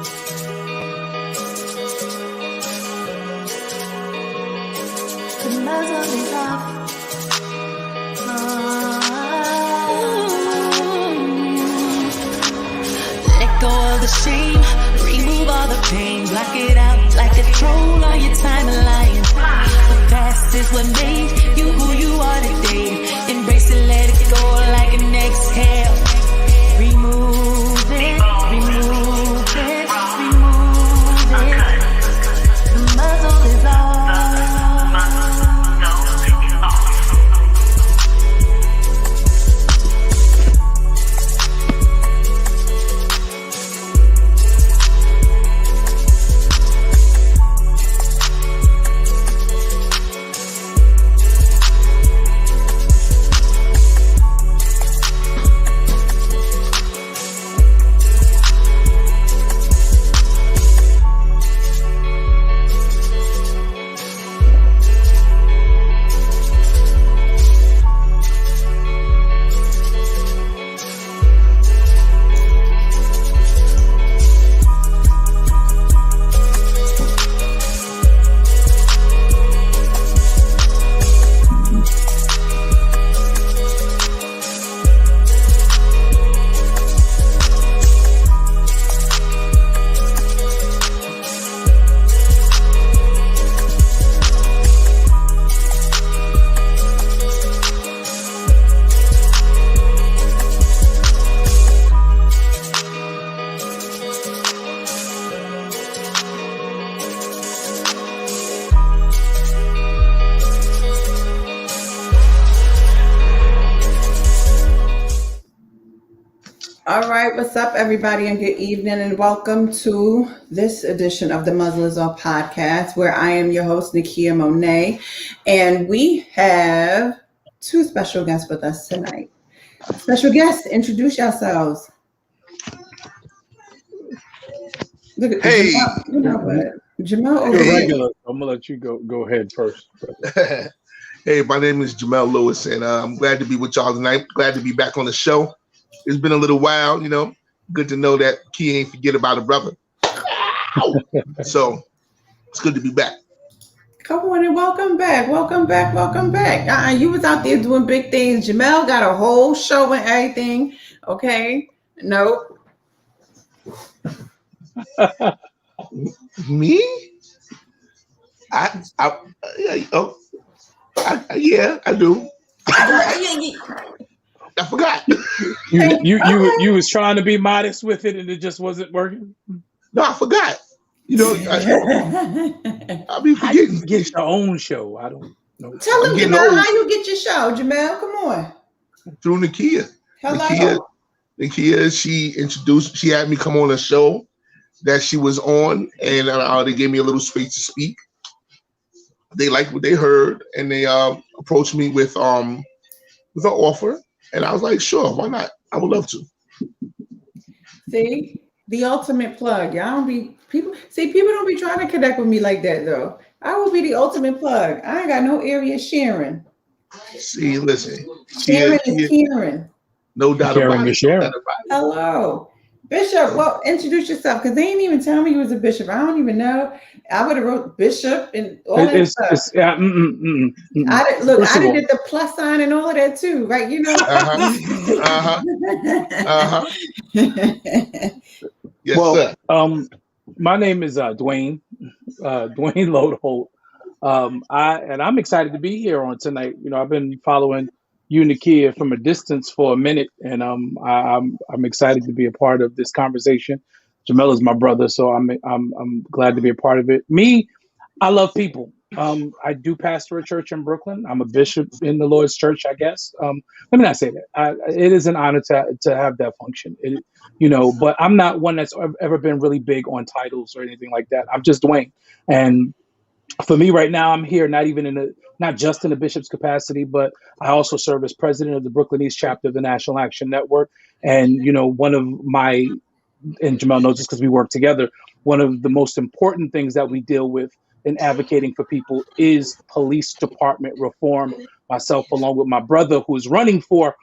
The muzzle is off. Let go of the shame, remove all the pain, block it out like a troll on your timeline. The past is what made you who you are today. Embrace it, let it go like an exhale. Remove it, remove it, remove it. The muzzle is off. All right, what's up, everybody, and good evening, and welcome to this edition of the Muzzle Is Off Podcast, where I am your host, Nakia Monet, and we have two special guests with us tonight. Special guests, introduce yourselves. Look at Hey, Jamel over You're here. regular. I'm gonna let you go ahead first. hey, my name is Jamel Lewis, and I'm glad to be with y'all tonight. Glad to be back on the show. It's been a little while, you know. Good to know that Key ain't forget about a brother. So it's good to be back. Come on and welcome back. Welcome back. Welcome back. You was out there doing big things. Jamel got a whole show and everything. Okay. Nope. Me? Yeah, I do. I forgot. You was trying to be modest with it, and it just wasn't working. No, I forgot. You know, I'll be How you forgetting. get your own show? I don't know. Tell them, getting Jamel, old. how you get your show. Jamel, come on. Through Nakia. Hello. Nakia, she had me come on a show that she was on, and they gave me a little space to speak. They liked what they heard, and they approached me with an offer, and I was like, sure, why not? I would love to. See, the ultimate plug. Y'all don't be people. See, people don't be trying to connect with me like that though. I will be the ultimate plug. I ain't got no area sharing. See, listen, Sharing is caring. no doubt Sharing about is it. sharing. No doubt about it. Hello. Bishop, well, introduce yourself, because they ain't even tell me you was a bishop. I don't even know. I would have wrote bishop and all that stuff. Yeah, I did the plus sign and all of that too, right? You know. Yes, well, sir. My name is Dwayne Loadholt. I'm excited to be here on tonight. You know, I've been following you, Nakia, from a distance for a minute, and I'm excited to be a part of this conversation. Jamel is my brother, so I'm glad to be a part of it. Me, I love people. I do pastor a church in Brooklyn. I'm a bishop in the Lord's Church, I guess. Let me not say that. It is an honor to have that function. But I'm not one that's ever been really big on titles or anything like that. I'm just Dwayne, and for me right now, I'm here not just in a bishop's capacity, but I also serve as president of the Brooklyn East chapter of the National Action Network. And, one of my, and Jamel knows this because we work together, one of the most important things that we deal with in advocating for people is police department reform. Myself, along with my brother, who is running for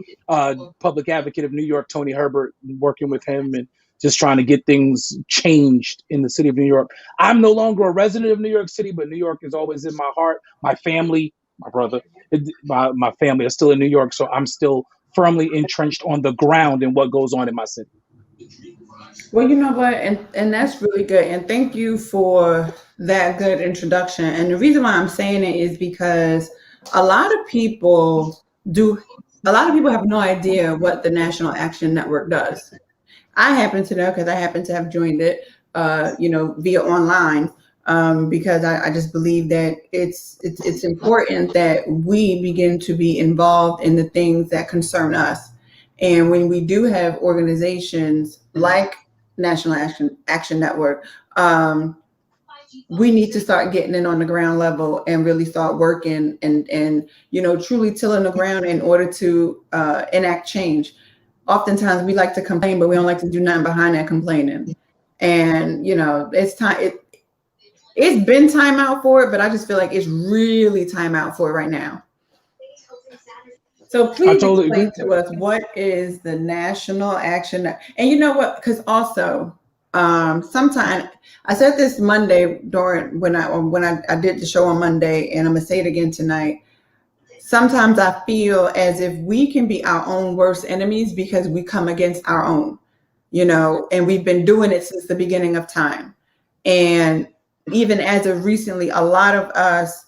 public advocate of New York, Tony Herbert, working with him and just trying to get things changed in the city of New York. I'm no longer a resident of New York City, but New York is always in my heart. My family, my brother, my family are still in New York, so I'm still firmly entrenched on the ground in what goes on in my city. Well, you know what, and that's really good. And thank you for that good introduction. And the reason why I'm saying it is because a lot of people do. A lot of people have no idea what the National Action Network does. I happen to know because I happen to have joined it, via online, because I just believe that it's important that we begin to be involved in the things that concern us. And when we do have organizations like National Action Network, we need to start getting in on the ground level and really start working and truly tilling the ground in order to enact change. Oftentimes we like to complain, but we don't like to do nothing behind that complaining. And it's time. It's been time out for it, but I just feel like it's really time out for it right now. So please explain to us, what is the National Action Network? And you know what? Because also, sometimes I said this Monday during when I did the show on Monday, and I'm gonna say it again tonight. Sometimes I feel as if we can be our own worst enemies because we come against our own, and we've been doing it since the beginning of time. And even as of recently, a lot of us,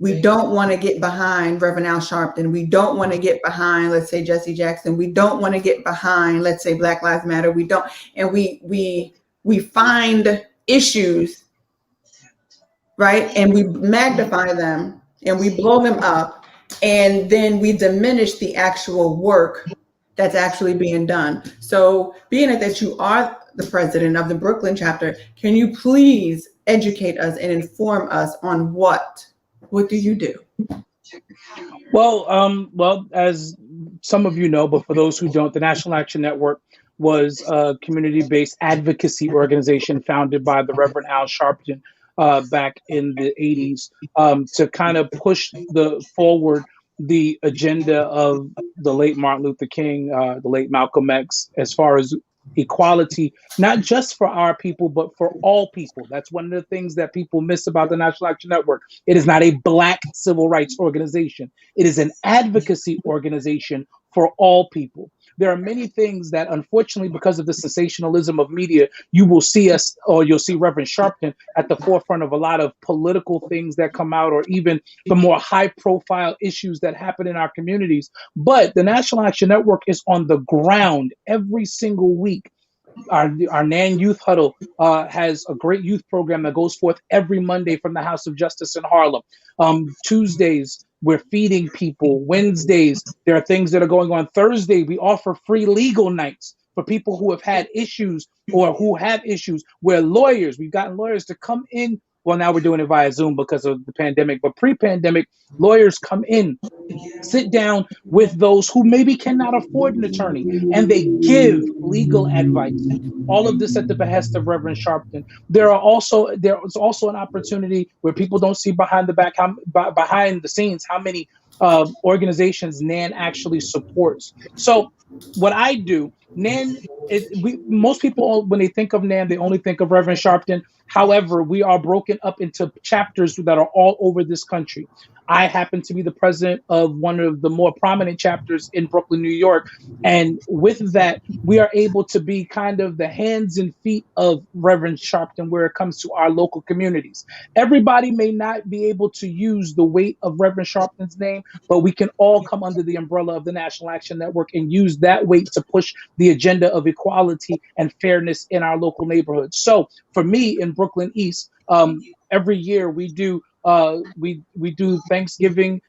we don't want to get behind Reverend Al Sharpton. We don't want to get behind, let's say, Jesse Jackson. We don't want to get behind, let's say, Black Lives Matter. We don't, and we find issues, right? And we magnify them and we blow them up, and then we diminish the actual work that's actually being done. So being that you are the president of the Brooklyn chapter, can you please educate us and inform us on what do you do? Well, as some of you know, but for those who don't, the National Action Network was a community-based advocacy organization founded by the Reverend Al Sharpton back in the 80s to kind of push forward the agenda of the late Martin Luther King, the late Malcolm X, as far as equality, not just for our people, but for all people. That's one of the things that people miss about the National Action Network. It is not a Black civil rights organization. It is an advocacy organization for all people. There are many things that, unfortunately, because of the sensationalism of media, you will see us, or you'll see Reverend Sharpton at the forefront of a lot of political things that come out, or even the more high-profile issues that happen in our communities. But the National Action Network is on the ground every single week. Our NAN Youth Huddle has a great youth program that goes forth every Monday from the House of Justice in Harlem. Tuesdays, we're feeding people. Wednesdays, there are things that are going on. Thursday, we offer free legal nights for people who have had issues or who have issues, where we've gotten lawyers to come in. Well, now we're doing it via Zoom because of the pandemic, but pre-pandemic, lawyers come in, sit down with those who maybe cannot afford an attorney, and they give legal advice. All of this at the behest of Reverend Sharpton. There is also an opportunity where people don't see behind the scenes how many organizations NAN actually supports. So what I do, NAN, most people, when they think of NAN, they only think of Reverend Sharpton. However, we are broken up into chapters that are all over this country. I happen to be the president of one of the more prominent chapters in Brooklyn, New York. And with that, we are able to be kind of the hands and feet of Reverend Sharpton where it comes to our local communities. Everybody may not be able to use the weight of Reverend Sharpton's name, but we can all come under the umbrella of the National Action Network and use that weight to push the agenda of equality and fairness in our local neighborhoods. So for me in Brooklyn East, every year we do Thanksgiving,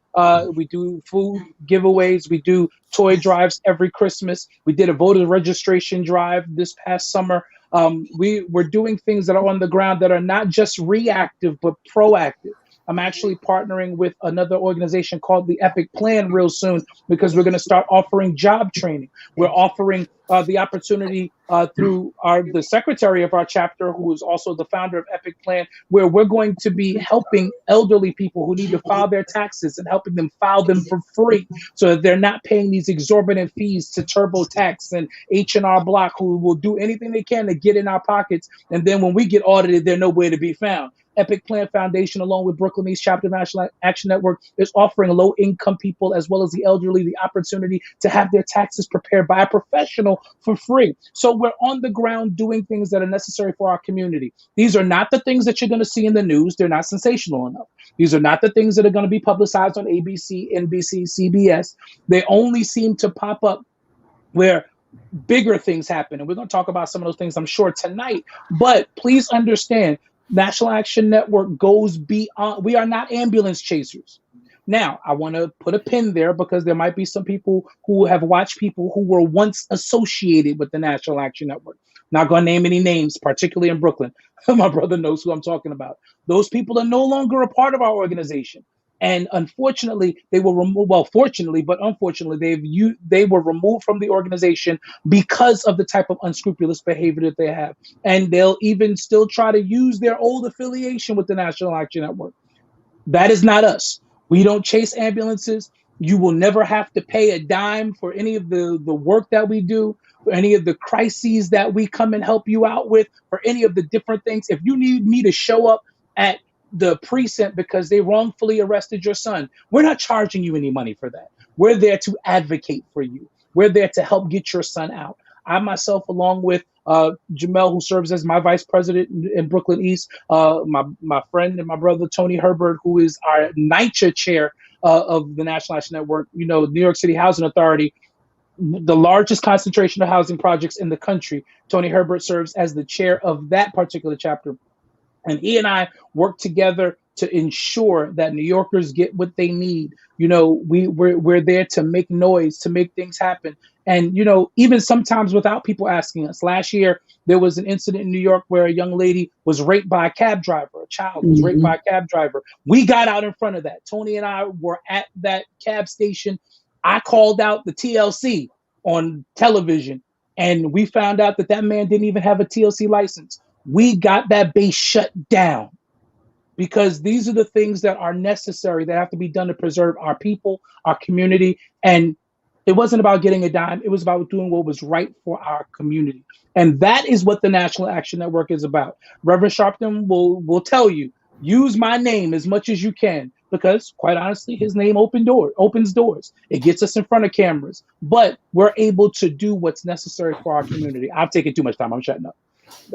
we do food giveaways, we do toy drives every Christmas. We did a voter registration drive this past summer. We're doing things that are on the ground that are not just reactive but proactive. I'm actually partnering with another organization called the Epic Plan real soon, because we're going to start offering job training. We're offering the opportunity through the secretary of our chapter, who is also the founder of Epic Plan, where we're going to be helping elderly people who need to file their taxes and helping them file them for free, so that they're not paying these exorbitant fees to TurboTax and H&R Block, who will do anything they can to get in our pockets. And then when we get audited, they're nowhere to be found. Epic Plan Foundation, along with Brooklyn East Chapter National Action Network, is offering low-income people as well as the elderly the opportunity to have their taxes prepared by a professional for free. So we're on the ground doing things that are necessary for our community. These are not the things that you're going to see in the news. They're not sensational enough. These are not the things that are going to be publicized on ABC, NBC, CBS. They only seem to pop up where bigger things happen. And we're going to talk about some of those things, I'm sure, tonight. But please understand, National Action Network goes beyond. We are not ambulance chasers. Now, I want to put a pin there, because there might be some people who have watched people who were once associated with the National Action Network. Not going to name any names, particularly in Brooklyn. My brother knows who I'm talking about. Those people are no longer a part of our organization. And unfortunately, they were removed. Well, fortunately, but unfortunately, they were removed from the organization because of the type of unscrupulous behavior that they have. And they'll even still try to use their old affiliation with the National Action Network. That is not us. We don't chase ambulances. You will never have to pay a dime for any of the work that we do, for any of the crises that we come and help you out with, for any of the different things. If you need me to show up at the precinct because they wrongfully arrested your son, we're not charging you any money for that. We're there to advocate for you. We're there to help get your son out. I myself, along with Jamel, who serves as my vice president in Brooklyn East, my friend and my brother, Tony Herbert, who is our NYCHA chair of the National Action Network, New York City Housing Authority, the largest concentration of housing projects in the country. Tony Herbert serves as the chair of that particular chapter. And he and I work together to ensure that New Yorkers get what they need. We're there to make noise, to make things happen. And, even sometimes without people asking us. Last year, there was an incident in New York where a young lady was raped by a cab driver. A child was raped by a cab driver. We got out in front of that. Tony and I were at that cab station. I called out the TLC on television, and we found out that man didn't even have a TLC license. We got that base shut down, because these are the things that are necessary, that have to be done to preserve our people, our community. And it wasn't about getting a dime. It was about doing what was right for our community. And that is what the National Action Network is about. Reverend Sharpton will tell you, use my name as much as you can, because quite honestly, his name opens doors. It gets us in front of cameras, but we're able to do what's necessary for our community. I've taken too much time. I'm shutting up.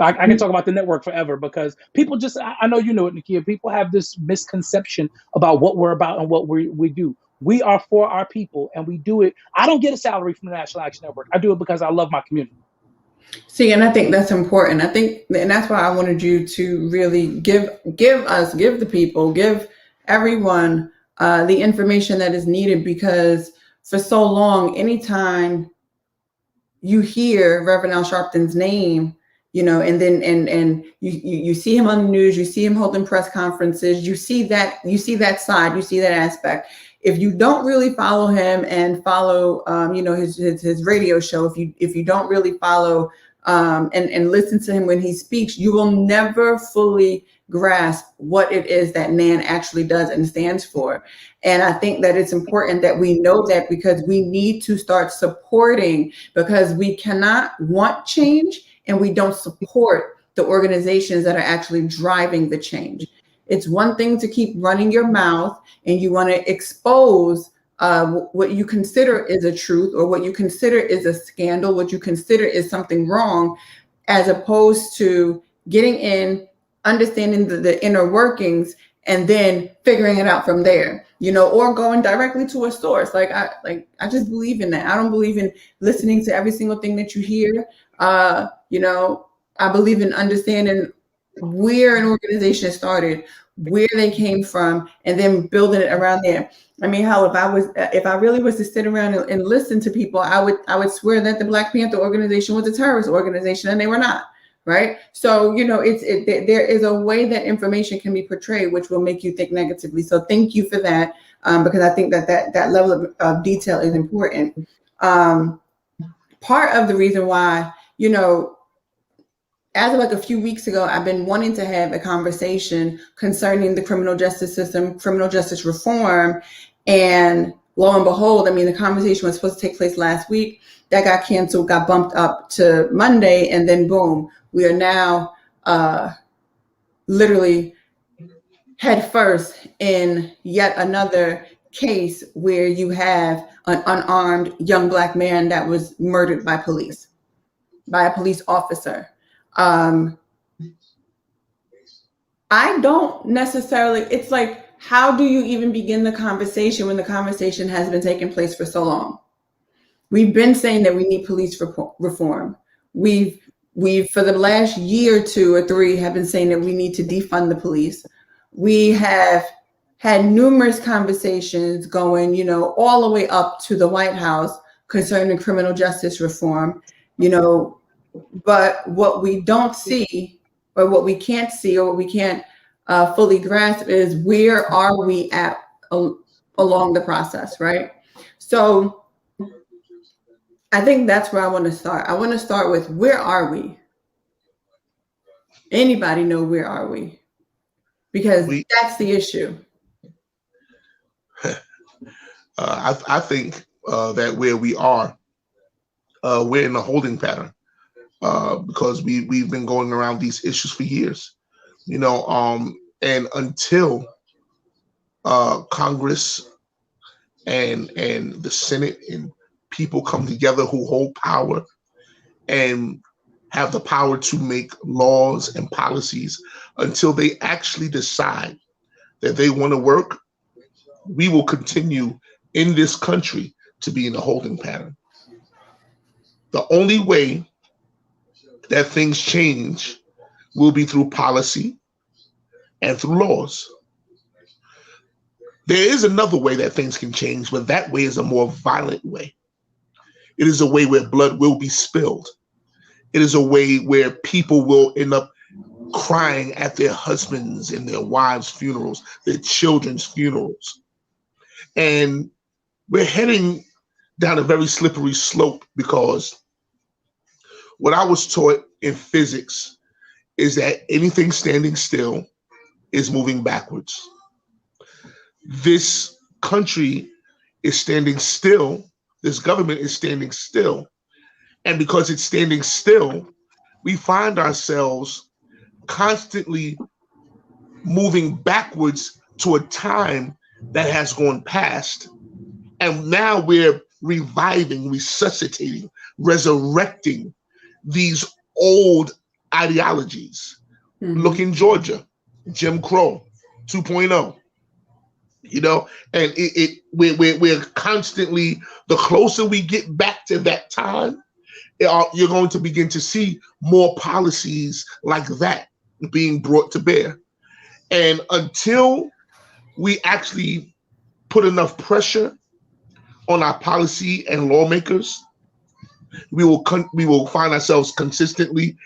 I can talk about the network forever, because people I know you know it, Nakia. People have this misconception about what we're about and what we do. We are for our people, and we do it. I don't get a salary from the National Action Network. I do it because I love my community. See, and I think that's important. And that's why I wanted you to really give the people, give everyone the information that is needed, because for so long, anytime you hear Reverend Al Sharpton's name, and then you see him on the news, you see him holding press conferences, you see that side, you see that aspect. If you don't really follow him and follow, his radio show, if you don't really follow and listen to him when he speaks, you will never fully grasp what it is that NAN actually does and stands for. And I think that it's important that we know that, because we need to start supporting, because we cannot want change and we don't support the organizations that are actually driving the change. It's one thing to keep running your mouth and you want to expose what you consider is a truth, or what you consider is a scandal, what you consider is something wrong, as opposed to getting in, understanding the inner workings, and then figuring it out from there, or going directly to a source. I just believe in that. I don't believe in listening to every single thing that you hear. I believe in understanding where an organization started, where they came from, and then building it around there. I mean, if I really was to sit around and listen to people, I would swear that the Black Panther organization was a terrorist organization, and they were not. right? So, there is a way that information can be portrayed, which will make you think negatively. So thank you for that, because I think that level of detail is important. Part of the reason why, as of like a few weeks ago, I've been wanting to have a conversation concerning the criminal justice system, criminal justice reform. And lo and behold, the conversation was supposed to take place last week. That got canceled, got bumped up to Monday. And then boom, we are now literally head first in yet another case where you have an unarmed young Black man that was murdered by a police officer. I don't necessarily, it's like, how do you even begin the conversation when the conversation has been taking place for so long? We've been saying that we need police reform. We've for the last year, 2 or 3, have been saying that we need to defund the police. We have had numerous conversations going, all the way up to the White House concerning criminal justice reform, but what we don't see, or what we can't see, or what we can't fully grasp is where are we at along the process, right? So I think that's where I want to start. I want to start with, where are we? Anybody know where are we? Because that's the issue. I think that where we are, we're in a holding pattern. Because we've been going around these issues for years, and until Congress and the Senate and people come together who hold power and have the power to make laws and policies, until they actually decide that they want to work, we will continue in this country to be in a holding pattern. The only way that things change will be through policy and through laws. There is another way that things can change, but that way is a more violent way. It is a way where blood will be spilled. It is a way where people will end up crying at their husbands' and their wives' funerals, their children's funerals. And we're heading down a very slippery slope, because what I was taught in physics is that anything standing still is moving backwards. This country is standing still. This government is standing still. And because it's standing still, we find ourselves constantly moving backwards to a time that has gone past. And now we're reviving, resuscitating, resurrecting these old ideologies. Mm-hmm. Look in Georgia, Jim Crow 2.0, and we're constantly, the closer we get back to that time, you're going to begin to see more policies like that being brought to bear. And until we actually put enough pressure on our policy and lawmakers, we will find ourselves consistently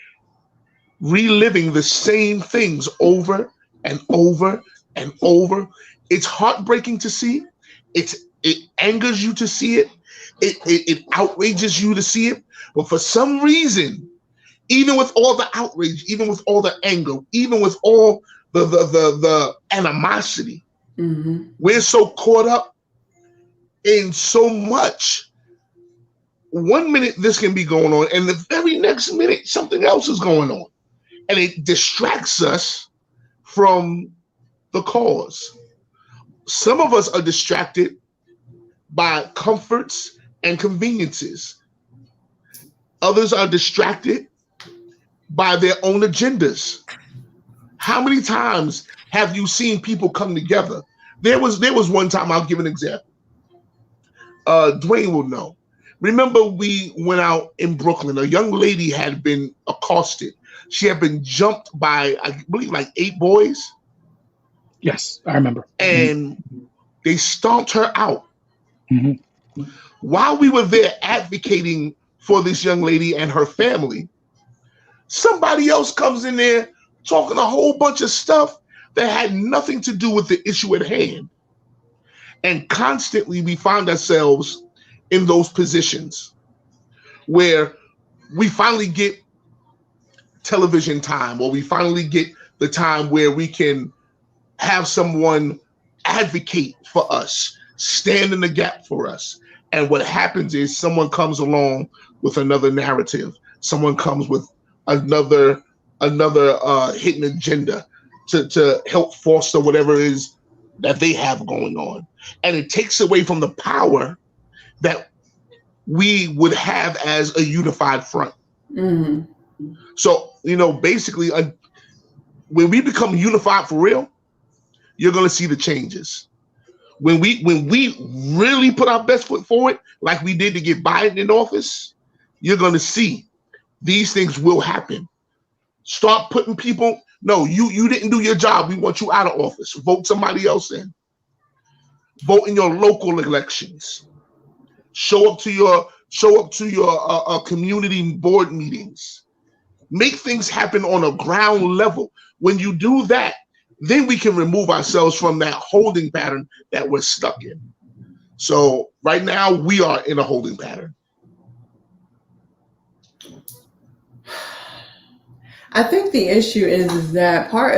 reliving the same things over and over and over. It's heartbreaking to see. It angers you to see it. It outrages you to see it. But for some reason, even with all the outrage, even with all the anger, even with all the animosity, mm-hmm. we're so caught up in so much. 1 minute this can be going on, and the very next minute something else is going on, and it distracts us from the cause. Some of us are distracted by comforts and conveniences. Others are distracted by their own agendas. How many times have you seen people come together? There was one time, I'll give an example. Dwayne will know. Remember, we went out in Brooklyn. A young lady had been accosted. She had been jumped by, I believe, like 8 boys. Yes, I remember. And they stomped her out. Mm-hmm. While we were there advocating for this young lady and her family, Somebody else comes in there talking a whole bunch of stuff that had nothing to do with the issue at hand. And constantly we find ourselves in those positions where we finally get television time, or we finally get the time where we can have someone advocate for us, stand in the gap for us. And what happens is someone comes along with another narrative. Someone comes with another hidden agenda to help foster whatever it is that they have going on. And it takes away from the power that we would have as a unified front. Mm-hmm. So, basically, when we become unified for real, you're going to see the changes. When we really put our best foot forward, like we did to get Biden in office, you're going to see these things will happen. Start putting people, no, you didn't do your job. We want you out of office. Vote somebody else in. Vote in your local elections. Show up to your community board meetings. Make things happen on a ground level. When you do that, then we can remove ourselves from that holding pattern that we're stuck in. So right now we are in a holding pattern. I think the issue is that part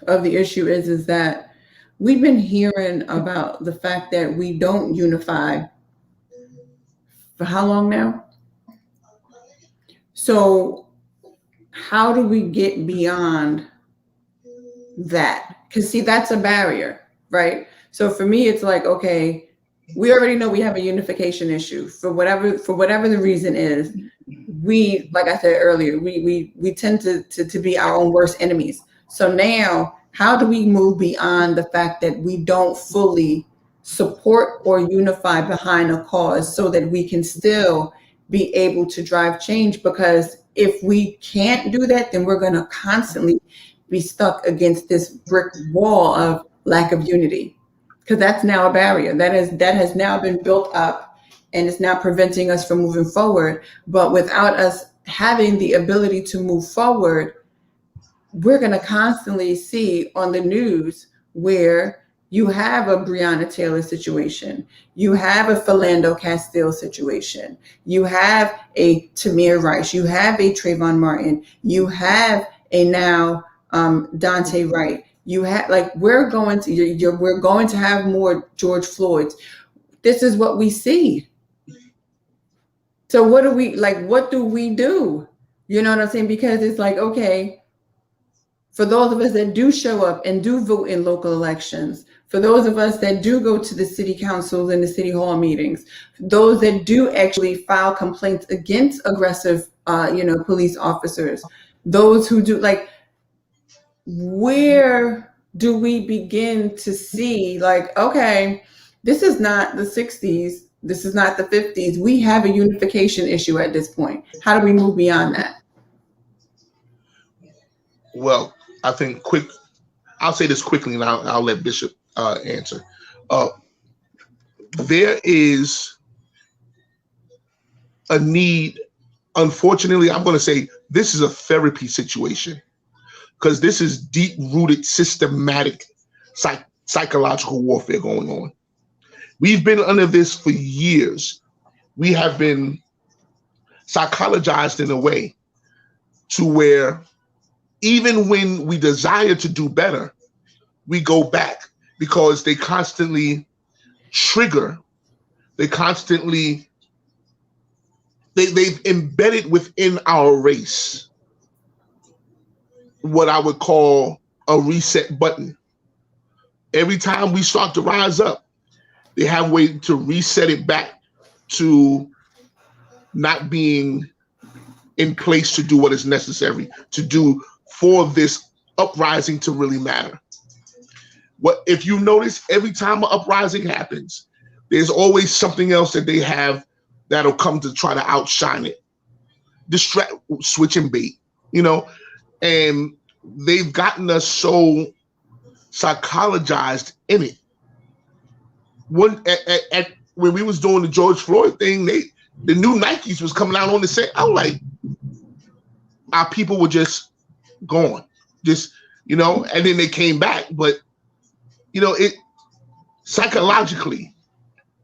of the issue is that we've been hearing about the fact that we don't unify for how long now? So how do we get beyond that? Because see, that's a barrier, right? So for me, it's like, okay, we already know we have a unification issue for whatever the reason is. We, like I said earlier, we tend to be our own worst enemies. So now, how do we move beyond the fact that we don't fully support or unify behind a cause so that we can still be able to drive change? Because if we can't do that, then we're going to constantly be stuck against this brick wall of lack of unity, because that's now a barrier that has now been built up and it's now preventing us from moving forward. But without us having the ability to move forward, we're going to constantly see on the news where you have a Breonna Taylor situation, you have a Philando Castile situation, you have a Tamir Rice, you have a Trayvon Martin, you have a now Dante Wright. You have we're going to have more George Floyds. This is what we see. So what do we do? You know what I'm saying? Because it's like, okay, for those of us that do show up and do vote in local elections, for those of us that do go to the city councils and the city hall meetings, those that do actually file complaints against aggressive, police officers, those who do, where do we begin to see okay, this is not the 60s, this is not the 50s. We have a unification issue at this point. How do we move beyond that? Well, I think I'll say this quickly and I'll let Bishop answer. There is a need, unfortunately, I'm going to say this is a therapy situation, because this is deep-rooted, systematic psychological warfare going on. We've been under this for years. We have been psychologized in a way to where even when we desire to do better, we go back, because they constantly trigger, they've embedded within our race what I would call a reset button. Every time we start to rise up, they have a way to reset it back to not being in place to do what is necessary to do for this uprising to really matter. What if you notice, every time an uprising happens, there's always something else that they have that'll come to try to outshine it. Distract, switch and bait, and they've gotten us so psychologized in it. When we was doing the George Floyd thing, the new Nikes was coming out on the set. I was like, our people were just gone, just, you know, and then they came back. But, you know, it psychologically,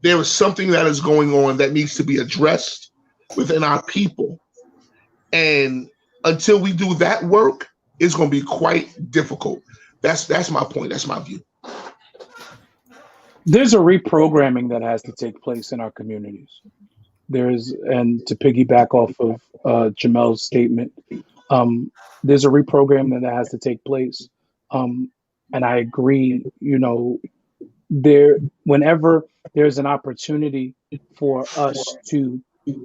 there is something that is going on that needs to be addressed within our people. And until we do that work, it's going to be quite difficult. That's my point. That's my view. There's a reprogramming that has to take place in our communities. And to piggyback off of Jamel's statement, there's a reprogramming that has to take place. And I agree, you know, whenever there's an opportunity for us to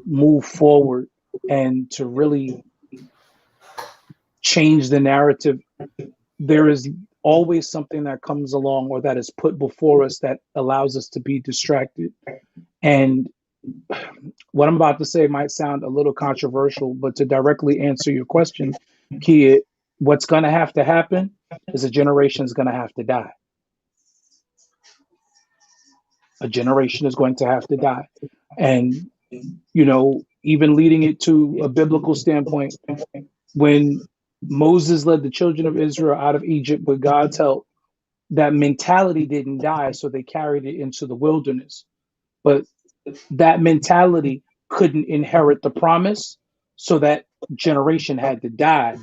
move forward and to really change the narrative, there is always something that comes along or that is put before us that allows us to be distracted. And what I'm about to say might sound a little controversial, but to directly answer your question, Kia, what's going to have to happen is a generation is going to have to die. A generation is going to have to die. And, you know, even leading it to a biblical standpoint, when Moses led the children of Israel out of Egypt with God's help, that mentality didn't die, so they carried it into the wilderness. But that mentality couldn't inherit the promise, so that generation had to die,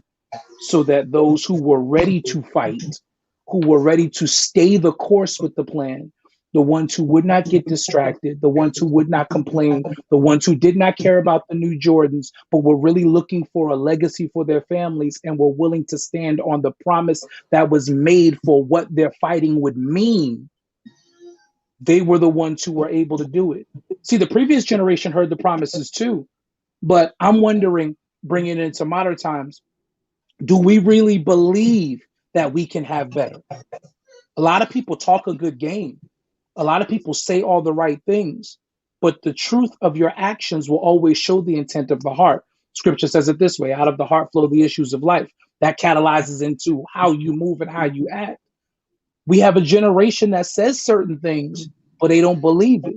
so that those who were ready to fight, who were ready to stay the course with the plan, the ones who would not get distracted, the ones who would not complain, the ones who did not care about the new Jordans, but were really looking for a legacy for their families and were willing to stand on the promise that was made for what their fighting would mean. They were the ones who were able to do it. See, the previous generation heard the promises too, but I'm wondering, bringing it into modern times, do we really believe that we can have better? A lot of people talk a good game. A lot of people say all the right things, but the truth of your actions will always show the intent of the heart. Scripture says it this way: out of the heart flow the issues of life. That catalyzes into how you move and how you act. We have a generation that says certain things, but they don't believe it.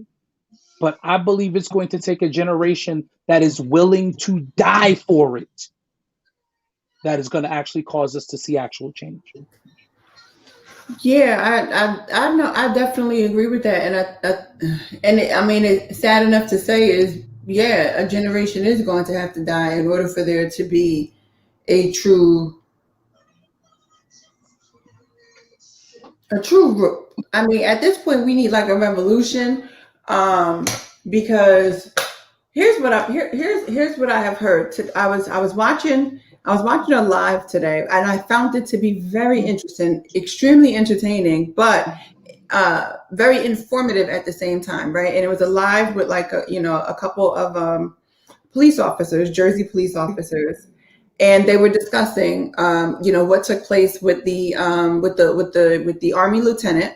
But I believe it's going to take a generation that is willing to die for it, that is going to actually cause us to see actual change. Yeah, I know, I definitely agree with that, I mean, it's sad enough to say is, yeah, a generation is going to have to die in order for there to be a true. I mean, at this point, we need like a revolution, because here's what I have heard. I was watching a live today, and I found it to be very interesting, extremely entertaining, but very informative at the same time, right? And it was a live with like a couple of police officers, Jersey police officers, and they were discussing what took place with the Army lieutenant,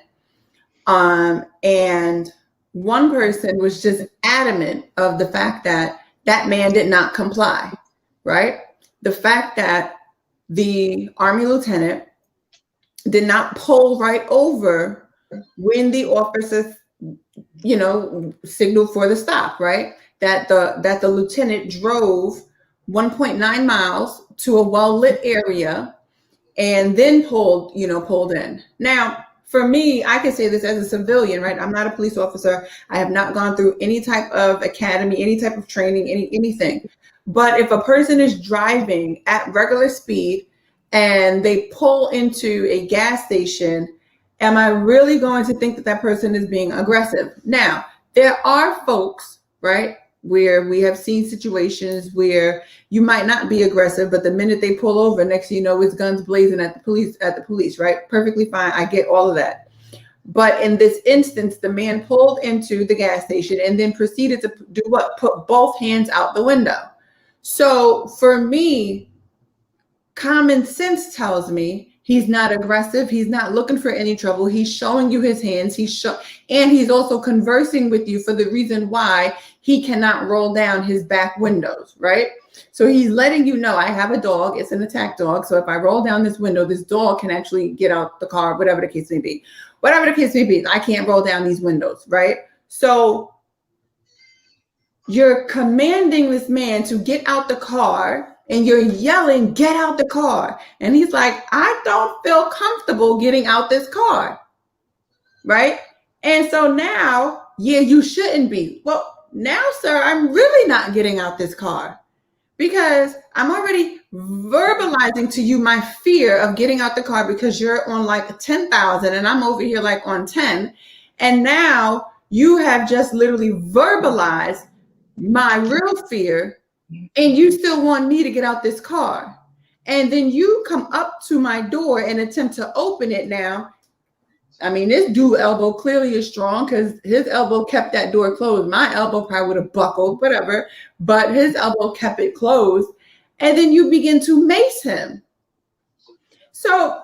and one person was just adamant of the fact that that man did not comply, right? The fact that the Army lieutenant did not pull right over when the officers, signaled for the stop, right? That the lieutenant drove 1.9 miles to a well-lit area and then pulled in. Now, for me, I can say this as a civilian, right? I'm not a police officer. I have not gone through any type of academy, any type of training, anything. But if a person is driving at regular speed and they pull into a gas station, am I really going to think that that person is being aggressive? Now, there are folks, right, where we have seen situations where you might not be aggressive, but the minute they pull over, next thing you know, it's guns blazing at the police, right? Perfectly fine. I get all of that. But in this instance, the man pulled into the gas station and then proceeded to do what? Put both hands out the window. So for me, common sense tells me he's not aggressive. He's not looking for any trouble. He's showing you his hands. And he's also conversing with you for the reason why he cannot roll down his back windows, right? So he's letting you know, I have a dog. It's an attack dog. So if I roll down this window, this dog can actually get out the car, whatever the case may be. Whatever the case may be, I can't roll down these windows, right? So you're commanding this man to get out the car and you're yelling, get out the car. And he's like, I don't feel comfortable getting out this car. Right? And so now, yeah, you shouldn't be. Well, now, sir, I'm really not getting out this car because I'm already verbalizing to you my fear of getting out the car because you're on like 10,000 and I'm over here like on 10. And now you have just literally verbalized my real fear and you still want me to get out this car. And then you come up to my door and attempt to open it now. I mean, this dude elbow clearly is strong because his elbow kept that door closed. My elbow probably would have buckled, whatever, but his elbow kept it closed. And then you begin to mace him. So,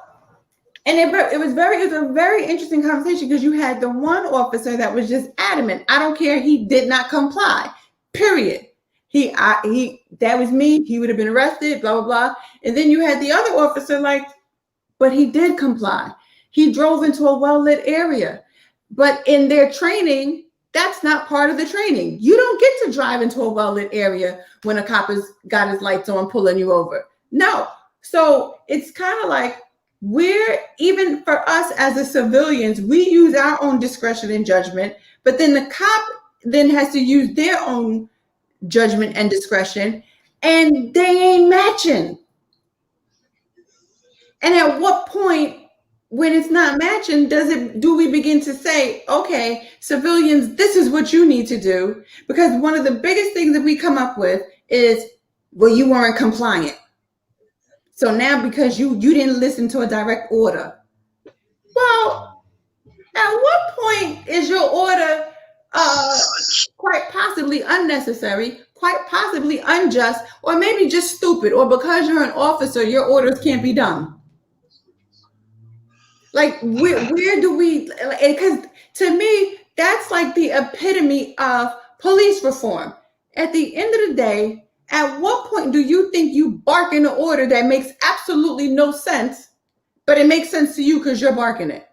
and it was a very interesting conversation because you had the one officer that was just adamant. I don't care. He did not comply, period. That was me. He would have been arrested, blah, blah, blah. And then you had the other officer like, but he did comply. He drove into a well-lit area. But in their training, that's not part of the training. You don't get to drive into a well-lit area when a cop has got his lights on pulling you over. No. So it's kind of like even for us as a civilians, we use our own discretion and judgment, but then the cop then has to use their own judgment and discretion, and they ain't matching. And at what point, when it's not matching, do we begin to say, okay, civilians, this is what you need to do? Because one of the biggest things that we come up with is, well, you weren't compliant. So now because you didn't listen to a direct order. Well, at what point is your order quite possibly unnecessary, quite possibly unjust, or maybe just stupid, or because you're an officer, your orders can't be done? Like, where do we, because to me, that's like the epitome of police reform. At the end of the day, at what point do you think you bark in an order that makes absolutely no sense, but it makes sense to you because you're barking it?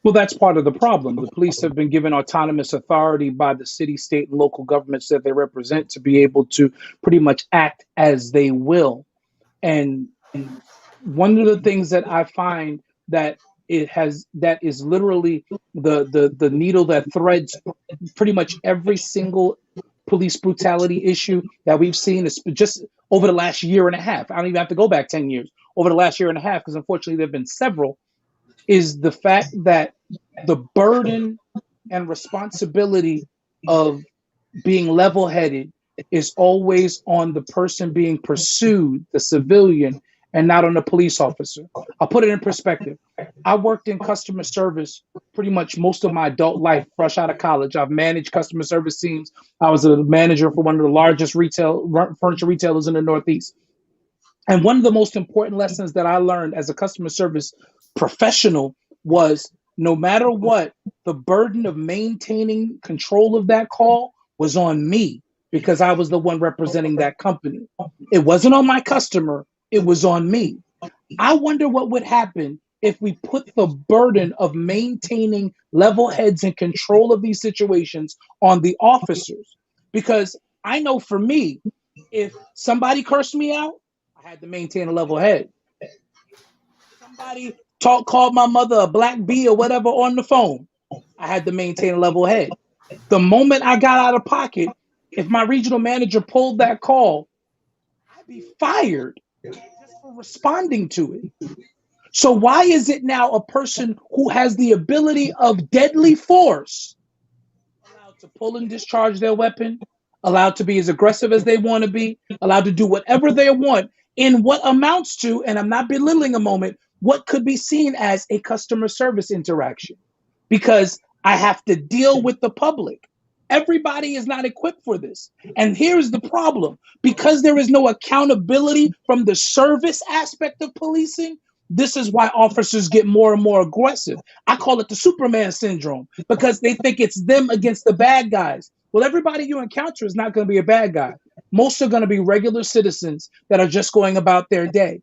Well, that's part of the problem. The police have been given autonomous authority by the city, state, and local governments that they represent to be able to pretty much act as they will. And one of the things that I find that is literally the needle that threads pretty much every single police brutality issue that we've seen is just over the last year and a half. I don't even have to go back 10 years. Over the last year and a half, because unfortunately there have been several, is the fact that the burden and responsibility of being level-headed is always on the person being pursued, the civilian, and not on the police officer. I'll put it in perspective. I worked in customer service pretty much most of my adult life, fresh out of college. I've managed customer service teams. I was a manager for one of the largest furniture retailers in the Northeast. And one of the most important lessons that I learned as a customer service professional was no matter what, the burden of maintaining control of that call was on me because I was the one representing that company. It wasn't on my customer. It was on me. I wonder what would happen if we put the burden of maintaining level heads and control of these situations on the officers. Because I know for me, if somebody cursed me out, I had to maintain a level head. Somebody called my mother a black bee or whatever on the phone, I had to maintain a level head. The moment I got out of pocket, if my regional manager pulled that call, I'd be fired just for responding to it. So why is it now a person who has the ability of deadly force allowed to pull and discharge their weapon, allowed to be as aggressive as they want to be, allowed to do whatever they want in what amounts to, and I'm not belittling a moment, what could be seen as a customer service interaction? Because I have to deal with the public. Everybody is not equipped for this. And here's the problem. Because there is no accountability from the service aspect of policing, this is why officers get more and more aggressive. I call it the Superman syndrome because they think it's them against the bad guys. Well, everybody you encounter is not going to be a bad guy. Most are going to be regular citizens that are just going about their day.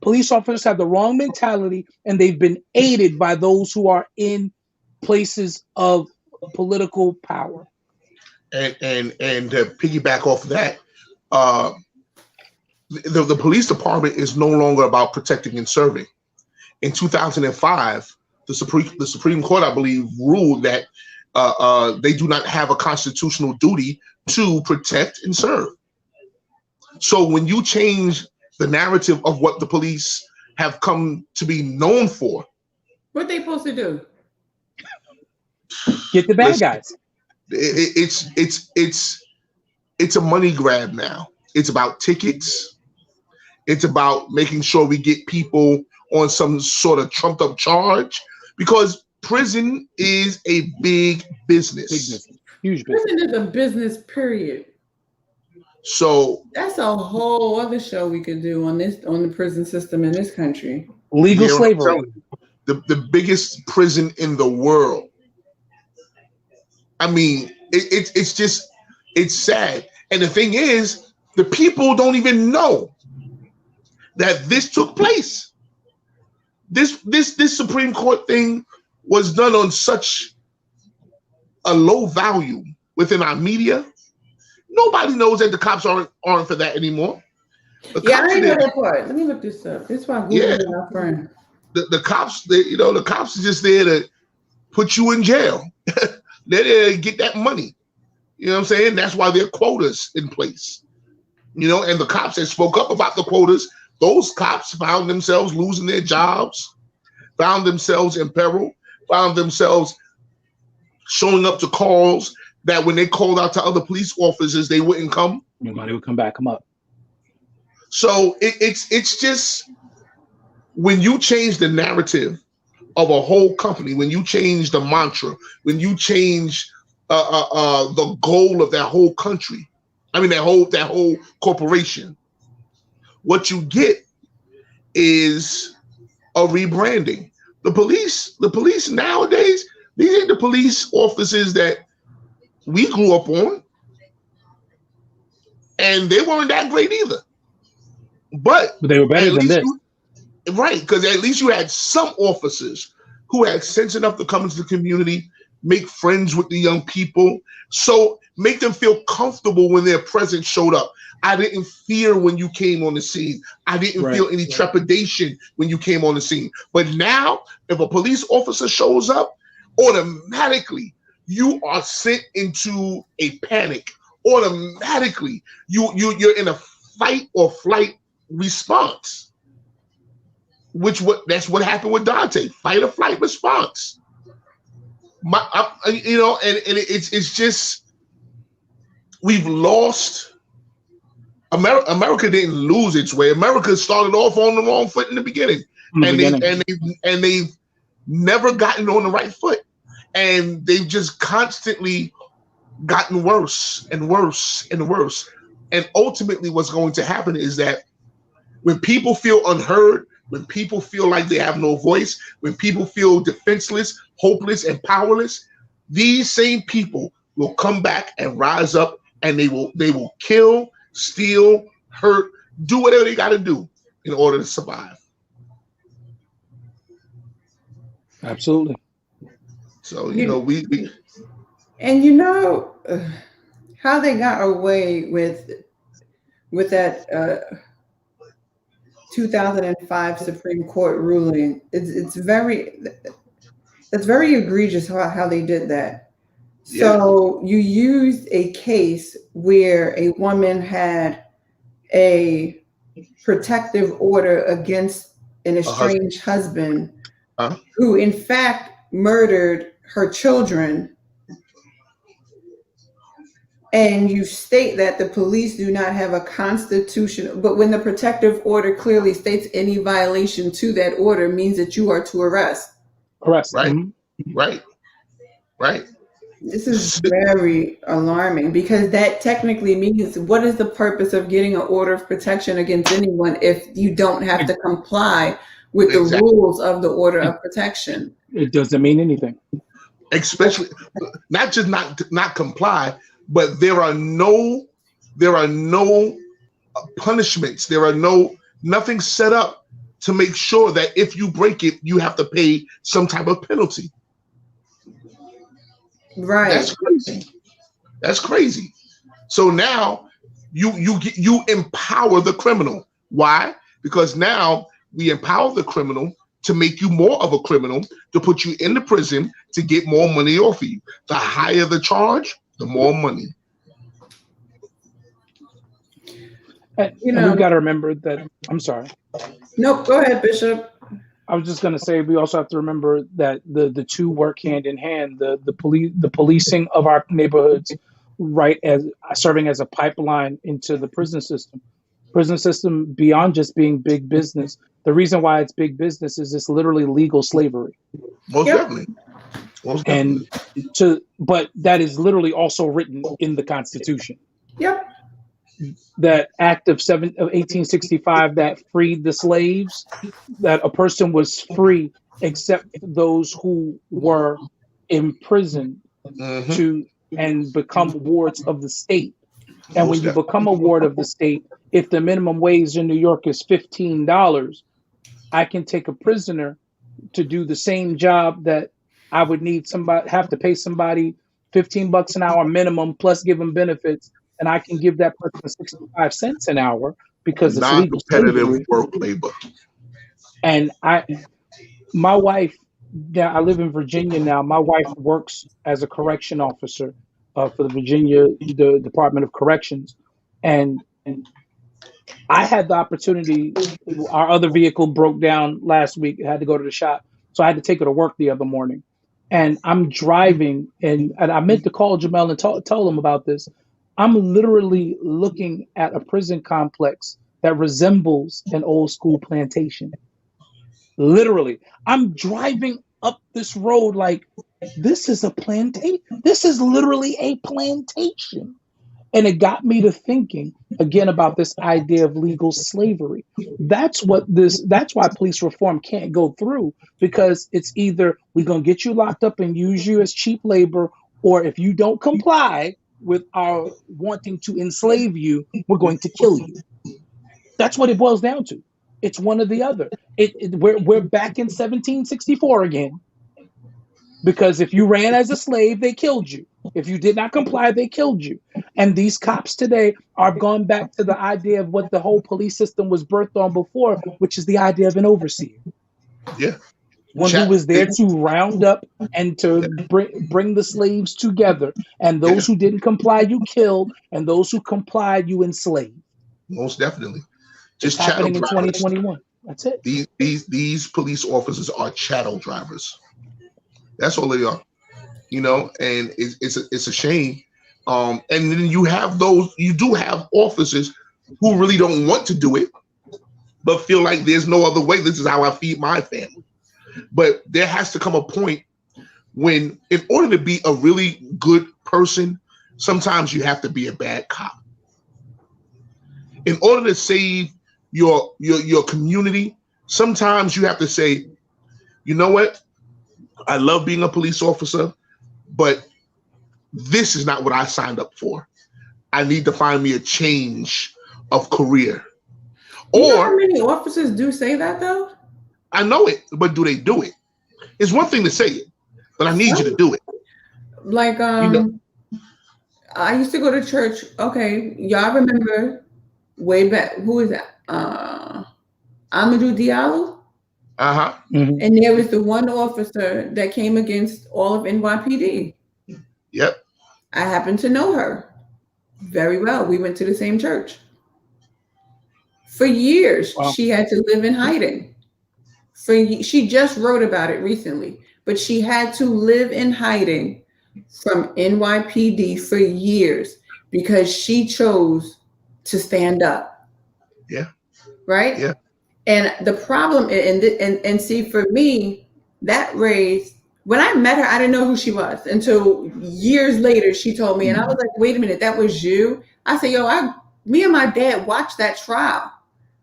Police officers have the wrong mentality, and they've been aided by those who are in places of political power. And to piggyback off of that, the police department is no longer about protecting and serving. In 2005, the Supreme Court, I believe, ruled that they do not have a constitutional duty to protect and serve. So when you change the narrative of what the police have come to be known for, what they supposed to do? Get the bad guys. It's a money grab now. It's about tickets. It's about making sure we get people on some sort of trumped up charge, because prison is a big business. Huge business. Prison is a business, period. So that's a whole other show we could do on the prison system in this country. Legal slavery. The biggest prison in the world. I mean, it's sad. And the thing is, the people don't even know that this took place. This Supreme Court thing was done on such a low value within our media. Nobody knows that the cops aren't for that anymore. I didn't know that part. Let me look this up. This is why Google is my friend. The cops, the cops are just there to put you in jail. They're there to get that money. You know what I'm saying? That's why there are quotas in place. And the cops that spoke up about the quotas, those cops found themselves losing their jobs, found themselves in peril, found themselves showing up to calls that when they called out to other police officers, they wouldn't come. Nobody would come up. So it's just, when you change the narrative of a whole company, when you change the mantra, when you change the goal of that whole country, that whole corporation, what you get is a rebranding. The police nowadays, these ain't the police officers that we grew up on, and they weren't that great either. But they were better than this. Right, because at least you had some officers who had sense enough to come into the community, make friends with the young people, so make them feel comfortable when their presence showed up. I didn't fear when you came on the scene. I didn't feel any trepidation when you came on the scene. But now, if a police officer shows up, automatically you are sent into a panic. Automatically, you're in a fight or flight response. That's what happened with Dante. Fight or flight response. It's just, we've lost. America didn't lose its way. America started off on the wrong foot in the beginning, and they've never gotten on the right foot, and they've just constantly gotten worse and worse and worse. And ultimately, what's going to happen is that when people feel unheard, when people feel like they have no voice, when people feel defenseless, hopeless, and powerless, these same people will come back and rise up, and they will kill, steal, hurt, do whatever they got to do in order to survive. Absolutely. So, how they got away with that 2005 Supreme Court ruling. It's very egregious how they did that. So you used a case where a woman had a protective order against an estranged husband who in fact murdered her children, and you state that the police do not have a constitution, but when the protective order clearly states any violation to that order means that you are to arrest. Right. Mm-hmm. Right. This is very alarming, because that technically means, what is the purpose of getting an order of protection against anyone if you don't have to comply with the rules of the order of protection? It doesn't mean anything. Especially not just not comply, but there are no punishments. There are nothing set up to make sure that if you break it, you have to pay some type of penalty. Right. That's crazy. So now you empower the criminal. Why? Because now we empower the criminal to make you more of a criminal, to put you in the prison, to get more money off of you. The higher the charge, the more money. And we've got to remember that. I'm sorry. Nope. Go ahead, Bishop. I was just going to say we also have to remember that the two work hand in hand. The policing of our neighborhoods, right, as serving as a pipeline into the prison system. Prison system beyond just being big business. The reason why it's big business is it's literally legal slavery. Most definitely. But that is literally also written in the Constitution. Yep. That Act of 1865 that freed the slaves, that a person was free except those who were imprisoned to and become wards of the state. And when you become a ward of the state, if the minimum wage in New York is $15, I can take a prisoner to do the same job that I would have to pay somebody $15 an hour minimum plus give them benefits, and I can give that person 65 cents an hour because it's non-competitive work labor. And my wife, I live in Virginia now. My wife works as a correction officer for the Department of Corrections, and I had the opportunity. Our other vehicle broke down last week. I had to go to the shop, so I had to take her to work the other morning. And I'm driving, and I meant to call Jamel and tell him about this. I'm literally looking at a prison complex that resembles an old school plantation. Literally, I'm driving up this road like this is a plantation. This is literally a plantation. And it got me to thinking again about this idea of legal slavery. That's why police reform can't go through, because it's either we're going to get you locked up and use you as cheap labor, or if you don't comply with our wanting to enslave you, we're going to kill you. That's what it boils down to. It's one or the other. We're back in 1764 again, because if you ran as a slave, they killed you. If you did not comply, they killed you. And these cops today are gone back to the idea of what the whole police system was birthed on before, which is the idea of an overseer. Yeah. One who was there to round up and to bring the slaves together. And those who didn't comply, you killed. And those who complied, you enslaved. Most definitely. Just it's happening in 2021. That's it. These police officers are chattel drivers. That's all they are. And it's a shame. And then you do have officers who really don't want to do it, but feel like there's no other way. This is how I feed my family. But there has to come a point when, in order to be a really good person, sometimes you have to be a bad cop. In order to save your community, sometimes you have to say, you know what? I love being a police officer, but this is not what I signed up for. I need to find me a change of career. You know how many officers do say that, though? I know it, but do they do it? It's one thing to say it, but I need you to do it. Like, I used to go to church. Okay, y'all remember way back? Who is that? Amadou Diallo. Mm-hmm. And there was the one officer that came against all of NYPD. Yep. I happen to know her very well. We went to the same church. For years, She had to live in hiding. She just wrote about it recently, but she had to live in hiding from NYPD for years because she chose to stand up. Yeah. Right? Yeah. And the problem, and see, for me, that raised, when I met her, I didn't know who she was until years later. She told me, and I was like, wait a minute, that was you? I said, me and my dad watched that trial.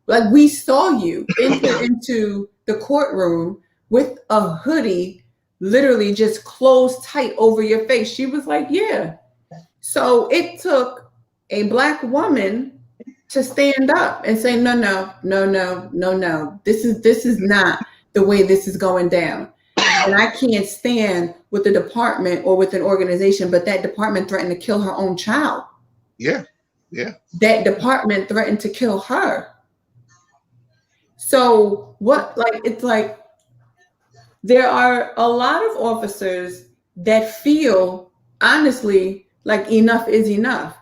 Like, we saw you enter into the courtroom with a hoodie, literally just closed tight over your face. She was like, yeah. So it took a Black woman to stand up and say, no. This is not the way this is going down. And I can't stand with the department or with an organization, but that department threatened to kill her own child. Yeah. Yeah. that department threatened to kill her. So what, like, it's like there are a lot of officers that feel honestly like enough is enough.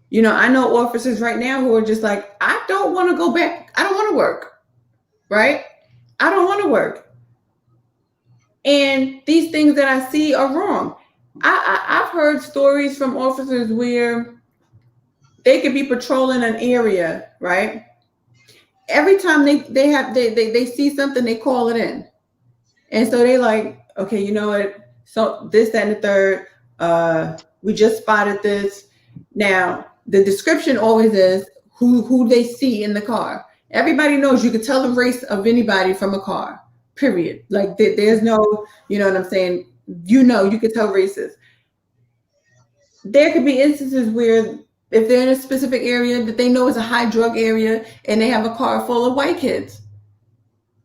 You know, I know officers right now who are just like, I don't want to go back. I don't want to work. Right? I don't want to work. And these things that I see are wrong. I've heard stories from officers where they could be patrolling an area, right? Every time they see something, they call it in. And so they like, okay, you know what? So this, that, and the third, we just spotted this. Now, the description always is who they see in the car. Everybody knows you can tell the race of anybody from a car, period. Like there's no, you know what I'm saying? You know, you can tell races. There could be instances where if they're in a specific area that they know is a high drug area and they have a car full of white kids,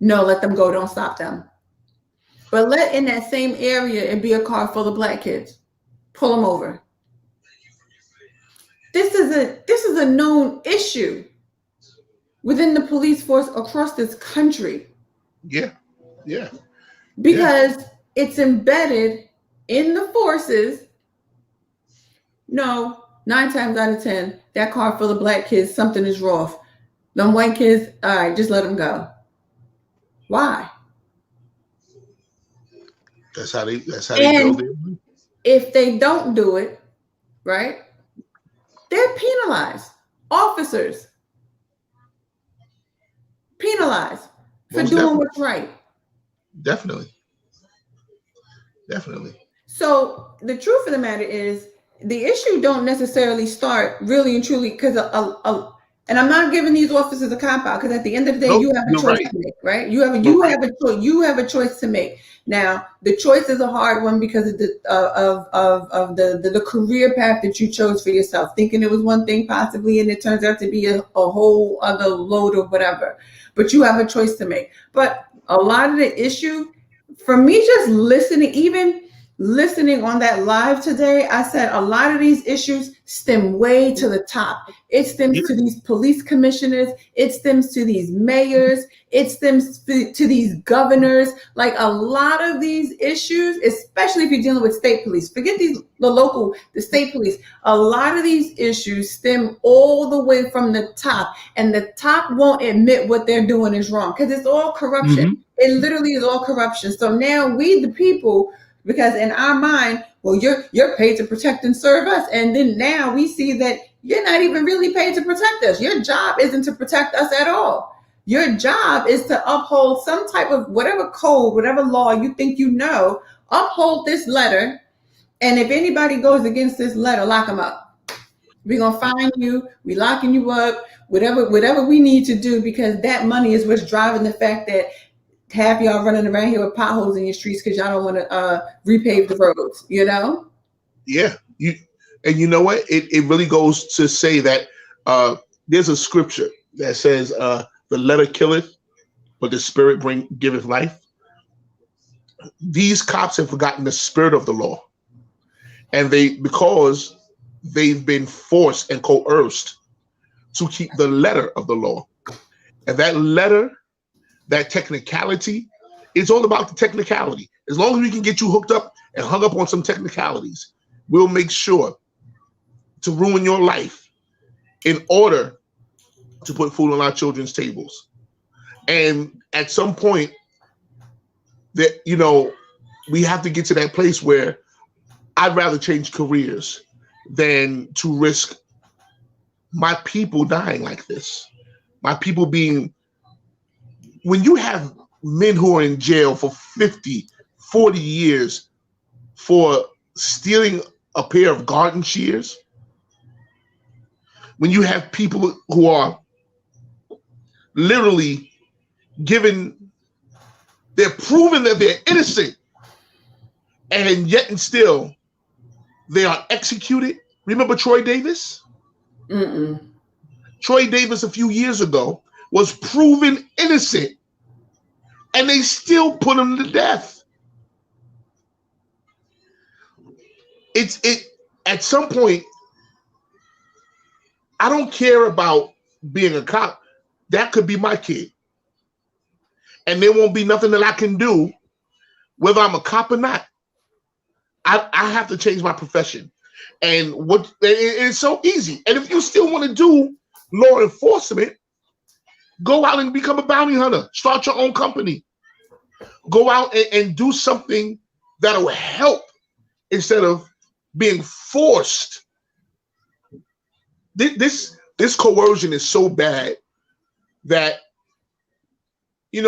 no, let them go. Don't stop them. But let in that same area it be a car full of black kids. Pull them over. This is a known issue within the police force across this country. Yeah. Yeah. Because it's embedded in the forces. No, 9 times out of 10, that car full of black kids, something is wrong. Them white kids, all right, just let them go. Why? That's how they build it. If they don't do it, right, they're penalized. Officers penalized for Most doing definitely. what's right. Definitely. So the truth of the matter is the issue don't necessarily start really and truly because and I'm not giving these officers a cop out because at the end of the day, you have a choice to make, right? You have a choice to make. Now, the choice is a hard one because of the career path that you chose for yourself, thinking it was one thing possibly, and it turns out to be a whole other load or whatever. But you have a choice to make. But a lot of the issue, for me, just listening on that live today, I said a lot of these issues stem way to the top. It stems to these police commissioners. It stems to these mayors. It stems to these governors. Like a lot of these issues, especially if you're dealing with state police, forget the state police. A lot of these issues stem all the way from the top, and the top won't admit what they're doing is wrong because it's all corruption. Mm-hmm. It literally is all corruption. So now we, the people, because in our mind, well, you're paid to protect and serve us. And then now we see that you're not even really paid to protect us. Your job isn't to protect us at all. Your job is to uphold some type of whatever code, whatever law you think you know, uphold this letter. And if anybody goes against this letter, lock them up. We're going to fine you. We're locking you up, whatever we need to do, because that money is what's driving the fact that half y'all running around here with potholes in your streets because y'all don't want to repave the roads, you know? Yeah. You know what? It really goes to say that there's a scripture that says the letter killeth, but the spirit giveth life. These cops have forgotten the spirit of the law. And because they've been forced and coerced to keep the letter of the law. And that letter, that technicality, it's all about the technicality. As long as we can get you hooked up and hung up on some technicalities, we'll make sure to ruin your life in order to put food on our children's tables. And at some point, that we have to get to that place where I'd rather change careers than to risk my people dying like this. My people being, when you have men who are in jail for 50, 40 years for stealing a pair of garden shears, when you have people who are literally they're proving that they're innocent, and yet and still they are executed. Remember Troy Davis? Mm-mm. Troy Davis a few years ago was proven innocent, and they still put him to death. At some point, I don't care about being a cop. That could be my kid. And there won't be nothing that I can do, whether I'm a cop or not. I have to change my profession. And it's so easy. And if you still want to do law enforcement, go out and become a bounty hunter. Start your own company. Go out and do something that will help instead of being forced. This coercion is so bad that you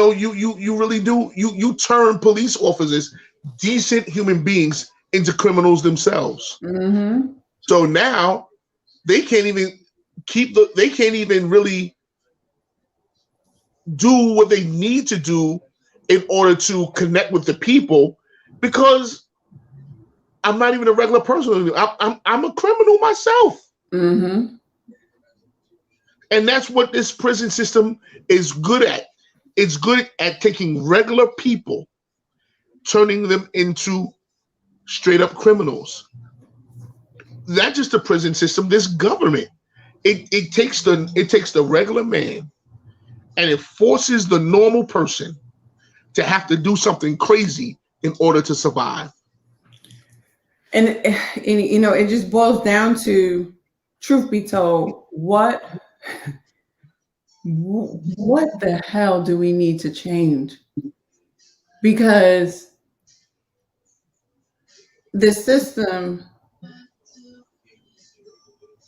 really do you turn police officers, decent human beings, into criminals themselves. Mm-hmm. So now they can't even really do what they need to do in order to connect with the people, because I'm not even a regular person. I'm a criminal myself. Mm-hmm. And that's what this prison system is good at. It's good at taking regular people, turning them into straight up criminals. Not just the prison system, this government. It takes the regular man and it forces the normal person to have to do something crazy in order to survive. And it just boils down to, truth be told, what the hell do we need to change? Because the system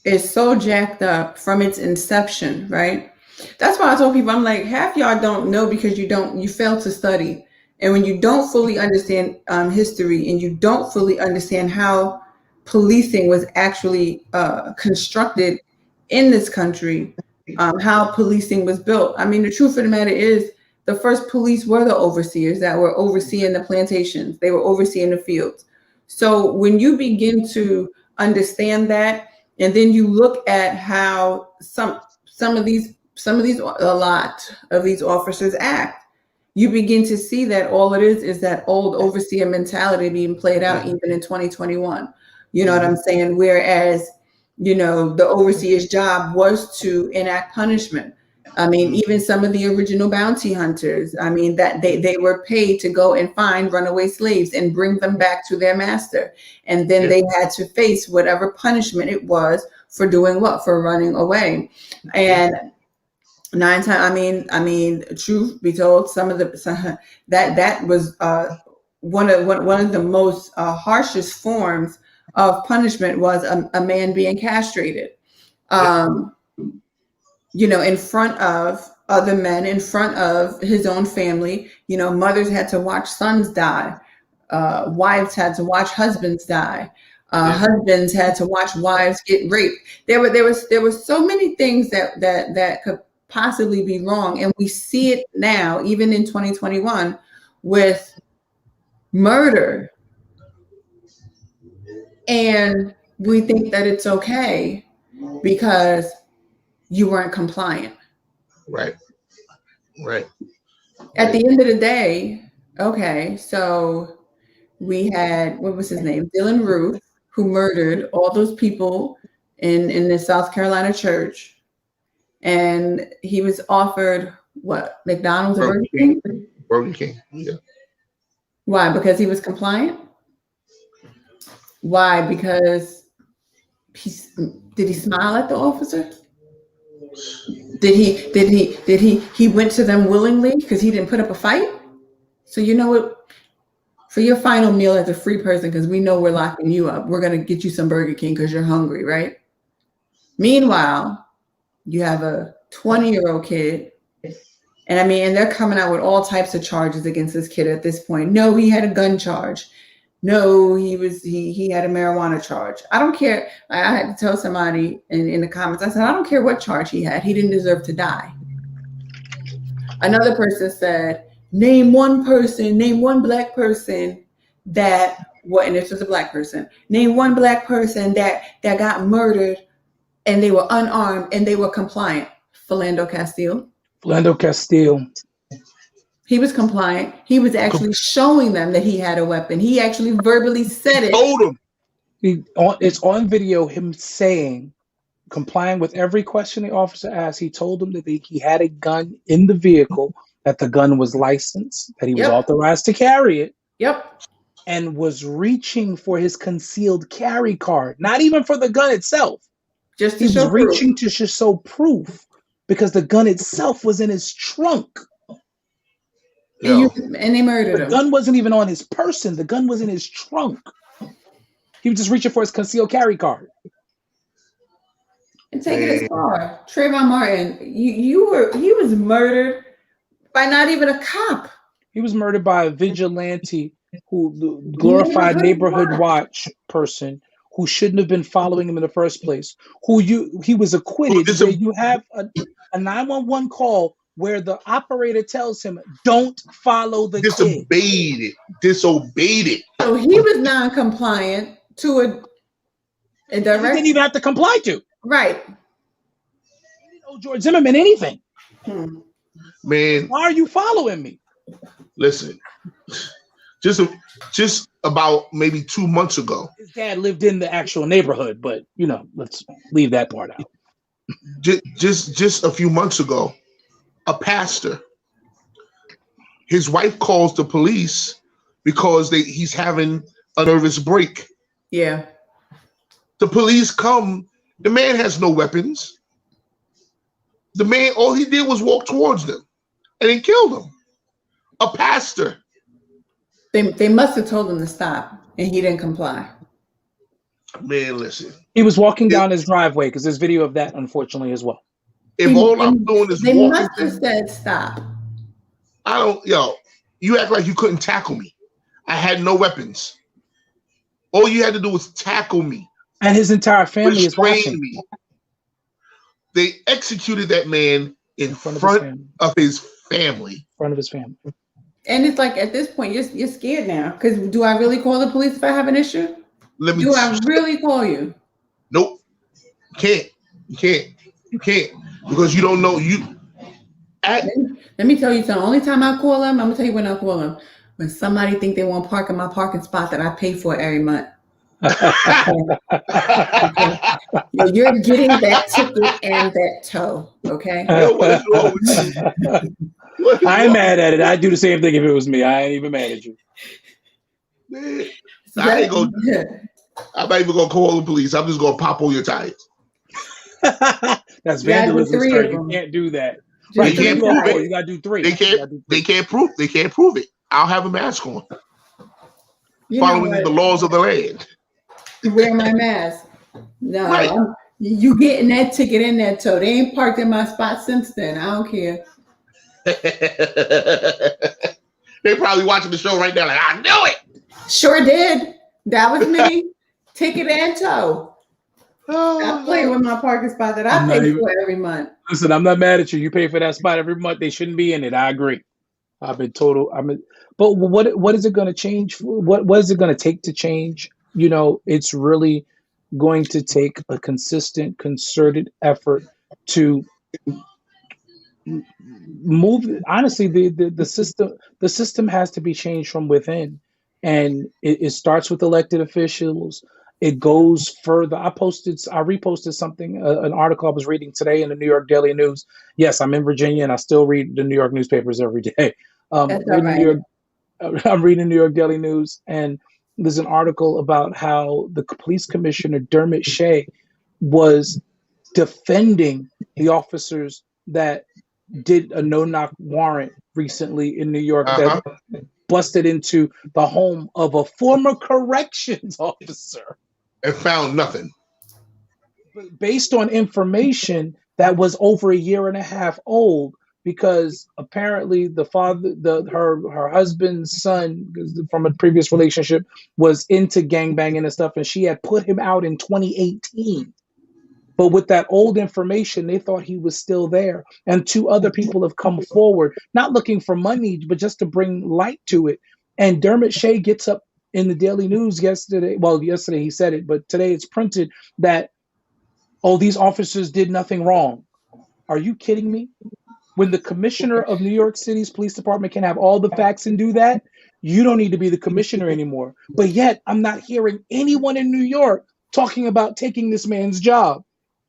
is so jacked up from its inception, right? That's why I told people, I'm like, half y'all don't know because you fail to study. And when you don't fully understand history, and you don't fully understand how policing was actually constructed in this country, how policing was built. I mean, the truth of the matter is, the first police were the overseers that were overseeing the plantations. They were overseeing the fields. So when you begin to understand that, and then you look at how a lot of these officers act, you begin to see that all it is that old overseer mentality being played out even in 2021. You know what I'm saying? Whereas, the overseer's job was to enact punishment. I mean, even some of the original bounty hunters, I mean, that they were paid to go and find runaway slaves and bring them back to their master. And then they had to face whatever punishment it was for doing what? For running away. And I mean, truth be told, that was one of the most harshest forms of punishment was a man being castrated. In front of other men, in front of his own family. Mothers had to watch sons die. Wives had to watch husbands die. Husbands had to watch wives get raped. There were so many things that could possibly be wrong. And we see it now, even in 2021, with murder. And we think that it's okay because you weren't compliant. Right. At the end of the day, okay, so we had, what was his name? Dylan Ruth, who murdered all those people in the South Carolina church. And he was offered what? McDonald's or Burger King? Burger King, yeah. Why? Because he was compliant? Why? Because did he smile at the officer? Did he went to them willingly because he didn't put up a fight? So you know what? For your final meal as a free person, because we know we're locking you up, we're going to get you some Burger King because you're hungry, right? Meanwhile, you have a 20-year-old kid, and they're coming out with all types of charges against this kid at this point. No, he had a gun charge. No, he had a marijuana charge. I don't care. I had to tell somebody in the comments, I said, I don't care what charge he had. He didn't deserve to die. Another person said, name one black person and this was a black person, name one black person that got murdered and they were unarmed and they were compliant. Philando Castile. He was compliant. He was actually showing them that he had a weapon. He actually verbally said it. Told him. It's on video, him saying complying with every question the officer asked. He told them that he had a gun in the vehicle, that the gun was licensed, that he was authorized to carry it. Yep. And was reaching for his concealed carry card, not even for the gun itself. Just to he show was reaching to just show proof because the gun itself was in his trunk. And they murdered him. The gun wasn't even on his person. The gun was in his trunk. He was just reaching for his concealed carry card. And taking his car. Trayvon Martin, he was murdered by not even a cop. He was murdered by a vigilante, who glorified neighborhood watch person who shouldn't have been following him in the first place. He was acquitted. You have a 911 call where the operator tells him, "Don't follow the kid." Disobeyed it. So he was non-compliant to a direct. He didn't even have to comply to. Right. He didn't owe George Zimmerman anything. Man, why are you following me? Listen, just about maybe 2 months ago. His dad lived in the actual neighborhood, but let's leave that part out. Just a few months ago, a pastor, his wife calls the police because he's having a nervous break. Yeah. The police come. The man has no weapons. The man, all he did was walk towards them, and he killed him. A pastor. They must have told him to stop, and he didn't comply. Man, listen. He was walking down his driveway, because there's video of that, unfortunately, as well. If all I'm doing is they walking, must have said stop. You act like you couldn't tackle me. I had no weapons. All you had to do was tackle me. And his entire family is watching me. They executed that man in front of his family. In front of his family. And it's like, at this point, you're scared now. Because do I really call the police if I have an issue? Do I really call you? Nope. You can't. Because you don't know. Let me tell you something. Only time I call them, I'm going to tell you when I call them. When somebody think they want to park in my parking spot that I pay for every month. You're getting that ticket and that tow, okay? What's wrong with you? I ain't mad at it. I'd do the same thing if it was me. I ain't even mad at you. Man, I'm not even gonna call the police. I'm just gonna pop all your tires. That's vandalism, sir. You can't do that. Right, you gotta do 3. They can't prove it. I'll have a mask on. Following the laws of the land. Wear my mask. No, right. You getting that ticket in that tow. They ain't parked in my spot since then. I don't care. They probably watching the show right now like, I knew it. Sure did. That was me. Ticket and tow. I play with my parking spot that I pay for every month. Listen, I'm not mad at you. You pay for that spot every month. They shouldn't be in it. I agree. But what is it going to change? What is it going to take to change? It's really going to take a consistent, concerted effort to move. Honestly, the system has to be changed from within, and it starts with elected officials. It goes further. I reposted something, an article I was reading today in the New York Daily News. Yes, I'm in Virginia, and I still read the New York newspapers every day. That's all right. I'm reading New York Daily News, and there's an article about how the police commissioner, Dermot Shea, was defending the officers that did a no-knock warrant recently in New York that busted into the home of a former corrections officer. And found nothing. Based on information that was over a year and a half old, because apparently the father, her husband's son from a previous relationship was into gangbanging and stuff, and she had put him out in 2018. But with that old information, they thought he was still there. And 2 other people have come forward, not looking for money, but just to bring light to it. And Dermot Shea gets up in the Daily News yesterday. Well, yesterday he said it, but today it's printed that, these officers did nothing wrong. Are you kidding me? When the commissioner of New York City's police department can have all the facts and do that, you don't need to be the commissioner anymore. But yet, I'm not hearing anyone in New York talking about taking this man's job.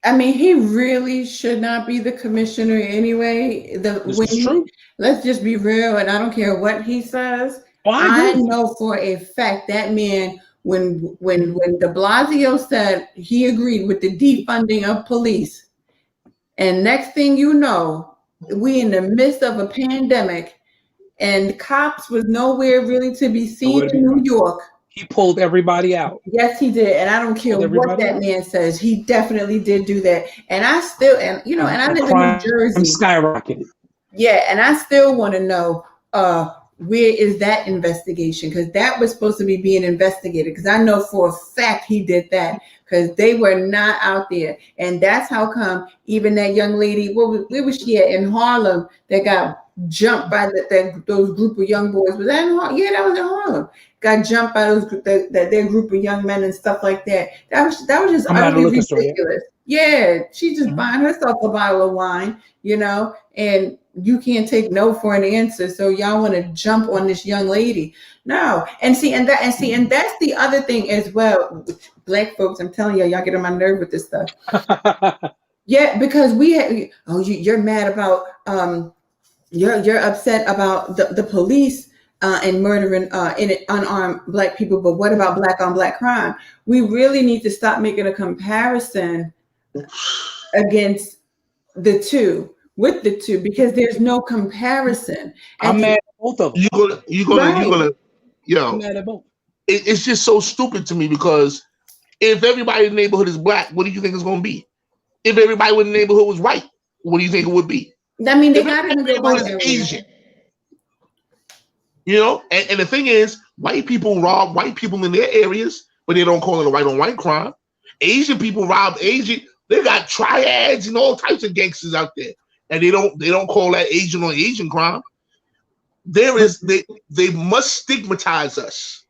I mean, he really should not be the commissioner anyway. This is true. Let's just be real, and I don't care what he says. Oh, I I agree. know for a fact that man, when De Blasio said he agreed with the defunding of police, and next thing you know, we in the midst of a pandemic, and cops was nowhere really to be seen in New York. He pulled everybody out. Yes, he did, and I don't care what that man says. He definitely did do that, and I still, and you know, and I live in New Jersey. Skyrocketed. Yeah, and I still want to know where is that investigation, because that was supposed to be being investigated. Because I know for a fact he did that, because they were not out there, and that's how come even that young lady, where was she at in Harlem, that got jumped by those group of young boys. Was that in Harlem? Yeah, that was in Harlem. Got jumped by their group of young men and stuff like that. That was just utterly ridiculous. Yeah, she's just buying herself a bottle of wine, you know, and you can't take no for an answer. So y'all want to jump on this young lady. No. And that's the other thing as well. Black folks, I'm telling y'all get on my nerve with this stuff. Yeah, because you're mad about you're upset about the police and murdering unarmed Black people, but what about Black on Black crime? We really need to stop making a comparison against the two, because there's no comparison. I'm mad at both of them. You're gonna, I'm mad at both. It's just so stupid to me, because if everybody in the neighborhood is Black, what do you think it's gonna be? If everybody in the neighborhood was white, what do you think it would be? I mean, they got to go Asian. You know, and the thing is, white people rob white people in their areas, but they don't call it a white on white crime. Asian people rob Asian. They got triads and all types of gangsters out there, and they don't call that Asian on Asian crime. They must stigmatize us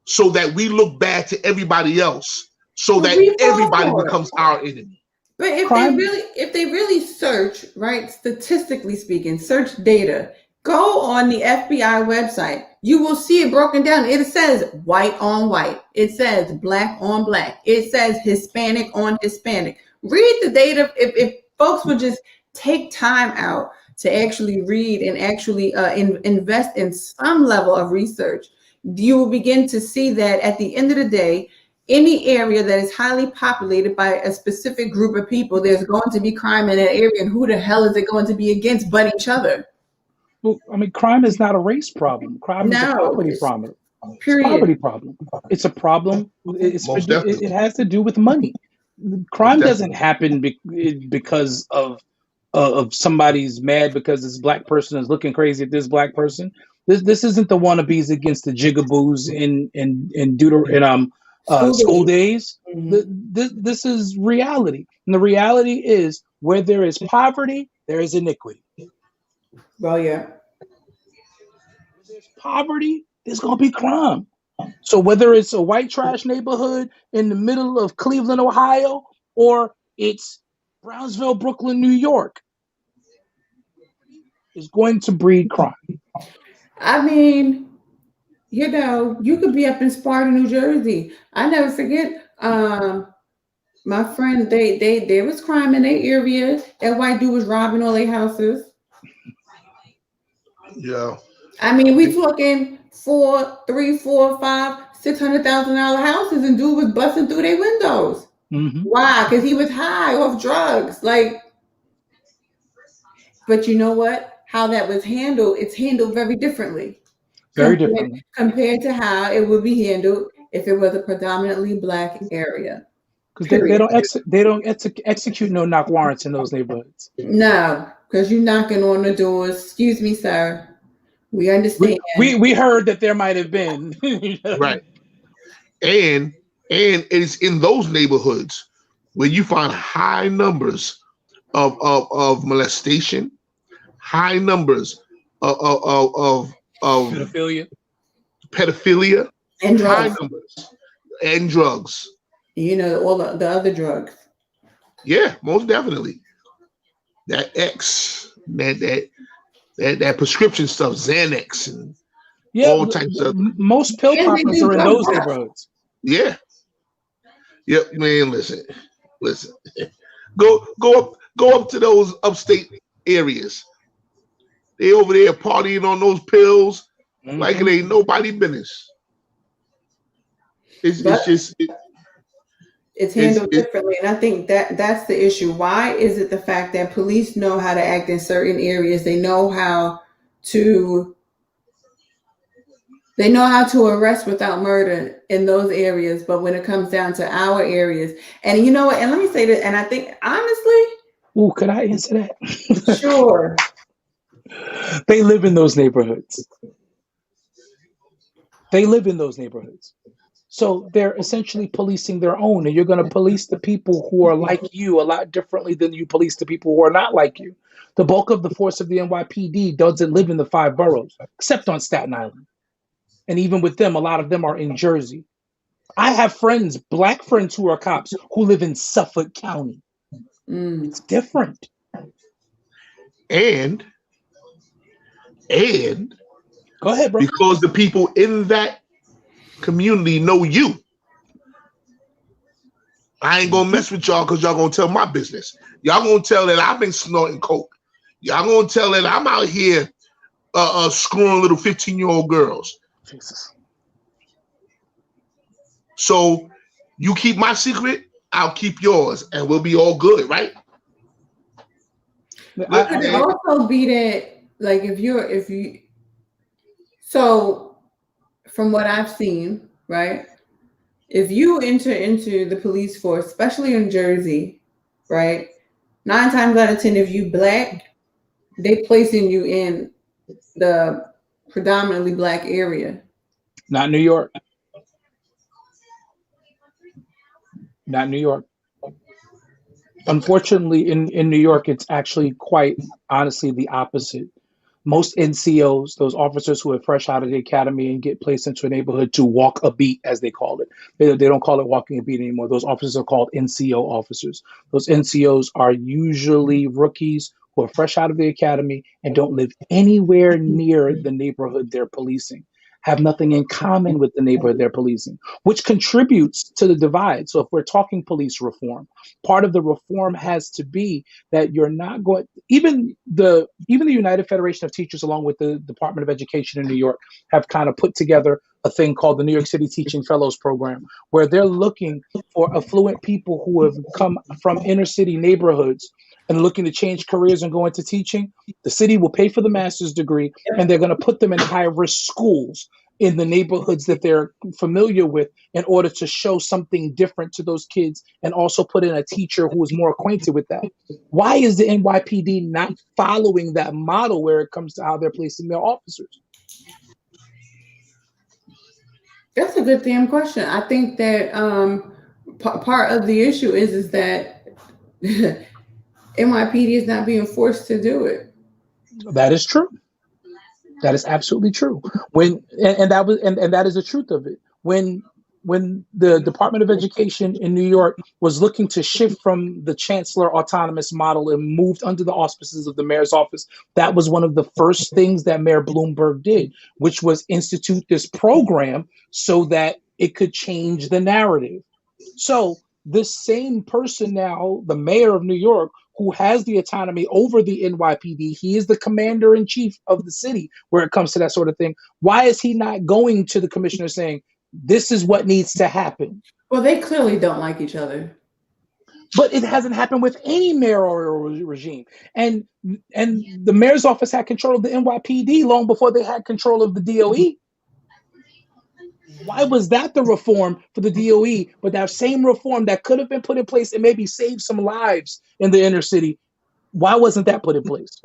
so that we look bad to everybody else, so that everybody becomes our enemy. But if they really search, right, statistically speaking, search data, go on the FBI website, you will see it broken down. It says white on white. It says Black on Black. It says Hispanic on Hispanic. Read the data. If folks would just take time out to actually read and actually invest in some level of research, you will begin to see that at the end of the day, any area that is highly populated by a specific group of people, there's going to be crime in that area. And who the hell is it going to be against but each other? Well, I mean, crime is not a race problem. Crime is a poverty problem. Period. It's a poverty problem. It's a problem. It has to do with money. Crime doesn't happen because of somebody's mad because this Black person is looking crazy at this Black person. This isn't the wannabes against the jigaboos in school days. Mm-hmm. This is reality, and the reality is where there is poverty, there is iniquity. Well, yeah. Where there's poverty, there's gonna be crime. So whether it's a white trash neighborhood in the middle of Cleveland, Ohio, or it's Brownsville, Brooklyn, New York, is going to breed crime. I mean, you know, you could be up in Sparta, New Jersey. I never forget. My friend, there was crime in their area. That white dude was robbing all their houses. Yeah. I mean, we talking $400,000, $300,000, $400,000, $600,000 houses, and dude was busting through their windows. Mm-hmm. Why? Because he was high off drugs. But you know what? How that was handled, it's handled very differently. Very differently. Compared to how it would be handled if it was a predominantly Black area. Because they don't execute no knock warrants in those neighborhoods. No, because you're knocking on the doors. Excuse me, sir. We understand. We heard that there might have been. Right. And it's in those neighborhoods where you find high numbers of molestation, high numbers of pedophilia, and drugs. High numbers, and drugs. You know, all the other drugs. Yeah, most definitely. That X, that prescription stuff, Xanax, and all types of. Most pill poppers are in those neighborhoods. Yeah. Yep, man. Listen. Go up to those upstate areas. They over there partying on those pills like it ain't nobody business. It's handled differently, and I think that's the issue. Why is it the fact that police know how to act in certain areas? They know how to arrest without murder in those areas, but when it comes down to our areas, and you know what? And let me say this, and I think honestly, could I answer that? Sure. They live in those neighborhoods. So they're essentially policing their own, and you're going to police the people who are like you a lot differently than you police the people who are not like you. The bulk of the force of the NYPD doesn't live in the 5 boroughs, except on Staten Island. And even with them, a lot of them are in Jersey. I have friends, black friends who are cops who live in Suffolk County. It's different. And go ahead, bro. Because the people in that community know you. I ain't gonna mess with y'all because y'all gonna tell my business. Y'all gonna tell that I've been snorting coke. Y'all gonna tell that I'm out here screwing little 15-year-old girls. Jesus. So you keep my secret, I'll keep yours, and we'll be all good, right? But could it also be that, like, so from what I've seen, right? If you enter into the police force, especially in Jersey, right? 9 times out of 10, if you black, they placing you in the predominantly black area. Not New York. Unfortunately, in New York, it's actually quite honestly the opposite. Most NCOs, those officers who are fresh out of the academy and get placed into a neighborhood to walk a beat, as they call it. They don't call it walking a beat anymore. Those officers are called NCO officers. Those NCOs are usually rookies who are fresh out of the academy and don't live anywhere near the neighborhood they're policing, have nothing in common with the neighborhood they're policing, which contributes to the divide. So if we're talking police reform, part of the reform has to be that you're not going, even the United Federation of Teachers, along with the Department of Education in New York, have kind of put together a thing called the New York City Teaching Fellows Program, where they're looking for affluent people who have come from inner city neighborhoods and looking to change careers and go into teaching. The city will pay for the master's degree, and they're going to put them in high-risk schools in the neighborhoods that they're familiar with in order to show something different to those kids, and also put in a teacher who is more acquainted with that. Why is the NYPD not following that model where it comes to how they're placing their officers? That's a good damn question. I think that part of the issue is that NYPD is not being forced to do it. That is true. That is absolutely true. That is the truth of it. When the Department of Education in New York was looking to shift from the chancellor autonomous model and moved under the auspices of the mayor's office, that was one of the first things that Mayor Bloomberg did, which was institute this program so that it could change the narrative. So this same person now, the mayor of New York, who has the autonomy over the NYPD, he is the commander in chief of the city where it comes to that sort of thing. Why is he not going to the commissioner saying, this is what needs to happen? Well, they clearly don't like each other. But it hasn't happened with any mayoral regime. And the mayor's office had control of the NYPD long before they had control of the DOE. Why was that the reform for the DOE? But that same reform that could have been put in place and maybe saved some lives in the inner city, why wasn't that put in place?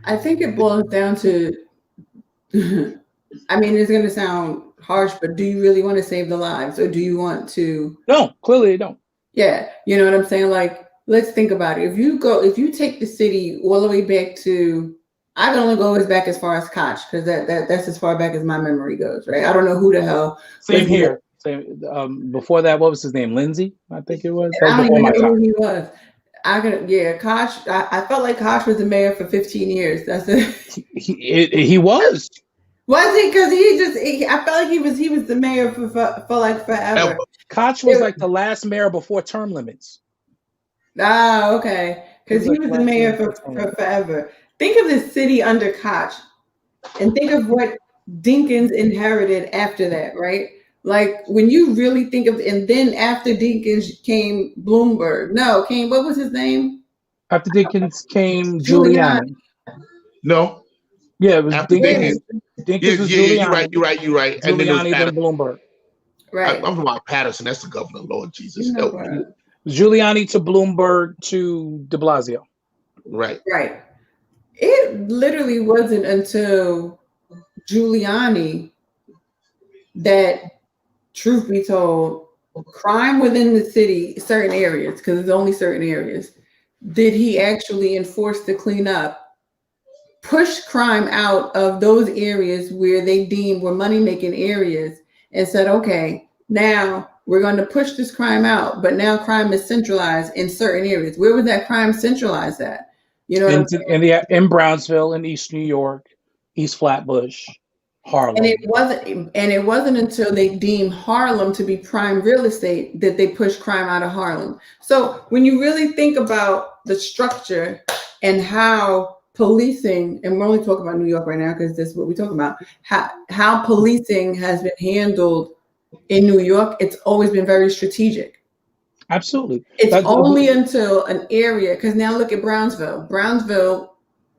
I think it boils down to, I mean, it's going to sound harsh, but do you really want to save the lives, or do you want to? No, clearly they don't. Yeah, you know what I'm saying? Like, let's think about it. If you take the city all the way back to, I can only go back as far as Koch, because that's as far back as my memory goes, right? I don't know who the hell. Same here. Same. Before that, what was his name? Lindsay, I think it was. I don't even know who he was. Koch. I felt like Koch was the mayor for 15 years. That's it. He was. Was he? Because I felt like he was the mayor for like forever. Koch was like the last mayor before term limits. Ah, okay. Because he was the mayor for forever. Think of the city under Koch, and think of what Dinkins inherited after that, right? Like when you really think of, and then after Dinkins came Bloomberg. No, what was his name? After Dinkins came Giuliani. No. Yeah, it was after Dinkins. Dinkins was Giuliani. You're right. Giuliani, and then Bloomberg. Right. I'm talking about Patterson. That's the governor. Lord Jesus. Giuliani to Bloomberg to de Blasio. Right. Right. It literally wasn't until Giuliani that, truth be told, crime within the city, certain areas, because it's only certain areas, did he actually enforce the cleanup, push crime out of those areas where they deemed were money-making areas, and said, okay, now we're going to push this crime out, but now crime is centralized in certain areas. Where was that crime centralized at? You know, in Brownsville, in East New York, East Flatbush, Harlem. And it wasn't until they deemed Harlem to be prime real estate that they pushed crime out of Harlem. So when you really think about the structure and how policing, and we're only talking about New York right now because this is what we're talking about, how policing has been handled in New York, it's always been very strategic. Absolutely. It's only until an area, because now look at Brownsville,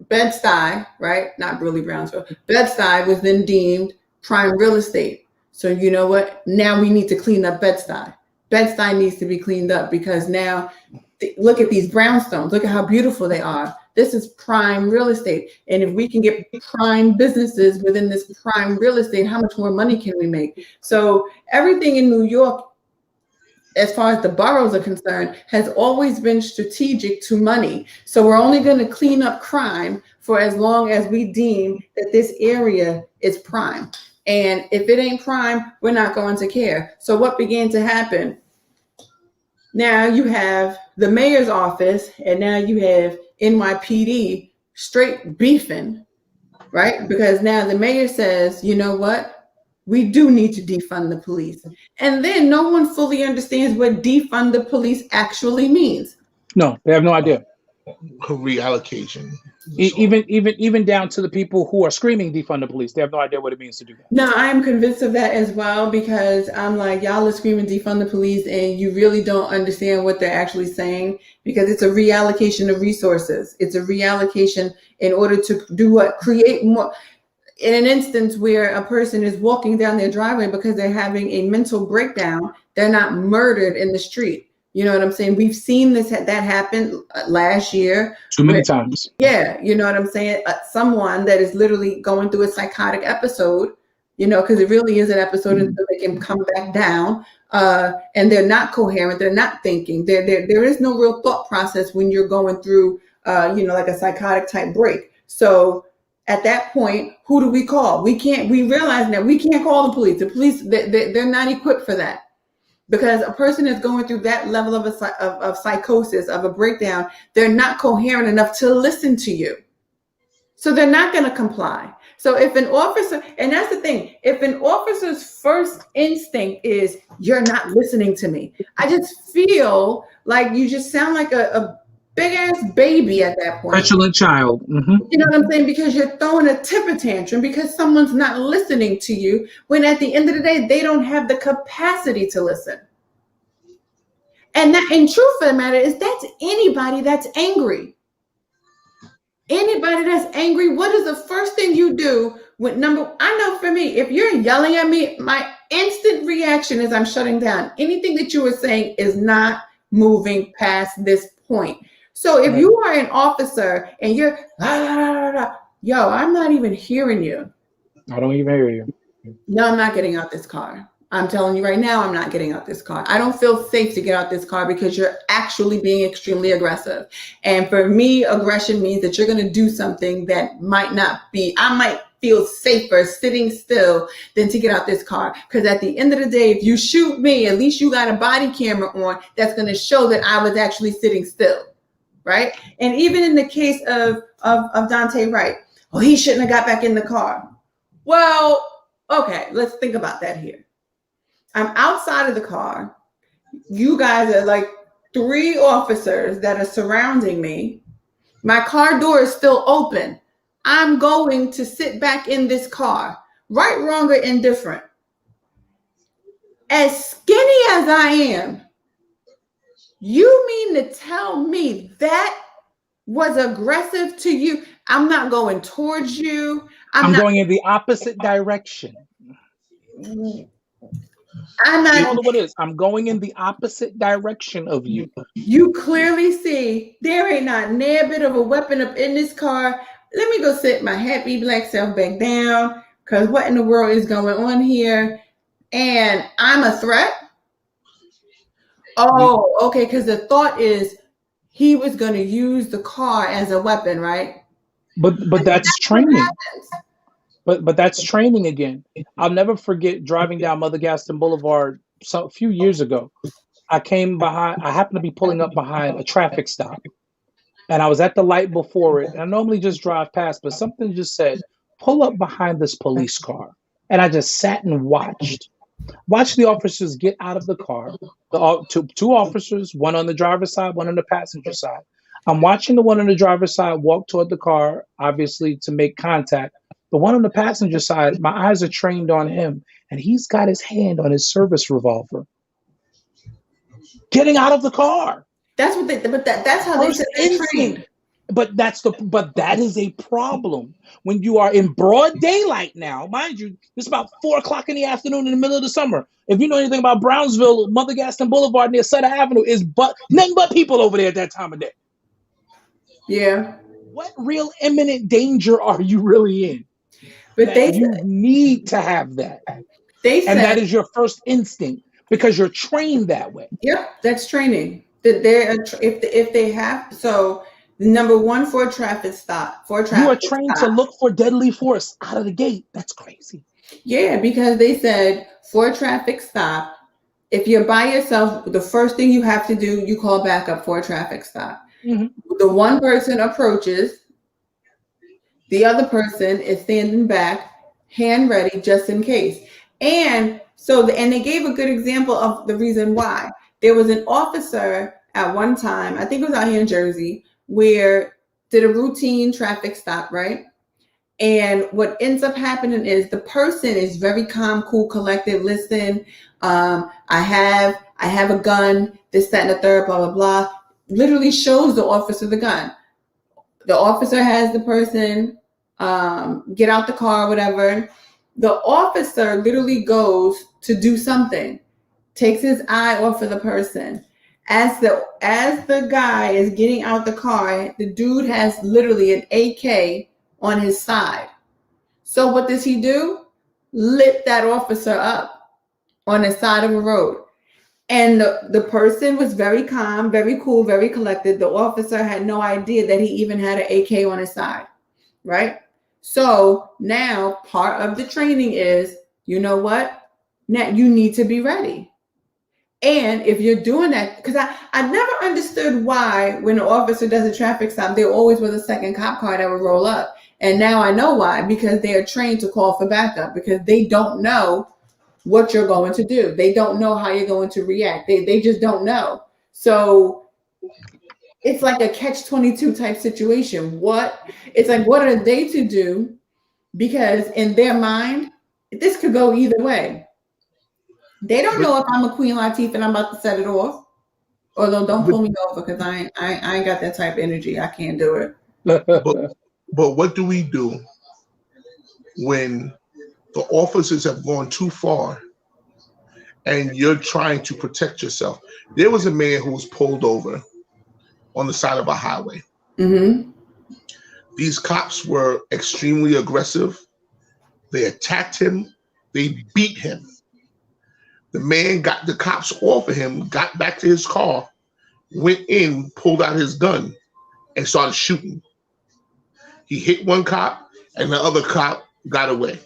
Bed-Stuy, right? Not really Brownsville. Bed-Stuy was then deemed prime real estate. So you know what? Now we need to clean up Bed-Stuy. Bed-Stuy needs to be cleaned up because now look at these brownstones. Look at how beautiful they are. This is prime real estate. And if we can get prime businesses within this prime real estate, how much more money can we make? So everything in New York, as far as the boroughs are concerned, has always been strategic to money. So we're only going to clean up crime for as long as we deem that this area is prime. And if it ain't prime, we're not going to care. So what began to happen? Now you have the mayor's office, and now you have NYPD straight beefing, right? Because now the mayor says, you know what? We do need to defund the police. And then no one fully understands what defund the police actually means. No, they have no idea. Reallocation. Even down to the people who are screaming defund the police, they have no idea what it means to do that. No, I am convinced of that as well, because I'm like, y'all are screaming defund the police and you really don't understand what they're actually saying, because it's a reallocation of resources. It's a reallocation in order to do what? Create more. In an instance where a person is walking down their driveway because they're having a mental breakdown, they're not murdered in the street. You know what I'm saying? We've seen that happen last year. Too many times. Yeah, you know what I'm saying? Someone that is literally going through a psychotic episode, you know, because it really is an episode until they can come back down. And they're not coherent. They're not thinking. There is no real thought process when you're going through, like a psychotic type break. So at that point, who do we call? We realize that we can't call the police. The police, they're not equipped for that. Because a person is going through that level of psychosis, of a breakdown, they're not coherent enough to listen to you. So they're not going to comply. So if an officer, and that's the thing, if an officer's first instinct is, you're not listening to me, I just feel like you just sound like a big ass baby at that point. Petulant child. Mm-hmm. You know what I'm saying? Because you're throwing a temper tantrum because someone's not listening to you, when at the end of the day, they don't have the capacity to listen. And truth of the matter is, that's anybody that's angry. Anybody that's angry, what is the first thing you do I know for me, if you're yelling at me, my instant reaction is I'm shutting down. Anything that you were saying is not moving past this point. So if you are an officer and you're, yo, I'm not even hearing you. I don't even hear you. No, I'm not getting out this car. I'm telling you right now, I'm not getting out this car. I don't feel safe to get out this car because you're actually being extremely aggressive. And for me, aggression means that you're going to do something that might not be, I might feel safer sitting still than to get out this car. Because at the end of the day, if you shoot me, at least you got a body camera on that's going to show that I was actually sitting still. Right. And even in the case of Dante Wright, he shouldn't have got back in the car. Well, okay, let's think about that here. I'm outside of the car. You guys are like 3 officers that are surrounding me. My car door is still open. I'm going to sit back in this car. Right, wrong, or indifferent. As skinny as I am, you mean to tell me that was aggressive to you? I'm not going towards you. I'm not going in the opposite direction. I'm You not. know what it is? I'm going in the opposite direction of you. You clearly see there ain't not near bit of a weapon up in this car. Let me go sit my happy black self back down, because what in the world is going on here? And I'm a threat? Oh, okay, because the thought is he was going to use the car as a weapon, right? But that's training. But that's training again. I'll never forget driving down Mother Gaston Boulevard a few years ago. I happened to be pulling up behind a traffic stop. And I was at the light before it. And I normally just drive past, but something just said, pull up behind this police car. And I just sat and watched the officers get out of the car. Two officers, one on the driver's side, one on the passenger side. I'm watching the one on the driver's side walk toward the car, obviously to make contact. The one on the passenger side, my eyes are trained on him, and he's got his hand on his service revolver. Getting out of the car. That's what that's how they said they're trained. But that is a problem when you are in broad daylight now. Mind you, it's about 4:00 in the afternoon in the middle of the summer. If you know anything about Brownsville, Mother Gaston Boulevard near Sutter Avenue is nothing but people over there at that time of day. Yeah. What real imminent danger are you really in? But you need to have that. And that is your first instinct because you're trained that way. Yep, that's training. That if they have so. Number 1 for a traffic stop. You are trained to look for deadly force out of the gate. That's crazy. Yeah, because they said for a traffic stop, if you're by yourself, the first thing you have to do, you call backup for a traffic stop. Mm-hmm. The one person approaches, the other person is standing back, hand ready, just in case. And they gave a good example of the reason why. There was an officer at one time, I think it was out here in Jersey, where did a routine traffic stop, right? And what ends up happening is the person is very calm, cool, collected. Listen, I have a gun, this, that, and the third, blah, blah, blah. Literally shows the officer the gun. The officer has the person get out the car, whatever. The officer literally goes to do something, takes his eye off of the person. As the guy is getting out the car, the dude has literally an AK on his side. So what does he do? Lit that officer up on the side of a road. And the person was very calm, very cool, very collected. The officer had no idea that he even had an AK on his side, right? So now part of the training is, you know what? Now you need to be ready. And if you're doing that, because I never understood why when an officer does a traffic stop, there always was a second cop car that would roll up. And now I know why, because they are trained to call for backup, because they don't know what you're going to do. They don't know how you're going to react. They just don't know. So it's like a catch-22 type situation. What are they to do? Because in their mind, this could go either way. They don't know if I'm a Queen Latifah and I'm about to set it off. Although don't pull me over, because I ain't got that type of energy. I can't do it. But what do we do when the officers have gone too far and you're trying to protect yourself? There was a man who was pulled over on the side of a highway. Mm-hmm. These cops were extremely aggressive. They attacked him. They beat him. The man got the cops off of him, got back to his car, went in, pulled out his gun, and started shooting. He hit one cop, and the other cop got away.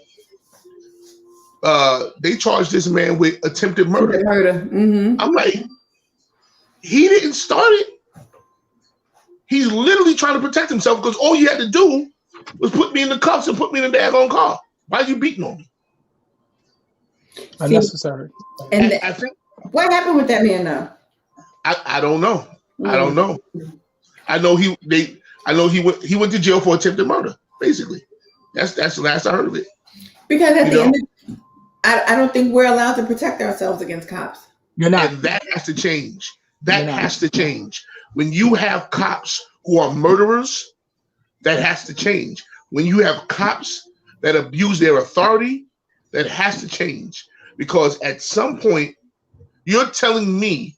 They charged this man with attempted murder. Mm-hmm. I'm like, he didn't start it. He's literally trying to protect himself, because all you had to do was put me in the cuffs and put me in the daggone car. Why are you beating on me? Unnecessary. And I think what happened with that man though? I don't know. I don't know. I know he went to jail for attempted murder. Basically, that's the last I heard of it. Because at the end, I don't think we're allowed to protect ourselves against cops. You're not. And that has to change. That has to change. When you have cops who are murderers, that has to change. When you have cops that abuse their authority, that has to change. Because at some point, you're telling me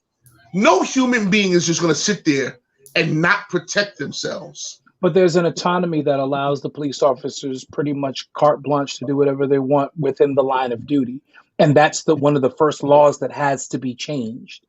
no human being is just going to sit there and not protect themselves. But there's an autonomy that allows the police officers pretty much carte blanche to do whatever they want within the line of duty. And that's one of the first laws that has to be changed.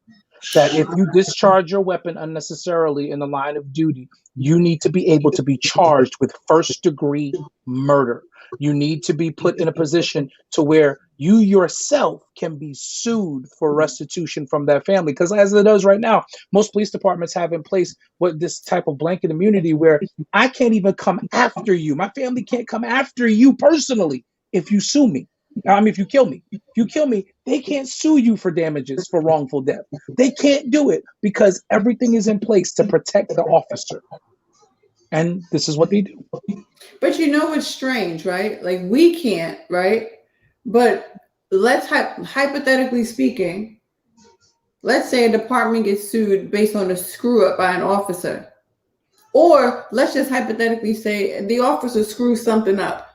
That if you discharge your weapon unnecessarily in the line of duty, you need to be able to be charged with first-degree murder. You need to be put in a position to where you yourself can be sued for restitution from that family. Because as it is right now, most police departments have in place this type of blanket immunity where I can't even come after you. My family can't come after you personally if you sue me. If you kill me. If you kill me, they can't sue you for damages for wrongful death. They can't do it because everything is in place to protect the officer. And this is what they do. But you know what's strange, right? Like we can't, right? But let's hypothetically speaking, let's say a department gets sued based on a screw up by an officer. Or let's just hypothetically say the officer screws something up.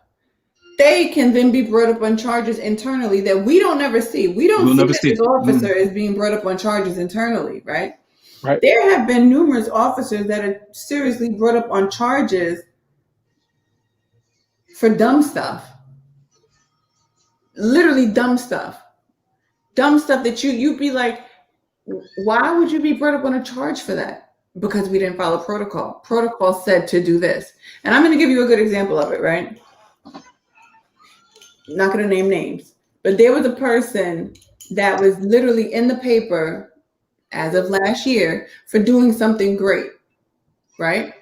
They can then be brought up on charges internally that we don't ever see. We don't see that this officer is being brought up on charges internally, right? Right. There have been numerous officers that are seriously brought up on charges for dumb stuff. Literally dumb stuff. Dumb stuff that you'd be like, why would you be brought up on a charge for that? Because we didn't follow protocol. Protocol said to do this. And I'm going to give you a good example of it, right? Not going to name names, but there was a person that was literally in the paper as of last year for doing something great, right?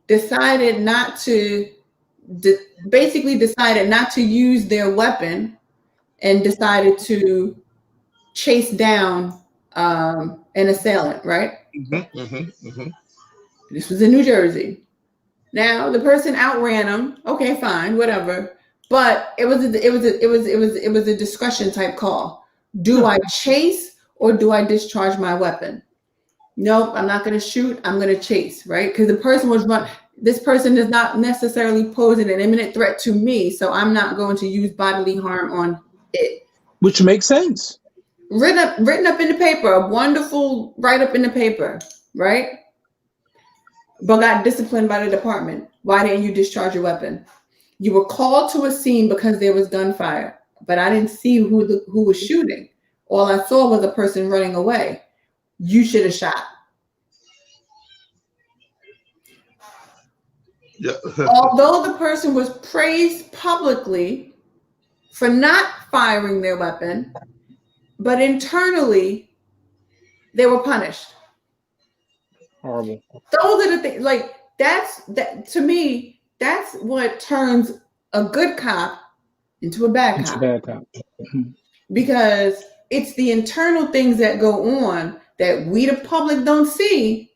Decided not to use their weapon and decided to chase down an assailant, right? This was in New Jersey. Now the person outran him. Okay, fine, whatever. But it was a discretion type call. Do I chase or do I discharge my weapon? Nope, I'm not going to shoot. I'm going to chase, right? Because the person was run. This person is not necessarily posing an imminent threat to me, so I'm not going to use bodily harm on it. Which makes sense. Written up in the paper, a wonderful write-up in the paper, right? But got disciplined by the department. Why didn't you discharge your weapon? You were called to a scene because there was gunfire, but I didn't see who was shooting. All I saw was a person running away. You should have shot. Yeah. Although the person was praised publicly for not firing their weapon, but internally they were punished. Horrible. Those are the things. Like that to me. That's what turns a good cop into a bad cop. Because it's the internal things that go on that we, the public, don't see.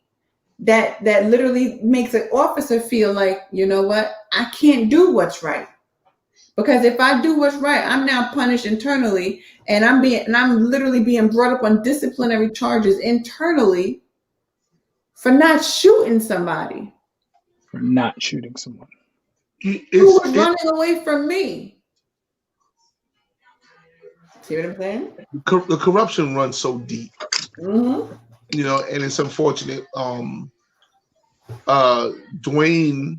That literally makes an officer feel like, you know what, I can't do what's right. Because if I do what's right, I'm now punished internally, and I'm literally being brought up on disciplinary charges internally for not shooting somebody. For not shooting someone. Who was running away from me. See what I'm saying? The corruption runs so deep. Mm-hmm. You know, and it's unfortunate. Dwayne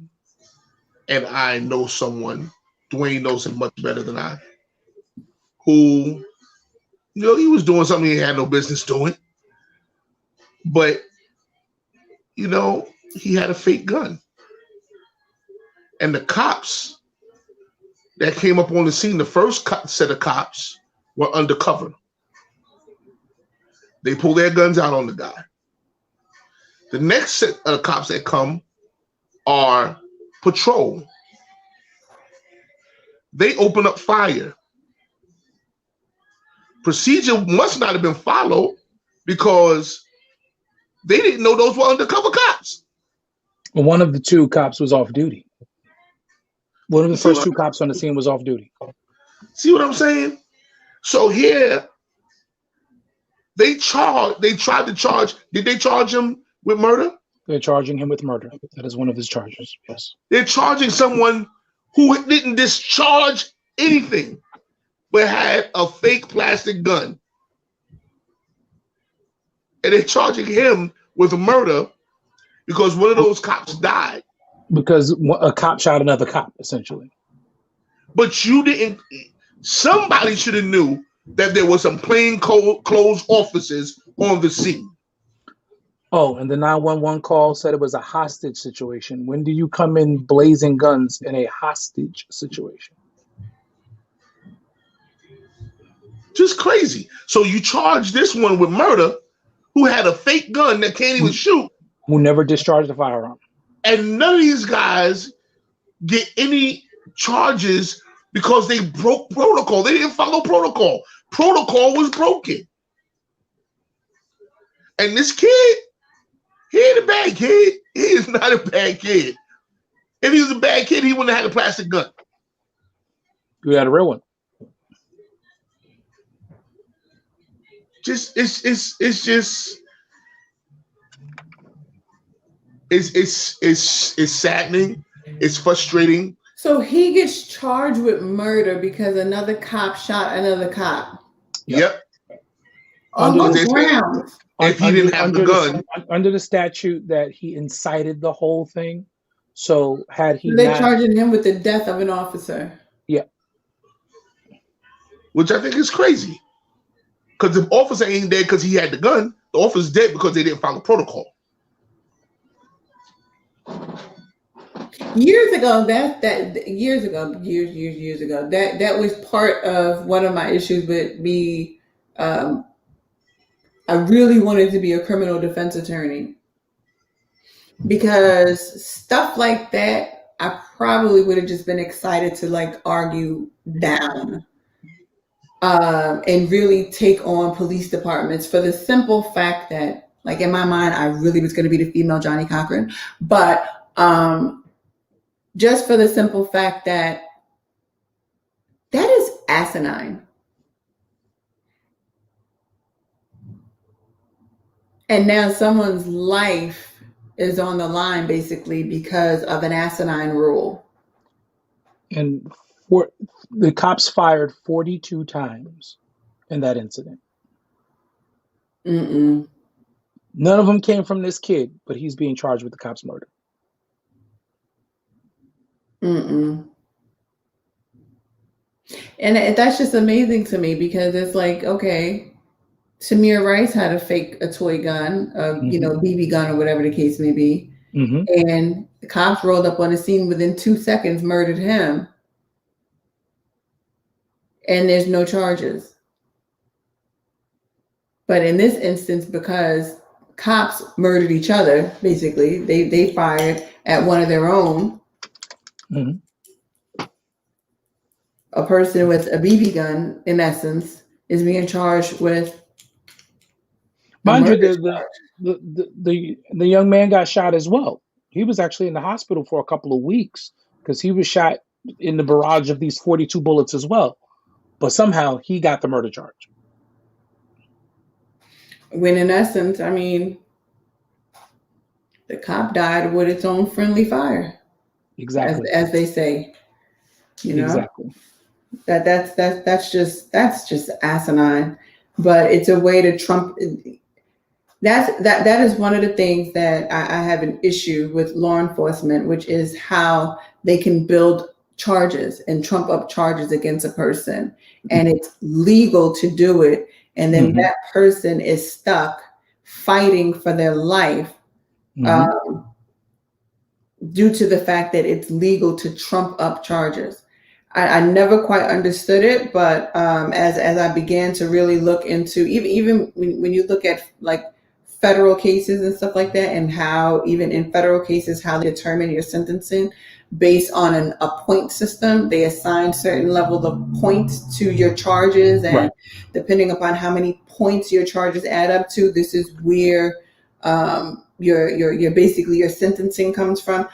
and I know someone. Dwayne knows him much better than I. Who, you know, he was doing something he had no business doing. But, you know, he had a fake gun. And the cops that came up on the scene, the first set of cops were undercover. They pull their guns out on the guy. The next set of cops that come are patrol. they open up fire. Procedure must not have been followed because they didn't know those were undercover cops. One of the two cops was off duty. One of the first two cops on the scene was off duty. See what I'm saying? So here, they tried to charge. Did they charge him with murder? They're charging him with murder. That is one of his charges. Yes. They're charging someone who didn't discharge anything, but had a fake plastic gun. And they're charging him with murder because one of those cops died. Because a cop shot another cop, essentially. But you didn't. Somebody should have knew that there was some plain clothes officers on the scene. Oh, and the 911 call said it was a hostage situation. When do you come in blazing guns in a hostage situation? Just crazy. So you charge this one with murder who had a fake gun that can't even shoot. Who never discharged the firearm. And none of these guys get any charges because they broke protocol. They didn't follow protocol. Protocol was broken. And this kid, he ain't a bad kid. He is not a bad kid. If he was a bad kid, he wouldn't have had a plastic gun. You had a real one. It's saddening. It's frustrating. So he gets charged with murder because another cop shot another cop. Yep. On those grounds. If he didn't have the gun. Under the statute that he incited the whole thing. So had he They're charging him with the death of an officer. Yeah. Which I think is crazy. Because the officer ain't dead because he had the gun. The officer's dead because they didn't follow protocol. Years ago, that was part of one of my issues with me. I really wanted to be a criminal defense attorney because stuff like that, I probably would have just been excited to like argue down and really take on police departments for the simple fact that, like in my mind, I really was going to be the female Johnny Cochran, but just for the simple fact that that is asinine. And now someone's life is on the line basically because of an asinine rule. And the cops fired 42 times in that incident. Mm-mm. None of them came from this kid, but he's being charged with the cop's murder. Mm-mm. And that's just amazing to me because it's like, okay, Tamir Rice had a toy gun, BB gun or whatever the case may be. Mm-hmm. And the cops rolled up on the scene within 2 seconds, murdered him. And there's no charges. But in this instance, because cops murdered each other, basically, they fired at one of their own. Mm-hmm. A person with a BB gun, in essence, is being charged with. Mind you, the young man got shot as well. He was actually in the hospital for a couple of weeks because he was shot in the barrage of these 42 bullets as well. But somehow he got the murder charge. When in essence, I mean, the cop died with its own friendly fire. Exactly. As they say. You know? Exactly. That's just asinine. But it's a way to trump. That is one of the things that I have an issue with law enforcement, which is how they can build charges and trump up charges against a person, and it's legal to do it, and then that person is stuck fighting for their life due to the fact that it's legal to trump up charges. I never quite understood it, but as I began to really look into even when you look at like federal cases and stuff like that, and how even in federal cases how they determine your sentencing, based on a point system. They assign certain levels of points to your charges, and Right. depending upon how many points your charges add up to, this is where your basically your sentencing comes from.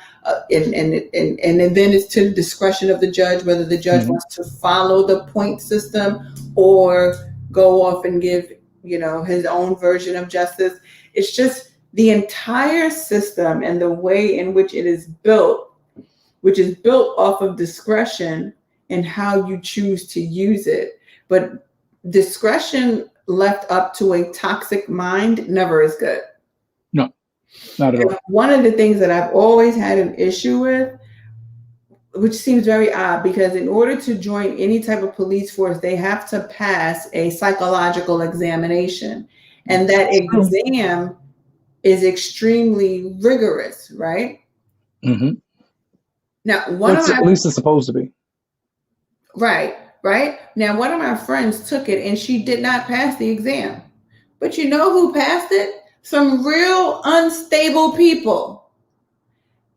And then it's to the discretion of the judge whether the judge wants to follow the point system or go off and give his own version of justice. It's just the entire system and the way in which it is built, which is built off of discretion and how you choose to use it. But discretion left up to a toxic mind never is good. No, not at all. One of the things that I've always had an issue with, which seems very odd, because in order to join any type of police force, they have to pass a psychological examination. And that exam is extremely rigorous, right? Mm-hmm. Now, At least it's supposed to be. Right. Now, one of my friends took it and she did not pass the exam. But you know who passed it? Some real unstable people.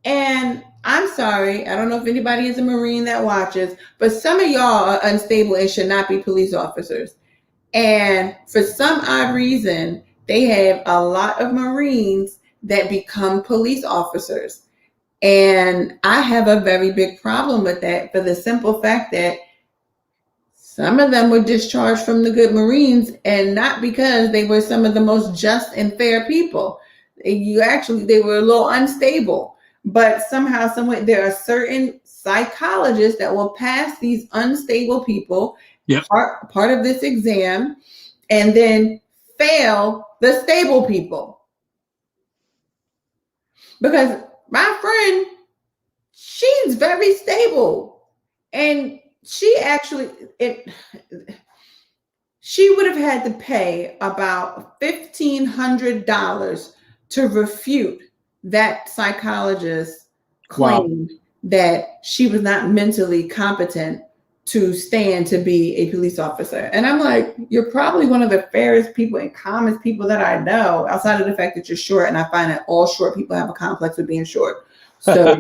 And I'm sorry, I don't know if anybody is a Marine that watches, but some of y'all are unstable and should not be police officers. And for some odd reason, they have a lot of Marines that become police officers. And I have a very big problem with that for the simple fact that some of them were discharged from the good Marines, and not because they were some of the most just and fair people. They were a little unstable. But somehow, someway, there are certain psychologists that will pass these unstable people part of this exam and then fail the stable people. Because my friend, she's very stable. And she would have had to pay about $1,500 to refute that psychologist claimed that she was not mentally competent to stand to be a police officer. And I'm like, you're probably one of the fairest people and calmest people that I know, outside of the fact that you're short. And I find that all short people have a complex with being short. So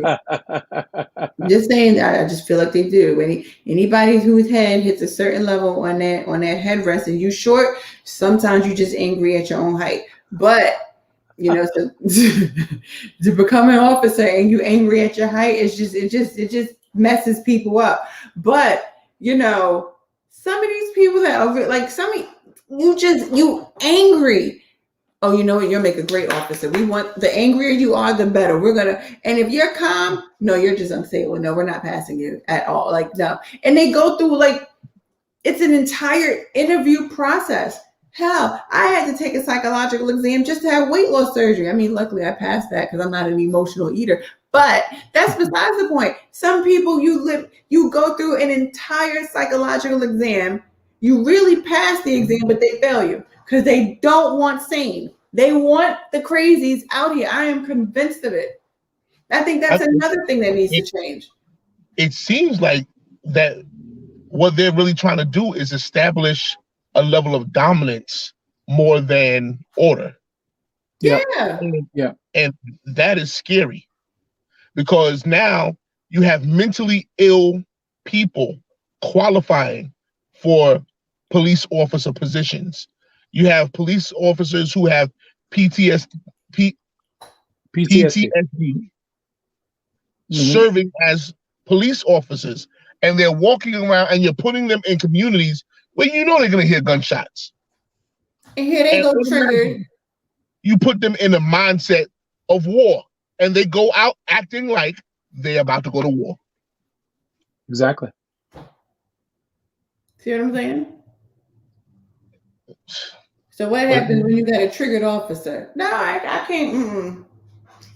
just saying, I just feel like they do. Anybody whose head hits a certain level on that headrest and you short, sometimes you just angry at your own height. But so to become an officer and you angry at your height, it just messes people up. But some of these people that are like you angry. Oh, you know what? You'll make a great officer. We want the angrier you are, the better. And if you're calm, no, you're just unstable. No, we're not passing you at all. Like, no. And they go through it's an entire interview process. Hell, I had to take a psychological exam just to have weight loss surgery. I mean, luckily I passed that because I'm not an emotional eater. But that's besides the point. Some people you go through an entire psychological exam. You really pass the exam, but they fail you because they don't want sane. They want the crazies out here. I am convinced of it. I think that's another thing that needs to change. It seems like that what they're really trying to do is establish a level of dominance more than order. Yeah. And that is scary because now you have mentally ill people qualifying for police officer positions. You have police officers who have PTSD. Serving as police officers, and they're walking around and you're putting them in communities where they're going to hear gunshots. And here they go triggered. You put them in a mindset of war, and they go out acting like they're about to go to war. Exactly. See what I'm saying? So what happens when you got a triggered officer? No, I can't.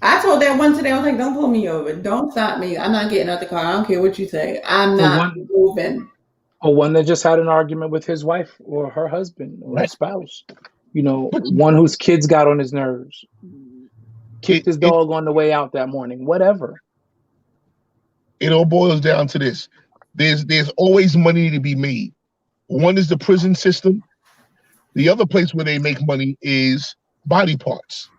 I told that one today, I was like, don't pull me over. Don't stop me. I'm not getting out the car. I don't care what you say. I'm not moving. Or one that just had an argument with his wife or her husband or his spouse. One whose kids got on his nerves. Kicked his dog on the way out that morning. Whatever. It all boils down to this. There's always money to be made. One is the prison system. The other place where they make money is body parts.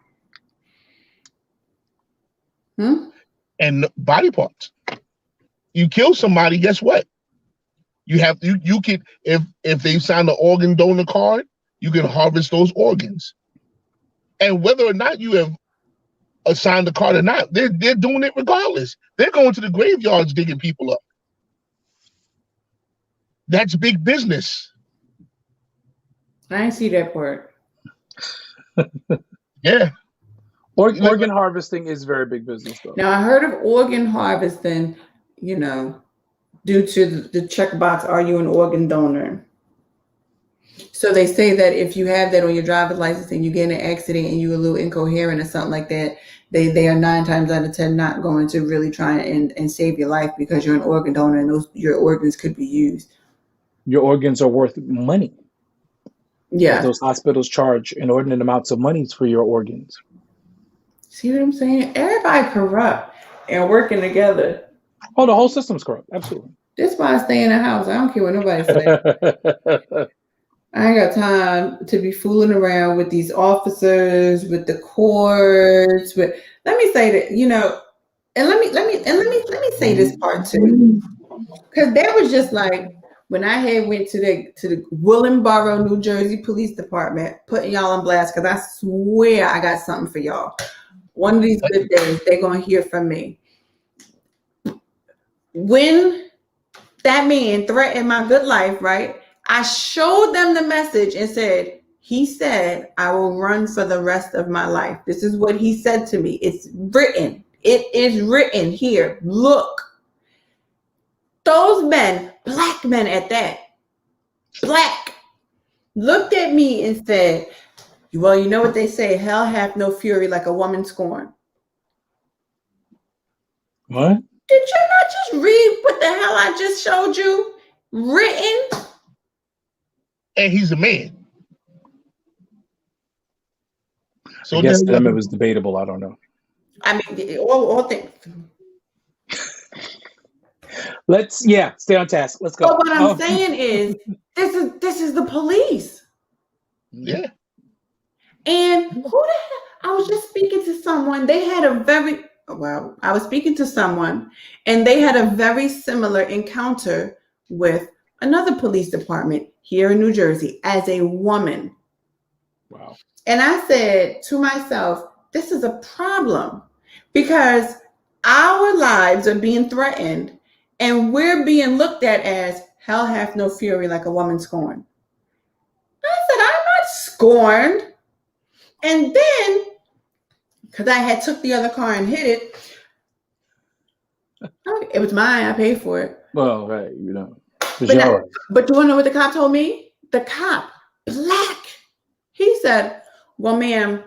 And body parts. You kill somebody, guess what? You can if they sign the organ donor card, you can harvest those organs. And whether or not you have assigned the card or not, they're doing it regardless. They're going to the graveyards digging people up. That's big business. I didn't see that part. Yeah. Organ harvesting is very big business, though. Now, I heard of organ harvesting, due to the checkbox, are you an organ donor? So they say that if you have that on your driver's license and you get in an accident and you're a little incoherent or something like that, they are 9 times out of 10 not going to really try and save your life because you're an organ donor and your organs could be used. Your organs are worth money. Yeah. Those hospitals charge inordinate amounts of money for your organs. See what I'm saying? Everybody corrupt and working together. Oh, the whole system's corrupt. Absolutely. That's why I stay in the house. I don't care what nobody says. I ain't got time to be fooling around with these officers, with the courts. Let me say that, and let me say this part too, because that was just like when I had went to the Willingboro, New Jersey Police Department, putting y'all on blast because I swear I got something for y'all. One of these good days, they're gonna hear from me. When that man threatened my good life, right? I showed them the message and said, he said, I will run for the rest of my life. This is what he said to me. It's written. It is written here. Look. Those men, black men at that, black, looked at me and said, well, you know what they say, hell hath no fury like a woman scorned. What? Did you not just read what the hell I just showed you? Written? And he's a man. So I guess to them it was debatable. I don't know. I mean, all things. Stay on task. Let's go. But what I'm saying is, this is the police. Yeah. And who the hell? I was just speaking to someone. I was speaking to someone, and they had a very similar encounter with another police department here in New Jersey as a woman. Wow. And I said to myself, this is a problem because our lives are being threatened and we're being looked at as hell hath no fury like a woman scorned. I said, I'm not scorned. And then, because I had took the other car and hit it, it was mine. I paid for it. Well, hey, But do you want to know what the cop told me? The cop, black. He said, well, ma'am,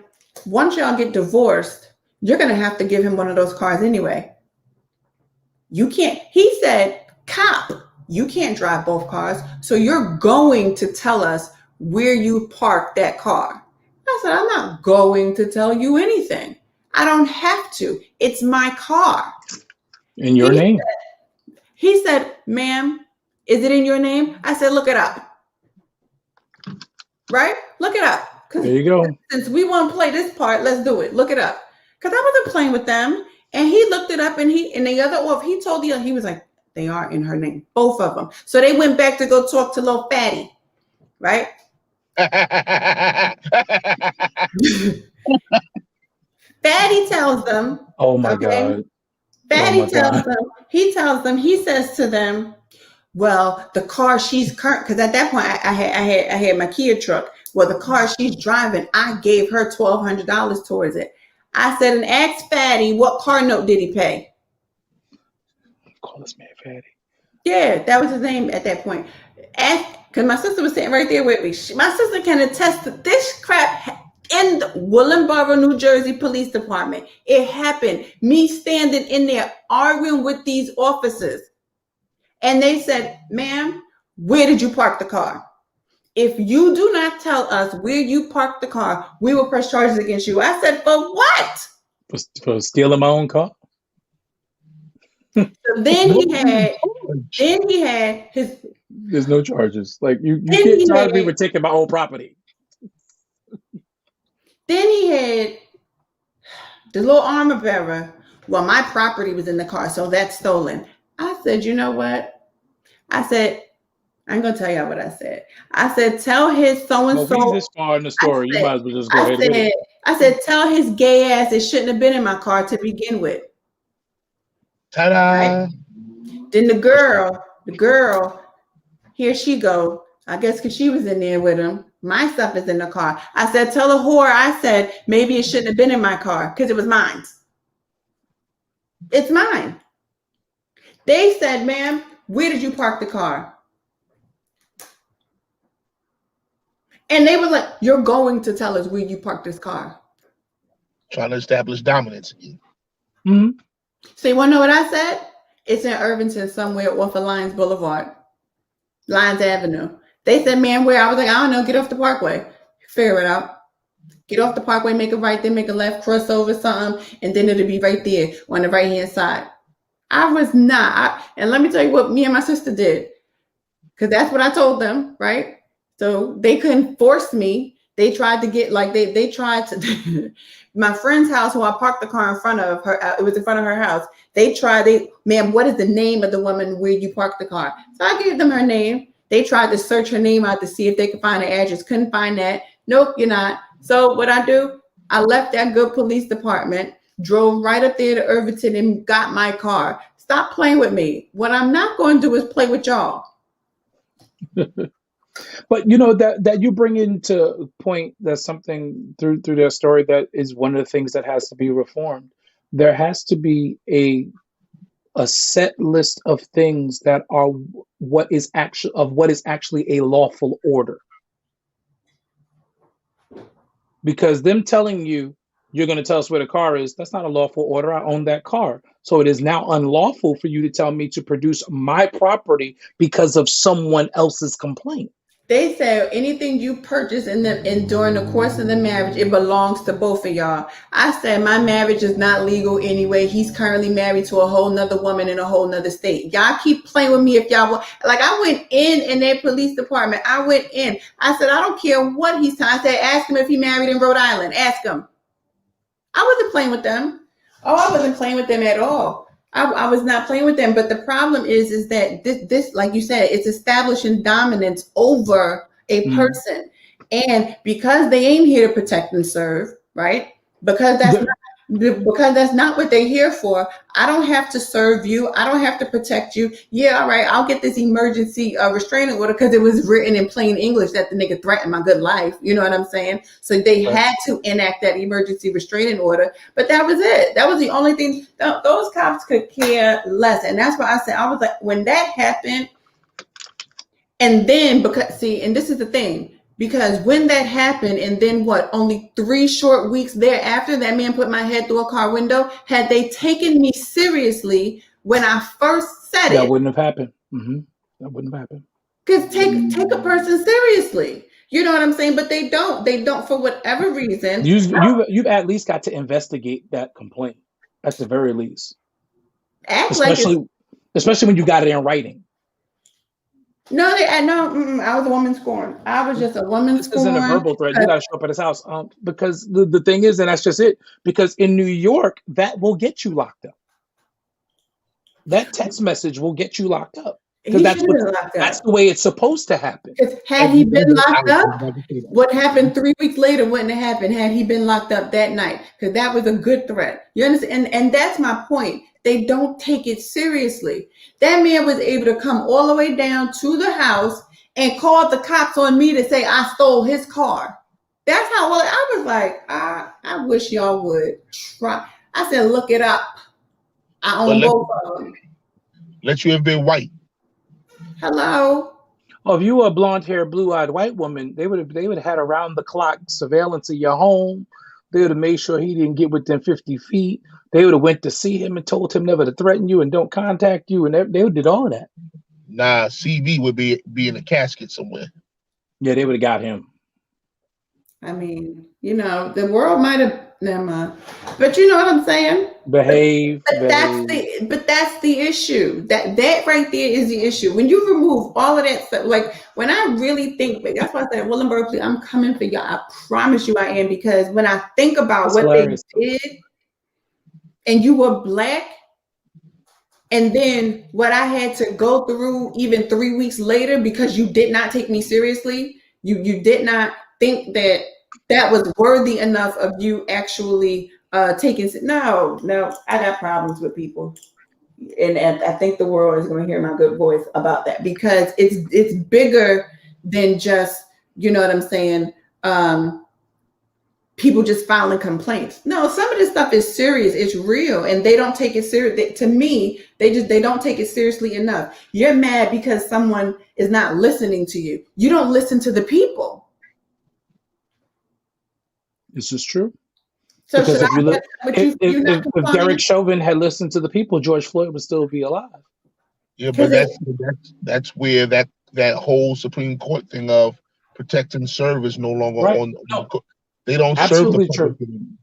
once y'all get divorced, you're going to have to give him one of those cars anyway. You can't. He said, cop, you can't drive both cars. So you're going to tell us where you parked that car. I said, I'm not going to tell you anything. I don't have to. It's my car. In your name. He said, ma'am, is it in your name? I said, look it up. Right? Look it up. There you go. Since we want to play this part, let's do it. Look it up. Because I wasn't playing with them. And he looked it up and he told the other, he was like, they are in her name. Both of them. So they went back to go talk to little Fatty. Right? Fatty tells them. Oh my God. Fatty tells them, he says to them, well, the car she's current, because at that point I had my Kia truck. Well, the car she's driving, I gave her $1,200 towards it. I said, and asked Fatty, what car note did he pay? Call this man Fatty. Yeah, that was his name at that point. Because my sister was sitting right there with me. My sister can attest to this crap in the Willingboro, New Jersey Police Department. It happened. Me standing in there arguing with these officers. And they said, ma'am, where did you park the car? If you do not tell us where you parked the car, we will press charges against you. I said, for what? For stealing my own car? So then he had his. There's no charges. Like you can't charge me with taking my own property. Then he had the little armor bearer. Well, my property was in the car, so that's stolen. I said, you know what? I said, I ain't gonna tell y'all what I said. I said, tell his so and Well, we so. this far in the story, you might as well just go ahead and hit it. I said, tell his gay ass it shouldn't have been in my car to begin with. Ta-da! Right? Then the girl, here she go. I guess because she was in there with him. My stuff is in the car. I said, tell the whore. I said, maybe it shouldn't have been in my car because it was mine. It's mine. They said, ma'am, where did you park the car? And they were like, you're going to tell us where you parked this car. Trying to establish dominance again. Mm-hmm. So you want to know what I said? It's in Irvington somewhere off of Lyons Boulevard, Lyons Avenue. They said, man, where? I was like, I don't know. Get off the parkway. Figure it out. Get off the parkway, make a right, then make a left, cross over something, and then it'll be right there on the right-hand side. I was not. And let me tell you what me and my sister did, because that's what I told them, right? So they couldn't force me. They tried to get, like, they tried to, my friend's house, who I parked the car in front of her, it was in front of her house. Ma'am, what is the name of the woman where you parked the car? So I gave them her name. They tried to search her name out to see if they could find her address. Couldn't find that. Nope, you're not. So what I do, I left that good police department, drove right up there to Irvington and got my car. Stop playing with me. What I'm not going to do is play with y'all. But you know that you bring into point that's something through their story that is one of the things that has to be reformed. There has to be a set list of things that are what is actually a lawful order. Because them telling you you're going to tell us where the car is, that's not a lawful order. I own that car. So it is now unlawful for you to tell me to produce my property because of someone else's complaint. They said anything you purchase during the course of the marriage, it belongs to both of y'all. I said my marriage is not legal anyway. He's currently married to a whole nother woman in a whole nother state. Y'all keep playing with me if y'all want. Like, I went in their police department. I went in. I said, I don't care what he's telling. I said, ask him if he married in Rhode Island. Ask him. I wasn't playing with them. Oh, I wasn't playing with them at all. I was not playing with them. But the problem is that this, like you said, it's establishing dominance over a person. And because they ain't here to protect and serve, right? Because that's not what they're here for. I don't have to serve you. I don't have to protect you. Yeah, all right, I'll get this emergency restraining order because it was written in plain English that the nigga threatened my good life. You know what I'm saying? So they had to enact that emergency restraining order. But that was it. That was the only thing. Those cops could care less. And that's why I said, I was like, when that happened, and then and this is the thing. Because when that happened, and then only 3 short weeks thereafter, that man put my head through a car window. Had they taken me seriously when I first said that wouldn't have happened. Mm-hmm. That wouldn't have happened. Because take a person seriously. You know what I'm saying? But they don't. They don't for whatever reason. You've at least got to investigate that complaint at the very least. Especially when you got it in writing. No, I was a woman scorned. I was just a woman scorned. This isn't a verbal threat. You got to show up at his house. Because the thing is, and that's just it. Because in New York, that will get you locked up. That text message will get you locked up. Because that's the way it's supposed to happen. Had he been locked up, what happened 3 weeks later wouldn't have happened had he been locked up that night. Because that was a good threat. You understand? And that's my point. They don't take it seriously. That man was able to come all the way down to the house and call the cops on me to say I stole his car. That's how I was like, I wish y'all would try. I said, look it up. I own both of them. Let you have been white. Hello. Oh, if you were a blonde-haired, blue-eyed white woman, they would have had around-the-clock surveillance of your home. They would have made sure he didn't get within 50 feet. They would have went to see him and told him never to threaten you and don't contact you, and they did all of that. Nah, CV would be in a casket somewhere. Yeah, they would have got him. I mean, the world might have never mind. But you know what I'm saying? Behave. But that's the issue. That right there is the issue. When you remove all of that stuff, like when I really think, that's why I said, Willenberg, please, I'm coming for y'all. I promise you I am, because when I think about what they did, and you were black, And then what I had to go through even 3 weeks later because you did not take me seriously, you did not think that that was worthy enough of you actually taking. No, I got problems with people, and I think the world is going to hear my good voice about that because it's bigger than just, you know what I'm saying, people just filing complaints. No, some of this stuff is serious. It's real, and they don't take it serious. To me, they don't take it seriously enough. You're mad because someone is not listening to you. You don't listen to the people. This is true. So because should I look, if Derek Chauvin had listened to the people, George Floyd would still be alive. Yeah, but that's where that whole Supreme Court thing of protecting service no longer Right. on. No. They don't Absolutely serve the true. public anymore.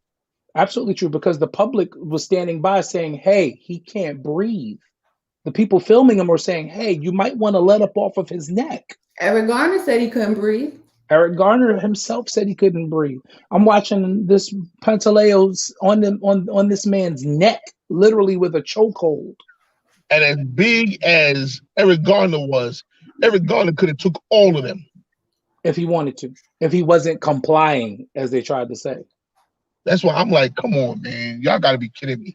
Absolutely true, because the public was standing by saying, "Hey, he can't breathe." The people filming him were saying, "Hey, you might want to let up off of his neck." Eric Garner said he couldn't breathe. Eric Garner himself said he couldn't breathe. I'm watching this Pantaleos on this man's neck, literally with a chokehold. And as big as Eric Garner was, Eric Garner could have took all of them if he wanted to, if he wasn't complying, as they tried to say. That's why I'm like, come on, man, y'all got to be kidding me.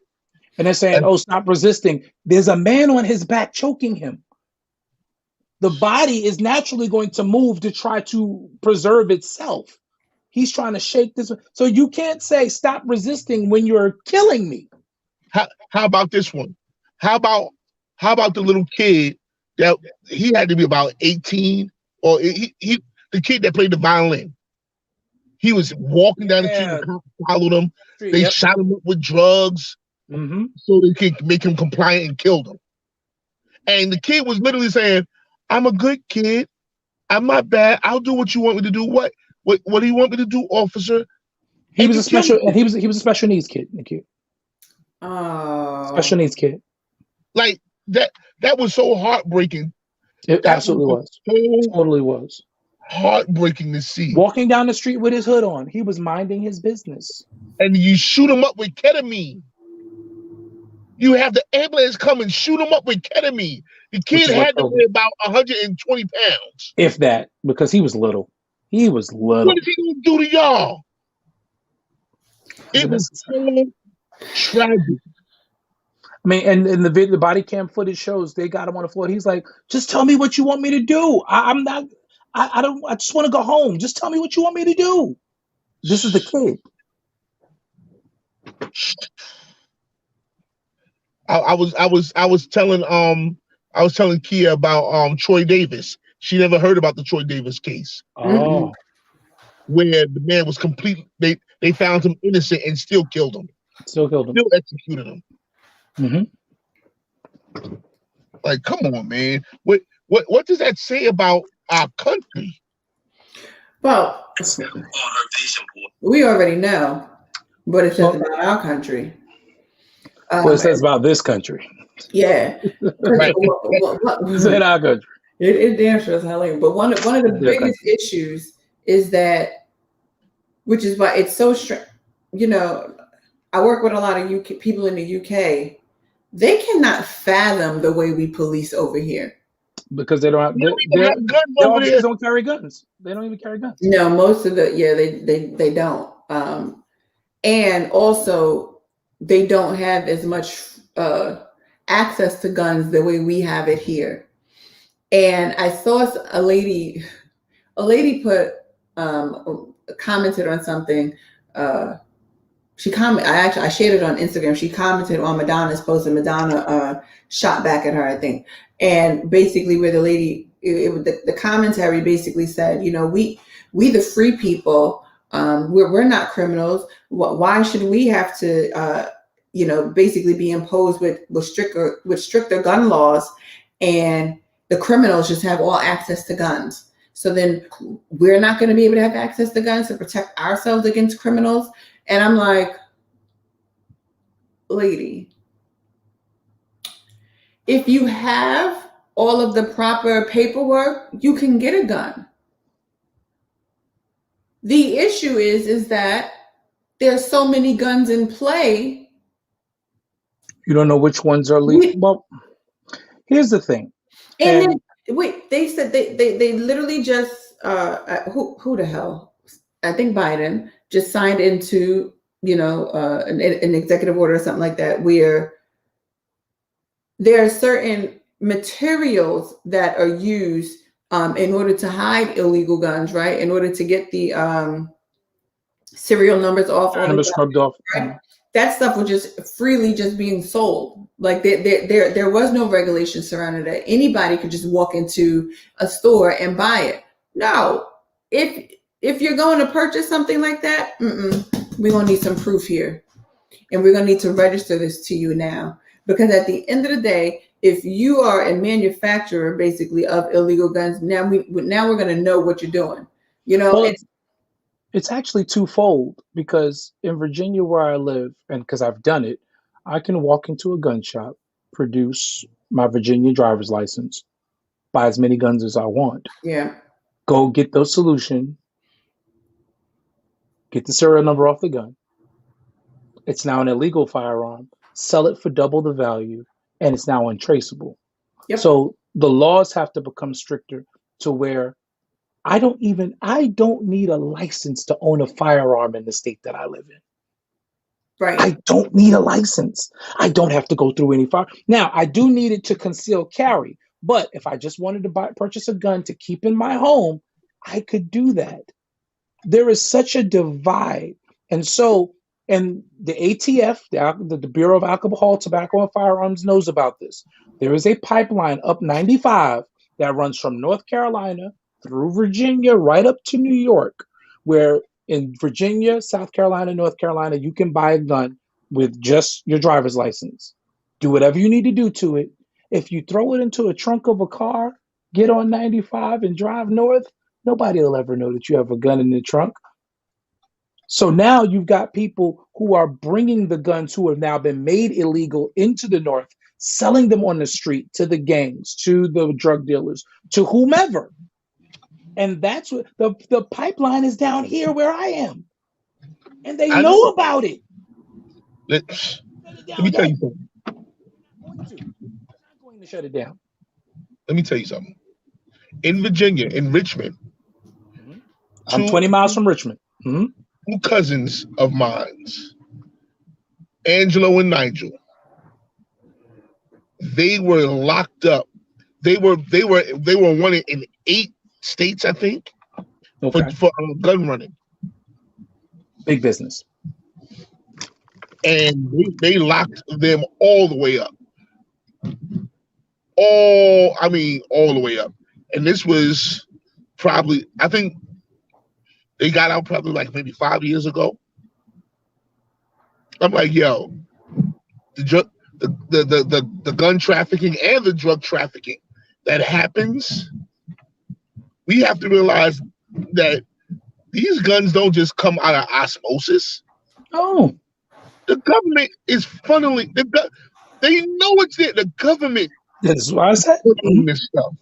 And they're saying, "Oh, stop resisting." There's a man on his back choking him. The body is naturally going to move to try to preserve itself. He's trying to shake this. So you can't say stop resisting when you're killing me. How about this one? How about the little kid that he had to be about 18, or the kid that played the violin? He was walking down the street and the cops followed him. They shot him up with drugs so they could make him compliant and killed him. And the kid was literally saying, "I'm a good kid. I'm not bad. I'll do what you want me to do." What do you want me to do, officer? He was a special needs kid, Nikki. Oh. Special needs kid. Like that was so heartbreaking. It absolutely was. Totally was. Heartbreaking to see. Walking down the street with his hood on. He was minding his business. And you shoot him up with ketamine. You have the ambulance come and shoot him up with ketamine. The kid had to weigh about 120 pounds. If that, because he was little. He was little. What is he going to do to y'all? It was so tragic. I mean, and the body cam footage shows they got him on the floor. He's like, "Just tell me what you want me to do. I just want to go home. Just tell me what you want me to do." This is the kid. I was telling Kia about Troy Davis. She never heard about the Troy Davis case. Oh. Where the man was they found him innocent and still killed him. Still executed him. Like, come on, man. What does that say about our country? Well, we already know what it says about our country. What it says about this country. Yeah. Right. It's in our country. It damn sure is hilarious. But one of the biggest issues is that, which is why it's so strange. You know, I work with a lot of UK people in the UK. They cannot fathom the way we police over here. Because they don't have their officers don't carry guns. They don't even carry guns. No, most of they don't. And also they don't have as much access to guns the way we have it here. And I saw a lady put commented on something. I shared it on Instagram. She commented on Madonna's post, and Madonna shot back at her, I think. And basically, where the lady, the commentary basically said, you know, we the free people, we're not criminals. Why should we have to, basically be imposed with stricter gun laws, and the criminals just have all access to guns? So then we're not going to be able to have access to guns to protect ourselves against criminals. And I'm like, lady, if you have all of the proper paperwork, you can get a gun. The issue is that there's so many guns in play You don't know which ones are legal. Well, here's the thing. And then, wait, they said they literally just who the hell? I think Biden just signed into an executive order or something like that, where there are certain materials that are used in order to hide illegal guns, right? In order to get the serial numbers off, scrubbed off. Right? That stuff was just freely just being sold. Like there was no regulation surrounding that. Anybody could just walk into a store and buy it. No, if you're going to purchase something like that, we're gonna need some proof here, and we're gonna need to register this to you now. Because at the end of the day, if you are a manufacturer, basically, of illegal guns, now we're gonna know what you're doing. Well, it's actually twofold, because in Virginia, where I live, and because I've done it, I can walk into a gun shop, produce my Virginia driver's license, buy as many guns as I want. Yeah. Go get the solution, get the serial number off the gun. It's now an illegal firearm. Sell it for double the value, and it's now untraceable. Yep. So the laws have to become stricter to where I don't need a license to own a firearm in the state that I live in. Right. I don't need a license. I don't have to go through any fire. Now, I do need it to conceal carry, but if I just wanted to purchase a gun to keep in my home, I could do that. There is such a divide. And the ATF, the Bureau of Alcohol, Tobacco, and Firearms knows about this. There is a pipeline up 95 that runs from North Carolina through Virginia right up to New York, where in Virginia, South Carolina, North Carolina, you can buy a gun with just your driver's license. Do whatever you need to do to it. If you throw it into a trunk of a car, get on 95 and drive north, nobody will ever know that you have a gun in the trunk. So now you've got people who are bringing the guns who have now been made illegal into the north, selling them on the street to the gangs, to the drug dealers, to whomever. And that's what the pipeline is down here where I am. And they know about it. Let me tell you something. I'm not going to shut it down. Let me tell you something. In Virginia, in Richmond. I'm 20 miles from Richmond. Mm-hmm. Two cousins of mine, Angelo and Nigel, they were locked up. They were wanted in 8 states, I think, for gun running. Big business. And they locked them all the way up. All the way up. And this was probably, I think, they got out probably like maybe 5 years ago. I'm like, yo, the gun trafficking and the drug trafficking that happens, we have to realize that these guns don't just come out of osmosis. Oh. The government is funneling, they know it's there. The government is why I said this stuff.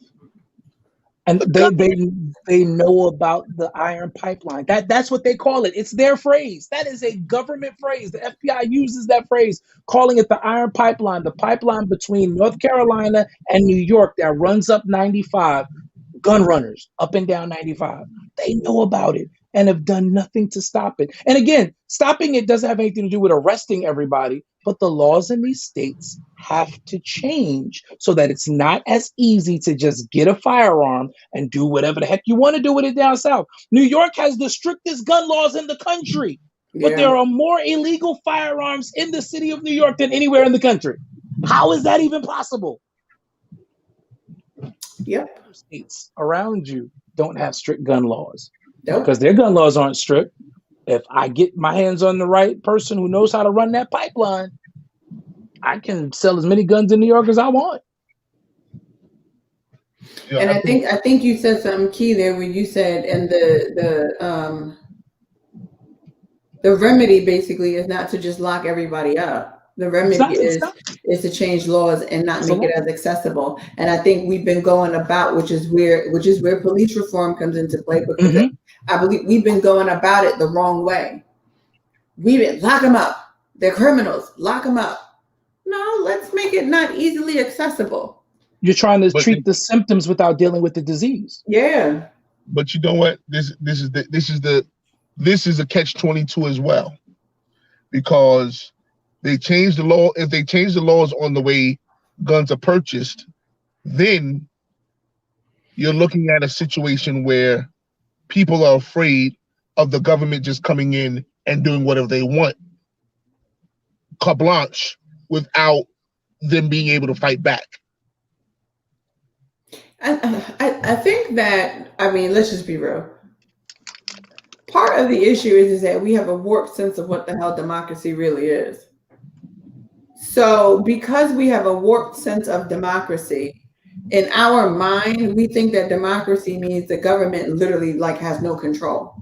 And they know about the iron pipeline. That's what they call it. It's their phrase. That is a government phrase. The FBI uses that phrase, calling it the iron pipeline, the pipeline between North Carolina and New York that runs up 95, gun runners up and down 95. They know about it and have done nothing to stop it. And again, stopping it doesn't have anything to do with arresting everybody, but the laws in these states have to change so that it's not as easy to just get a firearm and do whatever the heck you want to do with it down south. New York has the strictest gun laws in the country, but there are more illegal firearms in the city of New York than anywhere in the country. How is that even possible? Yep. States around you don't have strict gun laws because their gun laws aren't strict. If I get my hands on the right person who knows how to run that pipeline, I can sell as many guns in New York as I want. Yeah, and I think you said something key there when you said, and the remedy basically is not to just lock everybody up. The remedy is to change laws and not make it as accessible. And I think we've been going about, which is where police reform comes into play, because I believe we've been going about it the wrong way. We've been lock them up. They're criminals. Lock them up. No, let's make it not easily accessible. You're trying to treat the symptoms without dealing with the disease. Yeah. But you know what? This is a catch-22 as well, because they change the law. If they change the laws on the way guns are purchased, then you're looking at a situation where people are afraid of the government just coming in and doing whatever they want, carte blanche, without them being able to fight back. I think that, I mean, let's just be real. Part of the issue is that we have a warped sense of what the hell democracy really is. So because we have a warped sense of democracy, in our mind, we think that democracy means the government literally like has no control.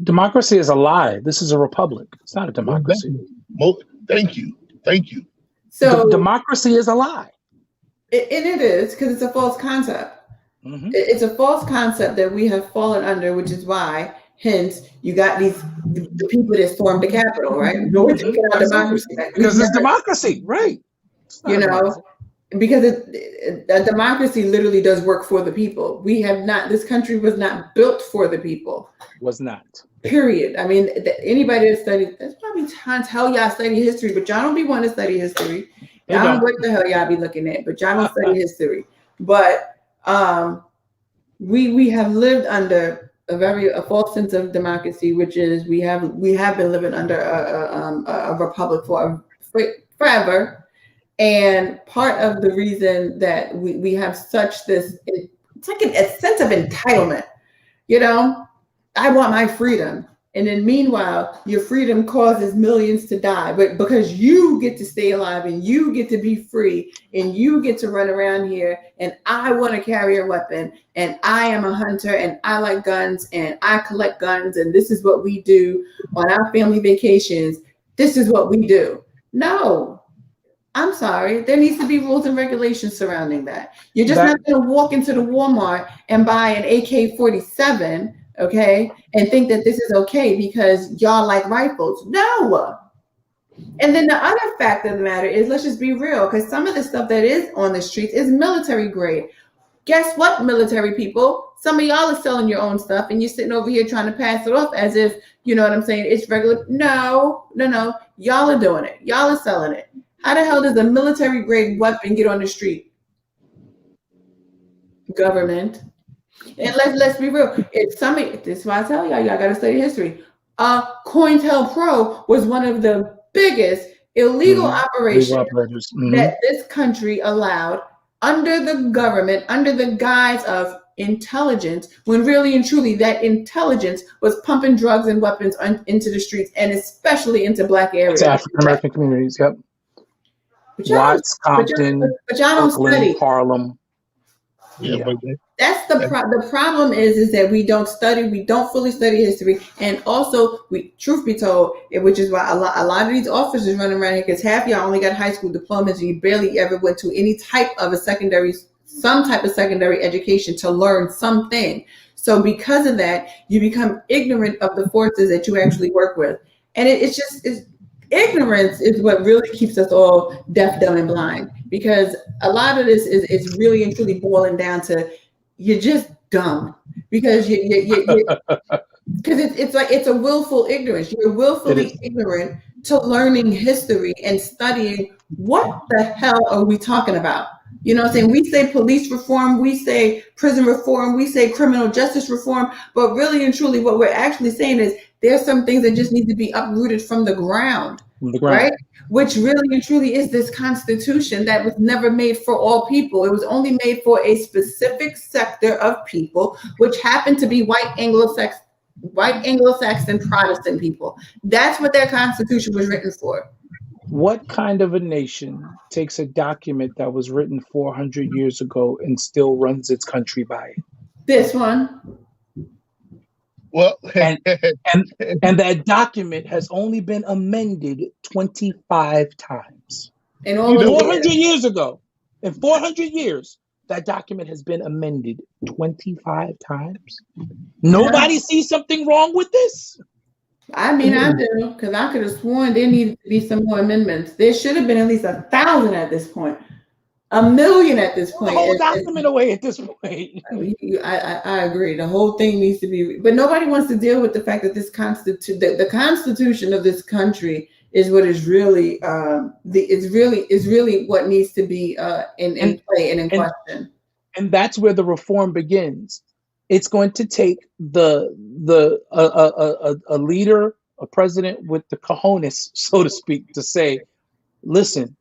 Democracy is a lie. This is a republic. It's not a democracy. Thank you. So democracy is a lie. And it is, because it's a false concept. Mm-hmm. It's a false concept that we have fallen under, which is why, hence, you got the people that stormed the Capitol, right? No, we're taking our democracy back. Because it's democracy, right? You know, because a democracy literally does work for the people. We have not, this country was not built for the people. Was not. Period. I mean, anybody that studies, there's probably tons, hell y'all study history, but y'all don't be wanting to study history. Y'all don't know what the hell y'all be looking at, but y'all don't study history. But we have lived under a false sense of democracy, which is we have been living under a republic forever. And part of the reason that we have such this, it's like a sense of entitlement, you know, I want my freedom. And then meanwhile, your freedom causes millions to die, but because you get to stay alive and you get to be free and you get to run around here and I want to carry a weapon and I am a hunter and I like guns and I collect guns and this is what we do on our family vacations. This is what we do. No, I'm sorry. There needs to be rules and regulations surrounding that. You're just not going to walk into the Walmart and buy an AK-47, okay, and think that this is okay because y'all like rifles. No. And then the other fact of the matter is, let's just be real, because some of the stuff that is on the streets is military grade. Guess what, military people? Some of y'all are selling your own stuff and you're sitting over here trying to pass it off as if, you know what I'm saying, it's regular. No. Y'all are doing it. Y'all are selling it. How the hell does a military grade weapon get on the street? Government. And let's be real. It's something. This is why I tell y'all got to study history. COINTELPRO was one of the biggest illegal operations that this country allowed under the government, under the guise of intelligence, when really and truly that intelligence was pumping drugs and weapons into the streets, and especially into Black areas. It's African American communities. Yep. Watts, Compton, but y'all don't study Harlem. Yeah. That's the problem is that we don't fully study history, and also truth be told, which is why a lot of these officers running around here, because half y'all only got high school diplomas and you barely ever went to any type of some type of secondary education to learn something. So because of that, you become ignorant of the forces that you actually work with, and it's ignorance is what really keeps us all deaf, dumb, and blind, because a lot of this is really and truly boiling down to you're just dumb because it's a willful ignorance. You're willfully ignorant to learning history and studying what the hell are we talking about. You know what I'm saying? We say police reform, we say prison reform, we say criminal justice reform, but really and truly what we're actually saying is there's some things that just need to be uprooted from the ground. Right? Which really and truly is this Constitution that was never made for all people. It was only made for a specific sector of people, which happened to be white Anglo-Saxon Protestant people. That's what their Constitution was written for. What kind of a nation takes a document that was written 400 years ago and still runs its country by it? This one. Well, and that document has only been amended 25 times. And all 400 years ago, in 400 years, that document has been amended 25 times. Nobody sees something wrong with this. I mean, I do, because I could have sworn there needed to be some more amendments. There should have been at least 1,000 at this point, 1,000,000 at this The point. whole document away at this point. I agree. The whole thing needs to be, but nobody wants to deal with the fact that this the Constitution of this country is what is really is really what needs to be in play and in question. And that's where the reform begins. It's going to take a leader, a president with the cojones, so to speak, to say, listen,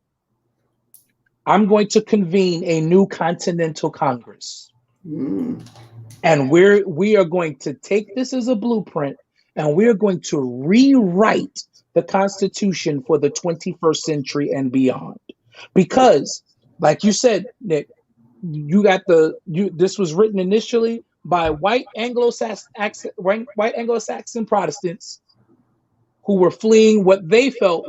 I'm going to convene a new Continental Congress. And we are going to take this as a blueprint, and we're going to rewrite the Constitution for the 21st century and beyond. Because, like you said, Nick, this was written initially by white Anglo-Saxon Protestants who were fleeing what they felt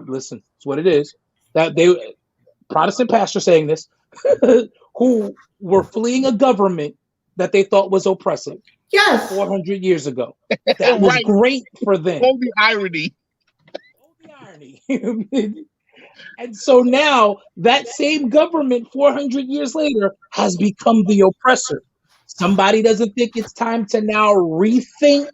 listen, it's what it is, that they Protestant pastor saying this, who were fleeing a government that they thought was oppressive. Yes. 400 years ago. That was great for them. All the irony. And so now that same government 400 years later has become the oppressor. Somebody doesn't think it's time to now rethink,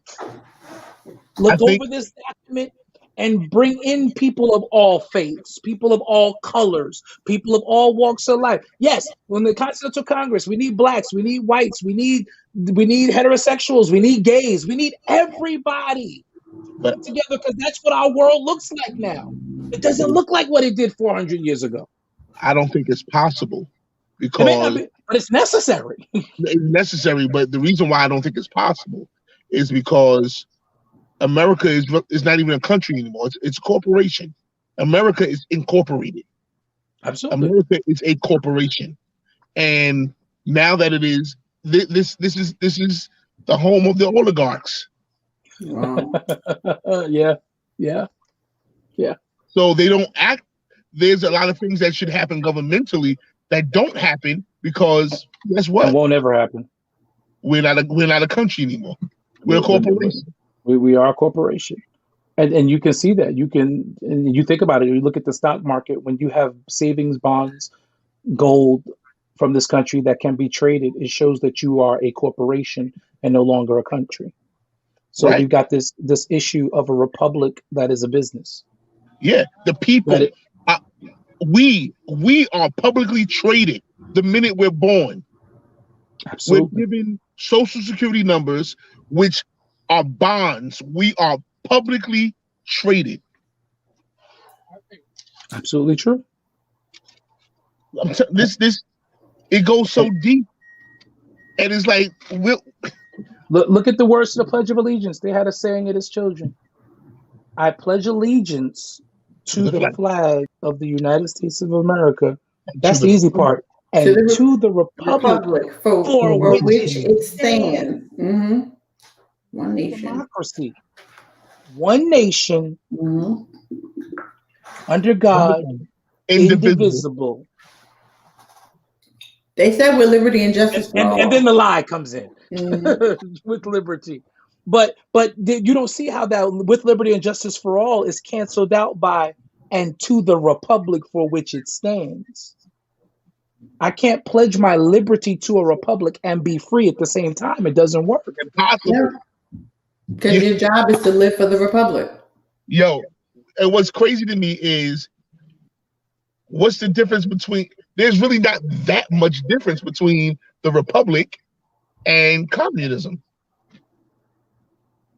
look over this document, and bring in people of all faiths, people of all colors, people of all walks of life. Yes, when the Continental Congress, we need blacks, we need whites, we need heterosexuals, we need gays, we need everybody together, because that's what our world looks like now. It doesn't look like what it did 400 years ago. I don't think it's possible, because but it's necessary. It's necessary, but the reason why I don't think it's possible is because America is not even a country anymore. It's a corporation. America is incorporated. Absolutely. America is a corporation, and now that it is, this is the home of the oligarchs. Wow. Yeah. So they don't act. There's a lot of things that should happen governmentally that don't happen because guess what? It won't ever happen. We're not a country anymore. We're a corporation. We are a corporation. And you can see that. And you think about it, you look at the stock market, when you have savings bonds, gold from this country that can be traded, it shows that you are a corporation and no longer a country. So You've got this issue of a republic that is a business. Yeah, the people, we are publicly traded the minute we're born. Absolutely. We're given social security numbers, which are bonds. We are publicly traded. Absolutely true. It goes so deep, and it's like look at the words of the Pledge of Allegiance. They had a saying it as children. I pledge allegiance to the flag of the United States of America. That's the easy part. And to the republic for which it stands. Mm-hmm. One nation. Democracy. One nation. Under God. Indivisible. They said with liberty and justice for all. And then the lie comes in with liberty. But you don't see how that with liberty and justice for all is canceled out by and to the republic for which it stands. I can't pledge my liberty to a republic and be free at the same time. It doesn't work. Impossible. Because your job is to live for the republic. Yo, and what's crazy to me is what's the difference between, there's really not that much difference between the republic and communism.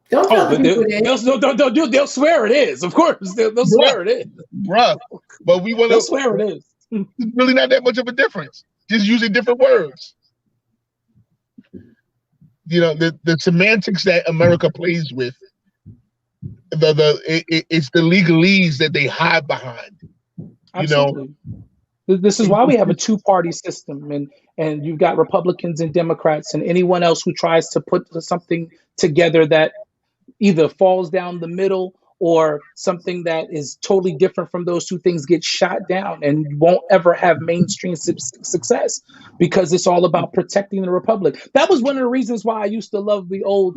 Don't tell people that. They'll swear it is. Of course, they'll swear it is, bruh. But we want to swear it is. It's really not that much of a difference. Just using different words. You know, the semantics that America plays with. It's the legalese that they hide behind. Absolutely. You know, this is why we have a two-party system, and you've got Republicans and Democrats, and anyone else who tries to put something together that either falls down the middle or something that is totally different from those two things gets shot down and won't ever have mainstream success, because it's all about protecting the republic. That was one of the reasons why I used to love the old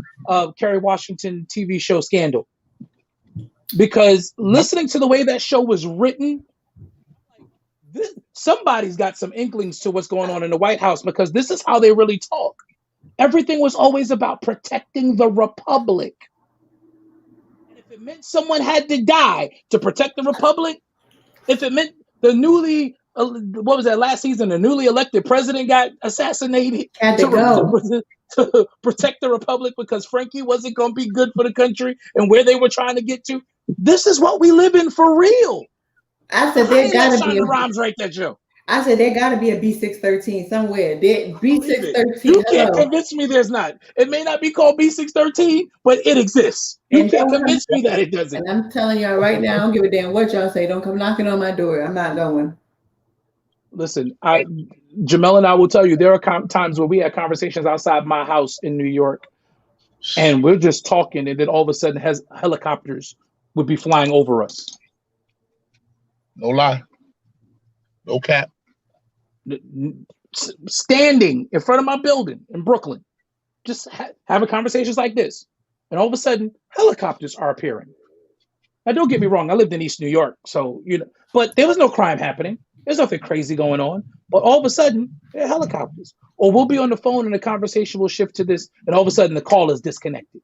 Kerry Washington TV show Scandal. because listening to the way that show was written, somebody's got some inklings to what's going on in the White House, because this is how they really talk. Everything was always about protecting the Republic. And if it meant someone had to die to protect the Republic, if it meant the newly, what was that last season, the newly elected president got assassinated to protect the Republic because Frankie wasn't going to be good for the country and where they were trying to get to. This is what we live in for real. I said there gotta be rhymes right there, Joe. I said there gotta be a B613 somewhere. B613. You can't convince me there's not. It may not be called B613, but it exists. You can't convince me that it doesn't. And I'm telling y'all right now, I don't give a damn what y'all say. Don't come knocking on my door. I'm not going. Listen, Jamel and I will tell you, there are times where we had conversations outside my house in New York, and we're just talking, and then all of a sudden helicopters would be flying over us. No lie. No cap. Standing in front of my building in Brooklyn, just having conversations like this, and all of a sudden helicopters are appearing. Now, don't get me wrong, I lived in East New York, so but there was no crime happening. There's nothing crazy going on. But all of a sudden, there are helicopters. Or we'll be on the phone and the conversation will shift to this, and all of a sudden the call is disconnected.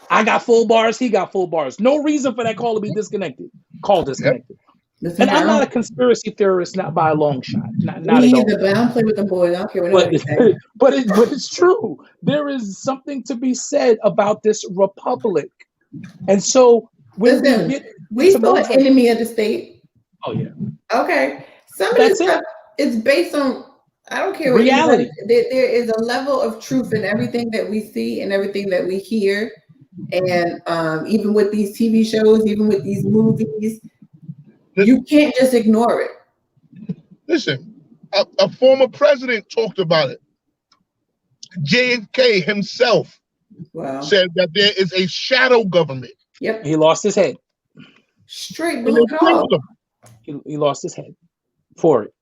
I got full bars, he got full bars. No reason for that call to be disconnected. Call disconnected. Yep. And I'm not a conspiracy theorist, not by a long shot. Not at all. But I don't play with them boys. I don't care what nobody say. But it's true. There is something to be said about this republic. And so when we still an enemy of the state. Oh yeah. Okay. Some of this stuff is based on, I don't care what reality. There is a level of truth in everything that we see and everything that we hear. And even with these TV shows, even with these movies, you can't just ignore it. Listen, a former president talked about it. JFK himself said that there is a shadow government. Yep. He lost his head. Straight blew it off. He lost his head for it.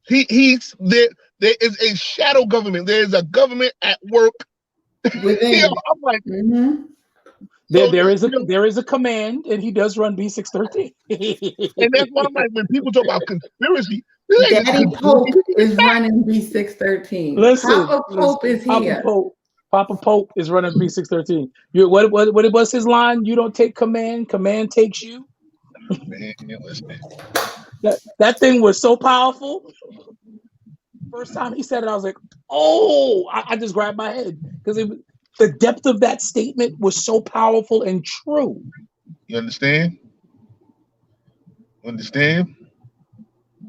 There is a shadow government. There is a government at work. Within. I'm like, there is a command, and he does run B613. And that's why I'm like, when people talk about conspiracy, Daddy Pope is running B613. Listen, Papa Pope is here. Papa Pope is running B613. What was his line? You don't take command, command takes you. Man, listen. That thing was so powerful. First time he said it, I was like, oh, I just grabbed my head because the depth of that statement was so powerful and true. You understand? Understand?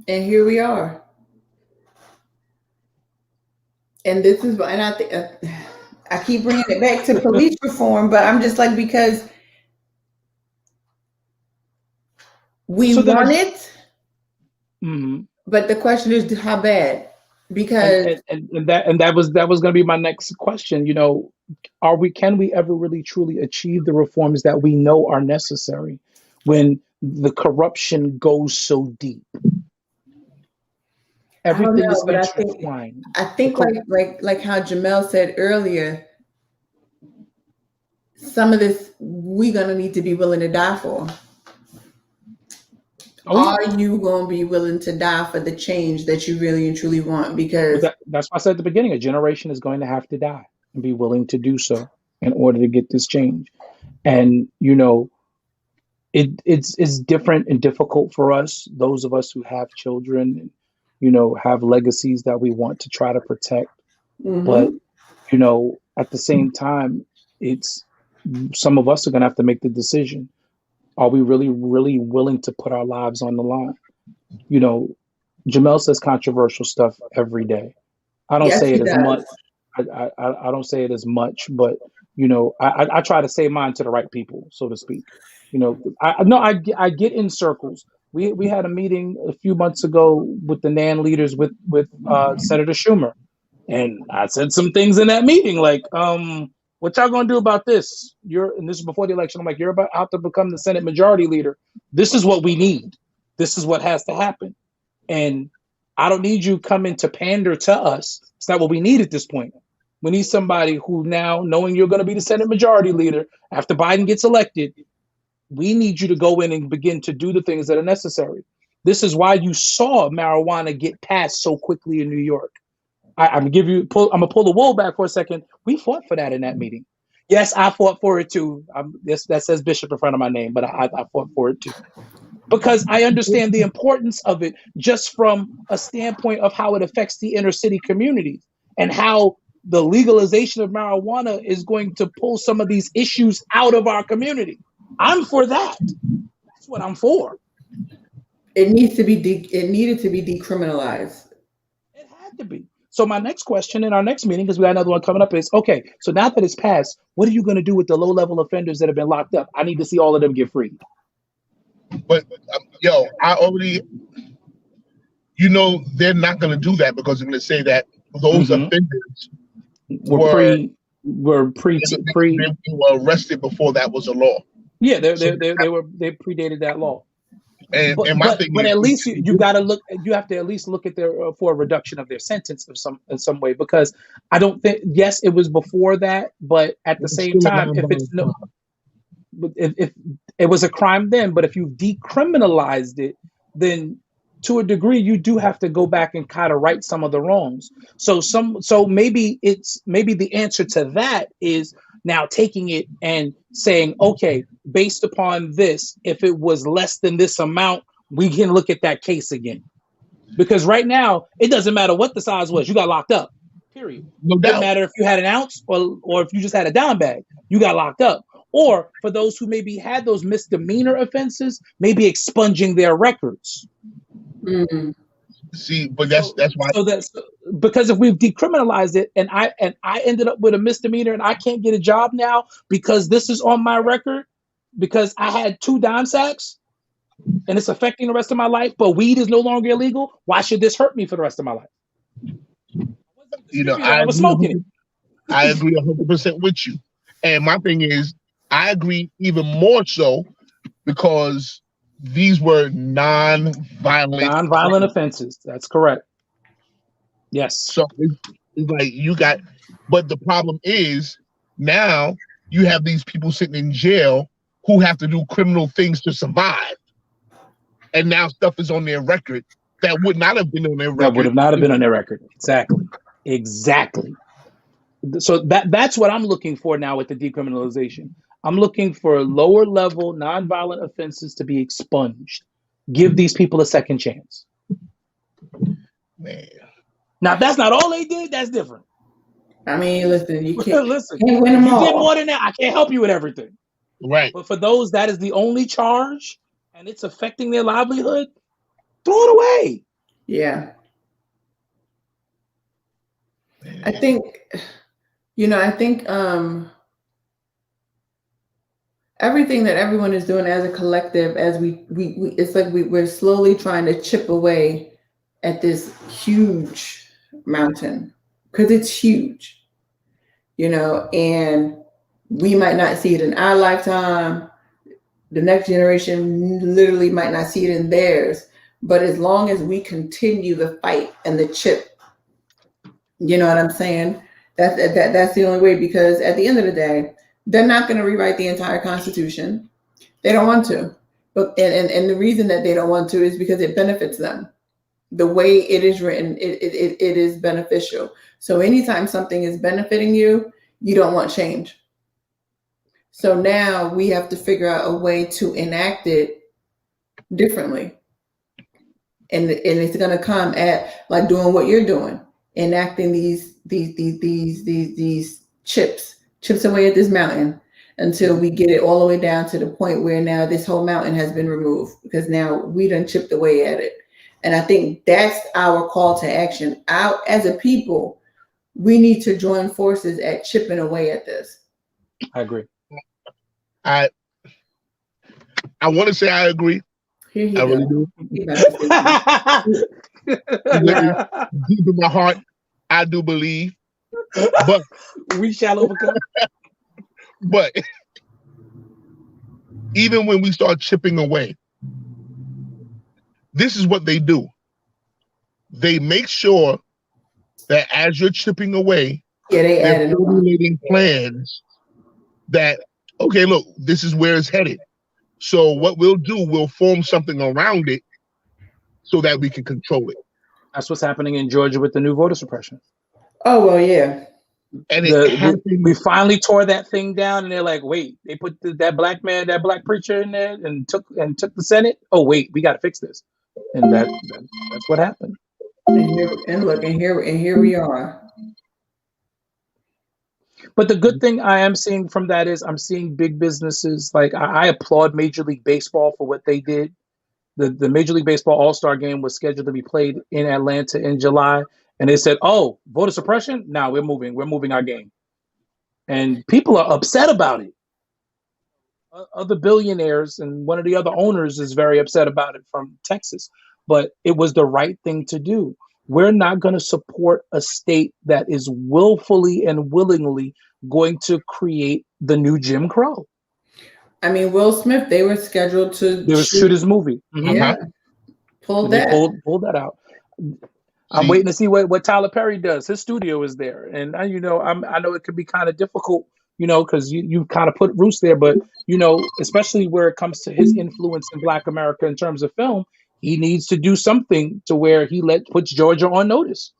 And here we are. And this is, and I think I keep bringing it back to police reform, but I'm just like, because we want it, but the question is how bad. Because and that was going to be my next question. Can we ever really truly achieve the reforms that we know are necessary when the corruption goes so deep? Everything is intertwined. I think like how Jamel said earlier, some of this we're gonna need to be willing to die for. Are you going to be willing to die for the change that you really and truly want? Because that's why I said at the beginning, a generation is going to have to die and be willing to do so in order to get this change. And, it's different and difficult for us, those of us who have children, and, have legacies that we want to try to protect. But, at the same time, some of us are going to have to make the decision. Are we really, really willing to put our lives on the line? Jamel says controversial stuff every day. I don't say it as much. I don't say it as much, but I try to say mine to the right people, so to speak. I get in circles. We had a meeting a few months ago with the NAN leaders with Senator Schumer, and I said some things in that meeting like, what y'all gonna do about this? And this is before the election. I'm like, you're about to become the Senate Majority Leader. This is what we need. This is what has to happen. And I don't need you coming to pander to us. It's not what we need at this point. We need somebody who now, knowing you're going to be the Senate Majority Leader after Biden gets elected, we need you to go in and begin to do the things that are necessary. This is why you saw marijuana get passed so quickly in New York. I'm gonna pull the wool back for a second. We fought for that in that meeting. Yes, I fought for it too. That says Bishop in front of my name, but I fought for it too. Because I understand the importance of it just from a standpoint of how it affects the inner city communities and how the legalization of marijuana is going to pull some of these issues out of our community. I'm for that. That's what I'm for. It needs to be. It needed to be decriminalized. It had to be. So my next question in our next meeting, because we got another one coming up, is okay. So now that it's passed, what are you going to do with the low-level offenders that have been locked up? I need to see all of them get free. But I already, they're not going to do that because they're going to say that those offenders were arrested before that was a law. Yeah, they predated that law. And but at least you got to look. You have to at least look at their for a reduction of their sentence in some way, because I don't think. Yes, it was before that, but at the same time, if it was a crime then, but if you decriminalized it, then to a degree you do have to go back and kind of right some of the wrongs. So maybe the answer to that is now taking it and saying, okay, based upon this, if it was less than this amount, we can look at that case again. Because right now, it doesn't matter what the size was, you got locked up, period. No doubt. It doesn't matter if you had an ounce or if you just had a dime bag, you got locked up. Or for those who maybe had those misdemeanor offenses, maybe expunging their records. Mm-hmm. See, but that's why. So that's because if we've decriminalized it, and I ended up with a misdemeanor, and I can't get a job now because this is on my record, because I had 2 dime sacks, and it's affecting the rest of my life. But weed is no longer illegal. Why should this hurt me for the rest of my life? I was smoking it. I agree 100% with you, and my thing is, I agree even more so because these were non-violent offenses. That's correct. Yes. So it's like but the problem is now you have these people sitting in jail who have to do criminal things to survive. And now stuff is on their record that would not have been on their record. That would have not have been on their record. Exactly. So that's what I'm looking for now with the decriminalization. I'm looking for lower level nonviolent offenses to be expunged. Give these people a second chance. Man. Now, if that's not all they did, that's different. I mean, listen, you can't listen. Can't win them you all. did more than that. I can't help you with everything. Right. But for those that is the only charge and it's affecting their livelihood, throw it away. Yeah. I think everything that everyone is doing as a collective, as it's like we're slowly trying to chip away at this huge mountain, because it's huge, and we might not see it in our lifetime. The next generation literally might not see it in theirs. But as long as we continue the fight and the chip, you know what I'm saying? That's the only way, because at the end of the day, they're not going to rewrite the entire Constitution. They don't want to. But and the reason that they don't want to is because it benefits them. The way it is written, it is beneficial. So anytime something is benefiting you, you don't want change. So now we have to figure out a way to enact it differently. And it's going to come at like doing what you're doing, enacting these chips away at this mountain until we get it all the way down to the point where now this whole mountain has been removed, because now we done chipped away at it. And I think that's our call to action. As a people, we need to join forces at chipping away at this. I agree. I want to say I agree. I really do. Deep in my heart, I do believe. But we shall overcome. But even when we start chipping away, this is what they do. They make sure that as you're chipping away, Yeah, they They're added on. formulating plans that, okay, look, this is where it's headed. So what we'll do, we'll form something around it so that we can control it. That's what's happening in Georgia with the new voter suppression. Oh, well, yeah. And it happened. We finally tore that thing down, and they're like, "Wait, they put that black preacher in there, and took the Senate. Oh, wait, we got to fix this." And that's what happened. And here we are. But the good thing I am seeing from that is I'm seeing big businesses. Like I applaud Major League Baseball for what they did. The Major League Baseball All-Star game was scheduled to be played in Atlanta in July, and they said, "Oh, voter suppression? No, we're moving our game." And people are upset about it. Other billionaires and one of the other owners is very upset about it from Texas. But it was the right thing to do. We're not going to support a state that is willfully and willingly going to create the new Jim Crow. I mean, Will Smith, they were scheduled to shoot his movie. Mm-hmm. Yeah. Pulled that out. I'm waiting to see what Tyler Perry does. His studio is there. And I know it could be kind of difficult, because you kind of put roots there, but especially where it comes to his influence in Black America in terms of film, he needs to do something to where he puts Georgia on notice.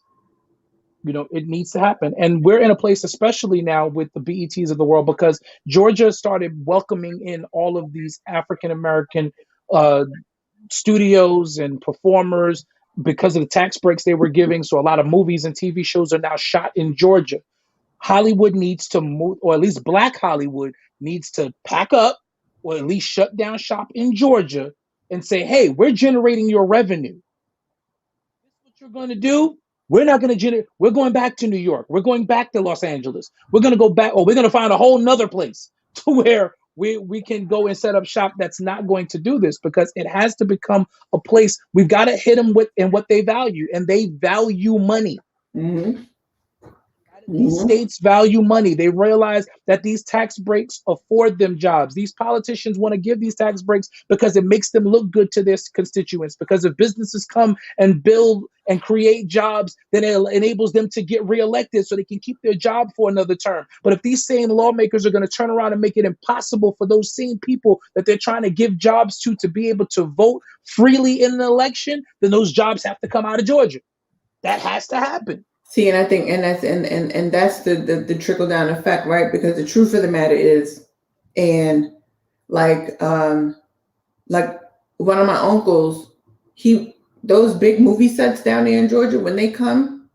It needs to happen. And we're in a place, especially now with the BETs of the world, because Georgia started welcoming in all of these African-American studios and performers because of the tax breaks they were giving. So a lot of movies and TV shows are now shot in Georgia. Hollywood needs to move, or at least Black Hollywood needs to pack up, or at least shut down shop in Georgia and say, "Hey, we're generating your revenue. This is what you're going to do. We're not going to generate. We're going back to New York. We're going back to Los Angeles. We're going to go back, or we're going to find a whole nother place to where we can go and set up shop that's not going to do this, because it has to become a place. We've got to hit them with and what they value, and they value money. Mm-hmm. These states value money. They realize that these tax breaks afford them jobs. These politicians want to give these tax breaks because it makes them look good to their constituents. Because if businesses come and build and create jobs, then it enables them to get reelected so they can keep their job for another term. But if these same lawmakers are going to turn around and make it impossible for those same people that they're trying to give jobs to be able to vote freely in an election, then those jobs have to come out of Georgia. That has to happen. See, and I think, and that's the trickle down effect, right? Because the truth of the matter is, and like one of my uncles, those big movie sets down there in Georgia, when they come,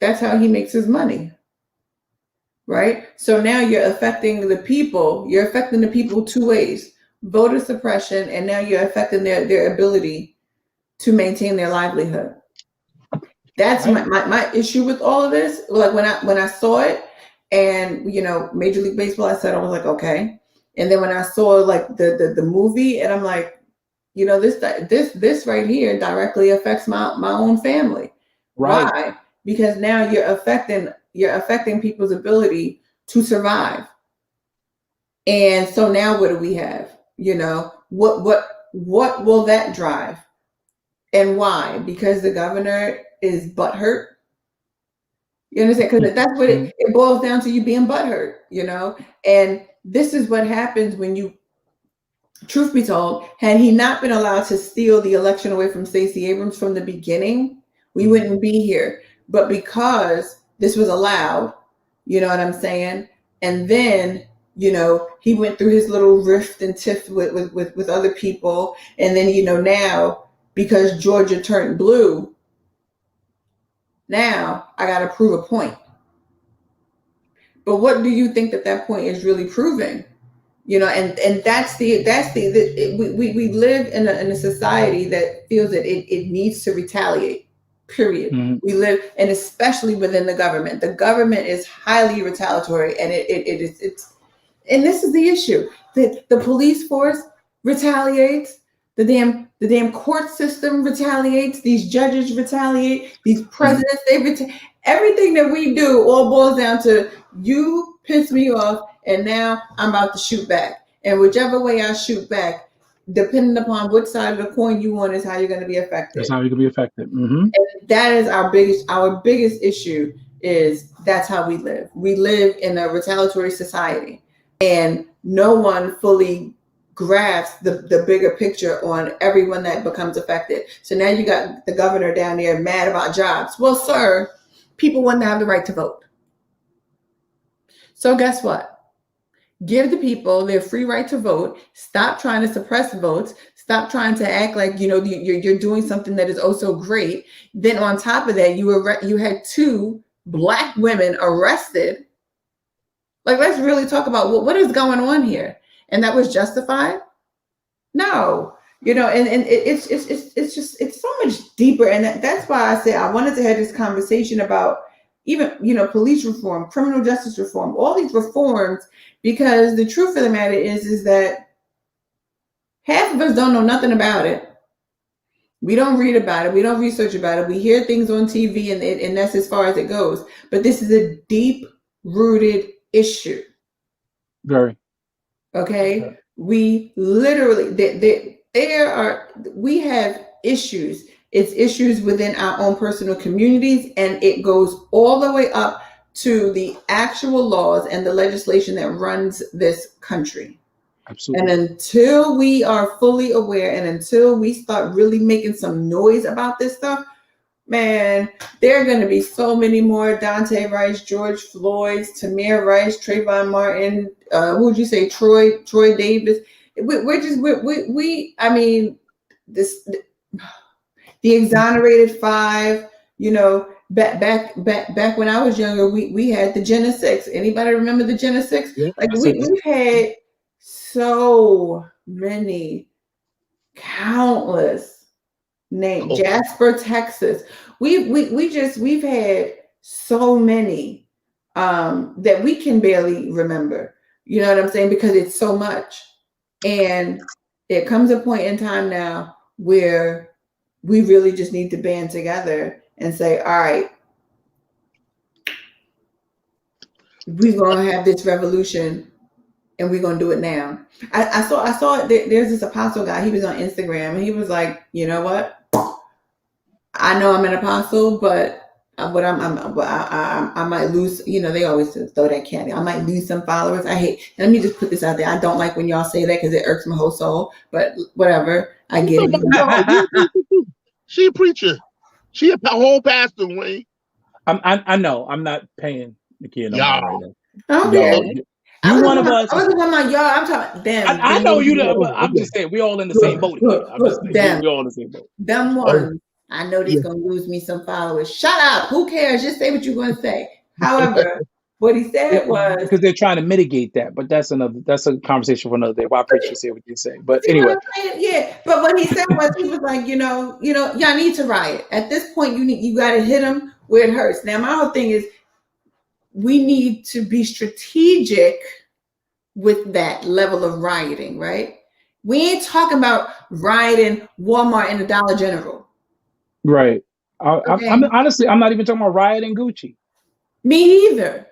that's how he makes his money, right? So now you're affecting the people. You're affecting the people two ways: voter suppression, and now you're affecting their ability to maintain their livelihood. That's my issue with all of this. Like when I saw it, and Major League Baseball, I was like, okay. And then when I saw like the movie, and I'm like, this right here directly affects my own family. Right. Why? Because now you're affecting people's ability to survive. And so now what do we have? What will that drive? And why? Because the governor is butthurt. You understand? Because that's what it boils down to, you being butthurt, And this is what happens when you, truth be told, had he not been allowed to steal the election away from Stacey Abrams from the beginning, we wouldn't be here. But because this was allowed, you know what I'm saying? And then, he went through his little rift and tiff with other people. And then, now, because Georgia turned blue, now I got to prove a point. But what do you think that point is really proving? And that's we live in a society that feels that it needs to retaliate. Period. Mm-hmm. We live, and especially within the government. The government is highly retaliatory, and it's and this is the issue. The police force retaliates. The damn court system retaliates. These judges retaliate. These presidents, everything that we do all boils down to, you piss me off, and now I'm about to shoot back. And whichever way I shoot back, depending upon which side of the coin you want, is how you're going to be affected. That's how you're going to be affected. Mm-hmm. And that is our biggest issue is that's how we live. We live in a retaliatory society, and no one fully grasps the bigger picture on everyone that becomes affected. So now you got the governor down there mad about jobs. Well, sir, people want to have the right to vote. So guess what? Give the people their free right to vote. Stop trying to suppress votes. Stop trying to act like you're doing something that is oh so great. Then on top of that, you had 2 Black women arrested. Like, let's really talk about what is going on here. And that was justified? No. And it's so much deeper. And that's why I said I wanted to have this conversation about even, police reform, criminal justice reform, all these reforms, because the truth of the matter is that half of us don't know nothing about it. We don't read about it. We don't research about it. We hear things on TV and that's as far as it goes. But this is a deep-rooted issue. Very. Okay? We literally, we have issues. It's issues within our own personal communities, and it goes all the way up to the actual laws and the legislation that runs this country. Absolutely. And until we are fully aware and until we start really making some noise about this stuff, man, there are going to be so many more Dante Rice, George Floyd, Tamir Rice, Trayvon Martin, who would you say, Troy Davis. The exonerated 5, back when I was younger, we had the Gen 6. Anybody remember the Gen 6? Yeah, like we had so many, countless names. Oh. Jasper, Texas. We've had so many that we can barely remember. You know what I'm saying? Because it's so much. And there comes a point in time now where we really just need to band together and say, all right, we're going to have this revolution and we're going to do it now. I saw there's this apostle guy. He was on Instagram and he was like, you know what? I know I'm an apostle, but I might lose, they always throw that candy. I might lose some followers. Let me just put this out there. I don't like when y'all say that because it irks my whole soul, but whatever. I get it. She a preacher. She a whole pastor, Wayne. I know. I'm not paying Nakia no more right now. Okay. You one of us. I wasn't talking about y'all. I'm talking them. I know you. I'm just saying we all in the same boat. I'm just saying we all in the same boat. Them ones. I know they're gonna lose me some followers. Shut up. Who cares? Just say what you're gonna say. However, what he said was because they're trying to mitigate that, but that's a conversation for another day. Why preachers say what they say? But anyway, yeah. But what he said was he was like, y'all need to riot. At this point, you got to hit them where it hurts. Now, my whole thing is we need to be strategic with that level of rioting, right? We ain't talking about rioting Walmart and the Dollar General. Right. Okay. I'm honestly, I'm not even talking about rioting Gucci. Me either.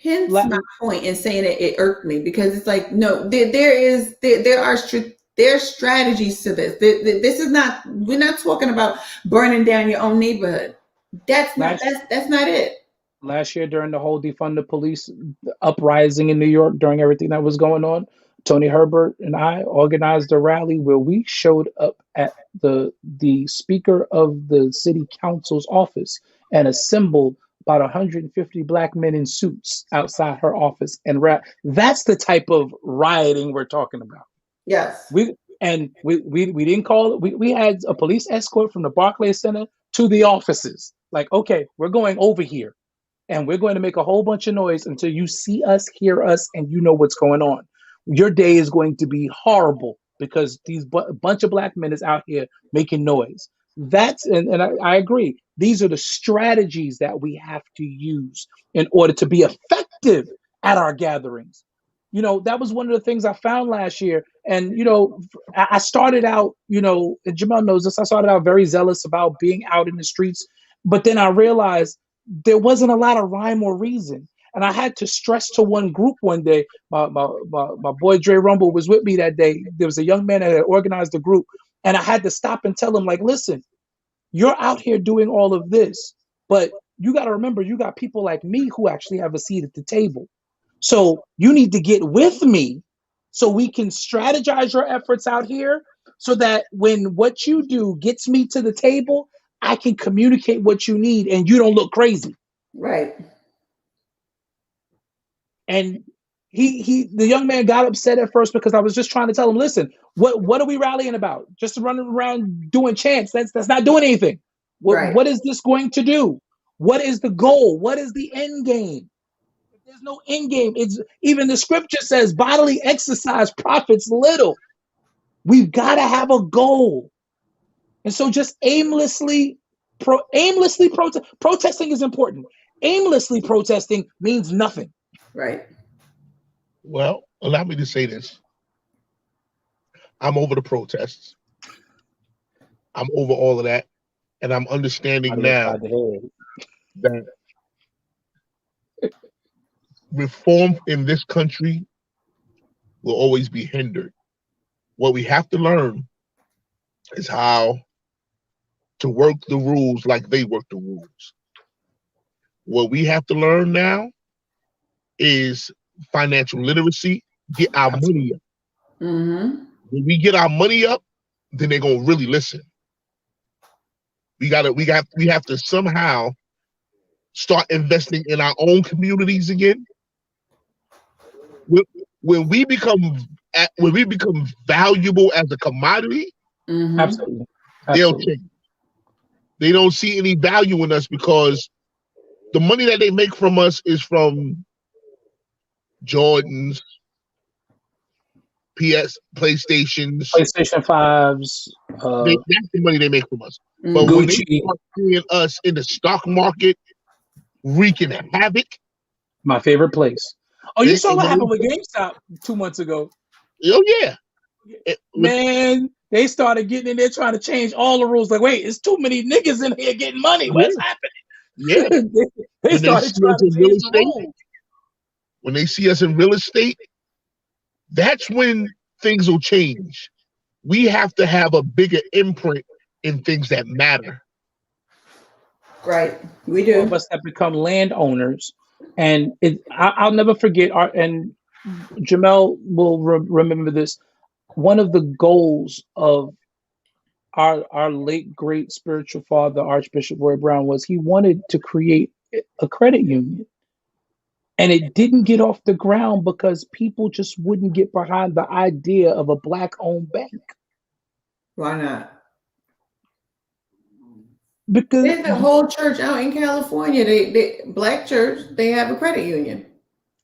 Hence my point in saying it irked me because it's like, no, there's strategies to this. This is not, we're not talking about burning down your own neighborhood. That's not it. Last year during the whole defund the police uprising in New York, during everything that was going on, Tony Herbert and I organized a rally where we showed up at the Speaker of the City Council's office and assembled about 150 Black men in suits outside her office. And that's the type of rioting we're talking about. Yes. We didn't call it. We had a police escort from the Barclays Center to the offices. Like, okay, we're going over here and we're going to make a whole bunch of noise until you see us, hear us, and you know what's going on. Your day is going to be horrible because these bunch of Black men is out here making noise. And I agree. These are the strategies that we have to use in order to be effective at our gatherings. That was one of the things I found last year. And, I started out, and Jamel knows this, I started out very zealous about being out in the streets. But then I realized there wasn't a lot of rhyme or reason. And I had to stress to one group one day. My boy Dre Rumble was with me that day. There was a young man that had organized the group. And I had to stop and tell him, like, listen, you're out here doing all of this, but you got to remember, you got people like me who actually have a seat at the table. So you need to get with me so we can strategize your efforts out here so that when what you do gets me to the table, I can communicate what you need and you don't look crazy. Right. And the young man got upset at first because I was just trying to tell him, listen, what are we rallying about? Just running around doing chants. That's not doing anything. What is this going to do? What is the goal? What is the end game? If there's no end game, it's even the scripture says bodily exercise profits little. We've got to have a goal. And so just aimlessly protesting is important. Aimlessly protesting means nothing. Right. Well, allow me to say this. I'm over the protests. I'm over all of that. And I'm understanding now that reform in this country will always be hindered. What we have to learn is how to work the rules like they work the rules. What we have to learn now is financial literacy, get our money up. Mm-hmm. When we get our money up, then they're gonna really listen. We have to somehow start investing in our own communities again. When we become valuable as a commodity, Mm-hmm. Absolutely. they'll change. They don't see any value in us because the money that they make from us is from Jordans, PlayStation 5s. That's the money they make from us. Mm-hmm. But when they Gucci. start seeing us in the stock market wreaking havoc, My favorite place. Oh, you saw what happened with GameStop 2 months ago. Oh yeah, Man, they started getting in there trying to change all the rules. Like, wait, it's too many niggas in here getting money. What's happening? Yeah. they started trying to change the rules. When they see us in real estate, that's when things will change. We have to have a bigger imprint in things that matter. Right, we do. All of us have become landowners, and I'll never forget. And Jamel will remember this. One of the goals of our late great spiritual father, Archbishop Roy Brown, was he wanted to create a credit union. And it didn't get off the ground because people just wouldn't get behind the idea of a Black-owned bank. Why not? Because There's a whole church out in California. They Black church. They have a credit union.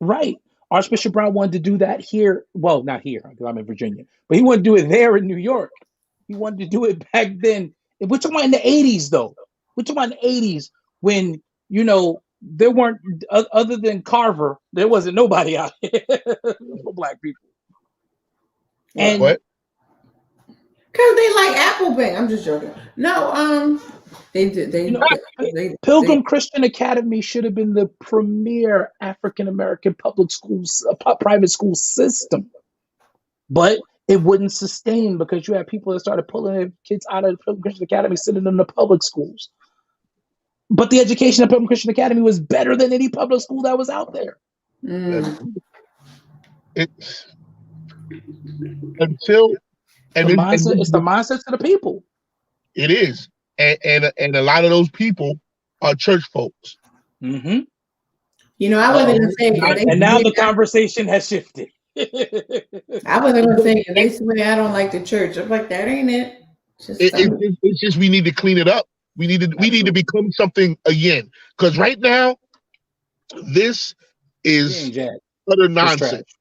Right. Archbishop Brown wanted to do that here. Well, not here because I'm in Virginia, but he wanted to do it there in New York. He wanted to do it back then. We're talking about in the 80s, though. We're talking about in the 80s when, there weren't, other than Carver, there wasn't nobody out here for Black people. And What? Because they like Apple Bank. I'm just joking. No, Pilgrim Christian Academy should have been the premier African American public schools, private school system, but it wouldn't sustain because you had people that started pulling their kids out of the Pilgrim Christian Academy, sending them to public schools. But the education at Pilgrim Christian Academy was better than any public school that was out there. It's the mindset to the people. It is, and a lot of those people are church folks. Mm-hmm. I wasn't going to say. And now the conversation has shifted. I wasn't going to say they swear I don't like the church. I'm like, that ain't it. It's just we need to clean it up. We need to become something again. Because right now, this is utter nonsense.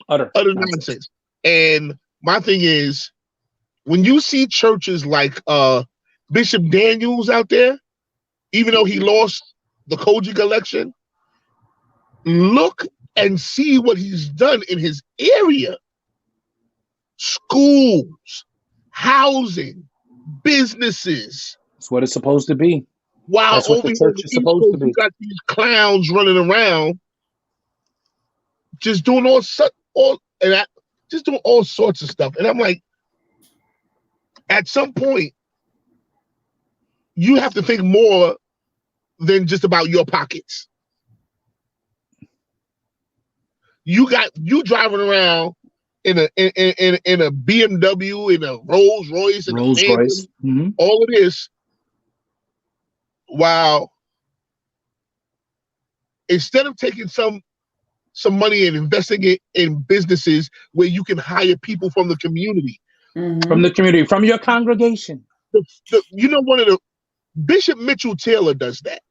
Utter nonsense. And my thing is, when you see churches like Bishop Daniels out there, even though he lost the Kojic election, look and see what he's done in his area. Schools, housing, businesses. That's what it's supposed to be. Wow, that's what the church is supposed to be. You got these clowns running around, just doing all sorts of stuff. And I'm like, at some point, you have to think more than just about your pockets. You driving around in a BMW, in a Rolls Royce, in a Phantom, Mm-hmm. all of this, while instead of taking some money and investing it in businesses where you can hire people from the community. Mm-hmm. From the community, from your congregation. One of the Bishop Mitchell Taylor does that.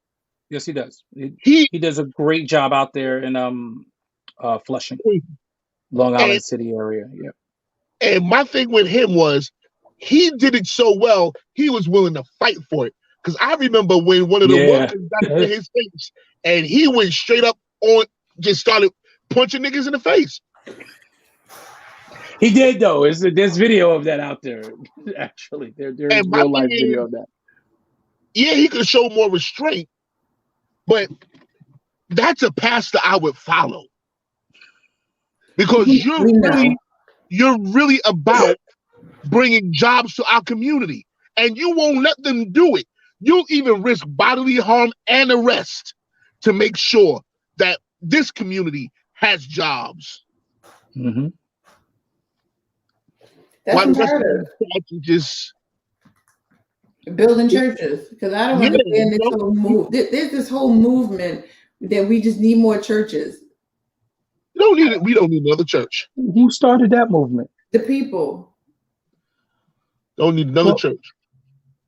Yes, he does. He does a great job out there in Flushing, Long Island City area. Yeah. And my thing with him was he did it so well, he was willing to fight for it. Because I remember when one of the workers got into his face and he went straight up on, just started punching niggas in the face. He did, though. There's video of that out there. Actually, there's real life video of that. Yeah, he could show more restraint, but that's a pastor I would follow, because you're really about bringing jobs to our community, and you won't let them do it. You'll even risk bodily harm and arrest to make sure that this community has jobs. Mm-hmm. That's imperative. Just building churches, because I don't understand this whole move. There's this whole movement that we just need more churches. We don't need another church. Who started that movement? The people. Don't need another church.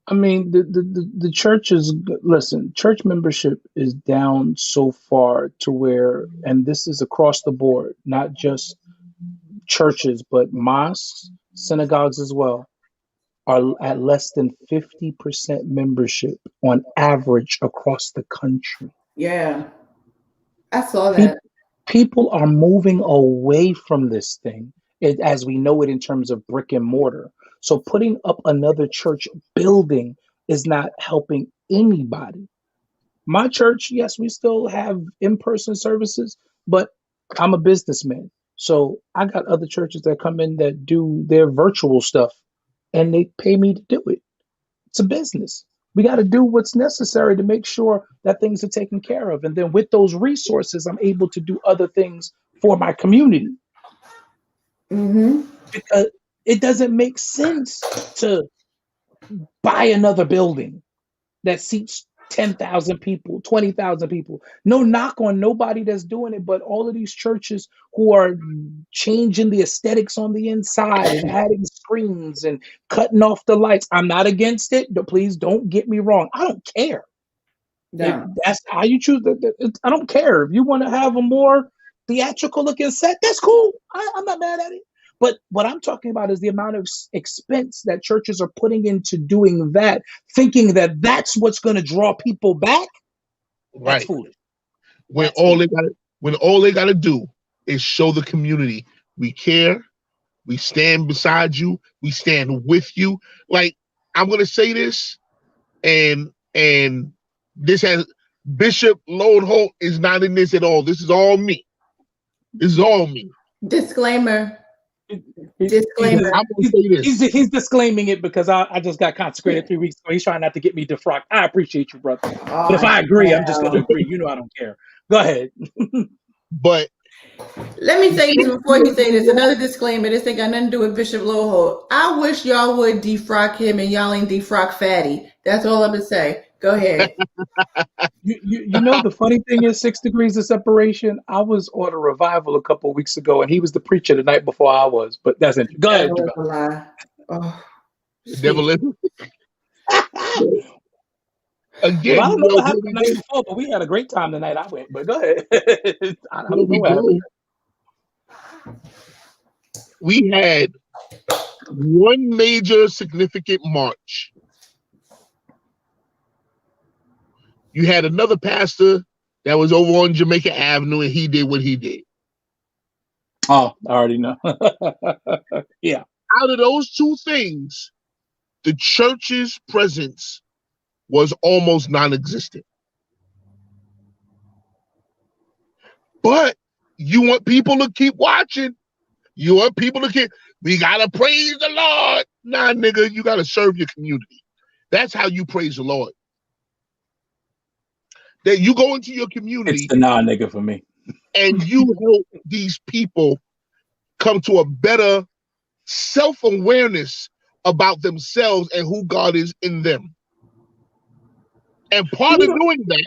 I mean, the churches, listen, church membership is down so far to where, and this is across the board, not just churches, but mosques, synagogues as well, are at less than 50% membership on average across the country. Yeah, I saw that. People are moving away from this thing, as we know it in terms of brick and mortar. So putting up another church building is not helping anybody. My church, yes, we still have in-person services, but I'm a businessman. So I got other churches that come in that do their virtual stuff, and they pay me to do it. It's a business. We got to do what's necessary to make sure that things are taken care of. And then with those resources, I'm able to do other things for my community. Mm-hmm. Because it doesn't make sense to buy another building that seats 10,000 people, 20,000 people. No knock on nobody that's doing it, but all of these churches who are changing the aesthetics on the inside and adding screens and cutting off the lights. I'm not against it, but please don't get me wrong. I don't care. No. If that's how you choose. I don't care. If you want to have a more theatrical looking set, that's cool. I'm not mad at it. But what I'm talking about is the amount of expense that churches are putting into doing that, thinking that that's what's going to draw people back. That's foolish. When all they got to do is show the community we care, we stand beside you, we stand with you. Like, I'm going to say this, and this has Bishop Loadholt is not in this at all. This is all me. This is all me. Disclaimer. He's disclaiming it because I just got consecrated 3 weeks ago. He's trying not to get me defrocked. I appreciate you, brother. But if I agree, I'm just going to agree. You know I don't care. Go ahead. But let me say this before you say this. Another disclaimer. This ain't got nothing to do with Bishop Loadholt. I wish y'all would defrock him and y'all ain't defrock Fatty. That's all I'm going to say. Go ahead. You know, the funny thing is 6 degrees of separation. I was on a revival a couple of weeks ago, and he was the preacher the night before I was. But that's it. Go ahead. That was a lie. Oh, devil living. Again, well, I don't know what happened the night before, but we had a great time the night I went. But go ahead. I don't know what happened. We had one major significant march. You had another pastor that was over on Jamaica Avenue, and he did what he did. Oh, I already know. Yeah. Out of those two things, the church's presence was almost non-existent. But you want people to keep watching. You want people to keep, we got to praise the Lord. Nah, nigga, you got to serve your community. That's how you praise the Lord. That you go into your community. It's the nigga for me. And you help these people come to a better self-awareness about themselves and who God is in them. And part of doing that,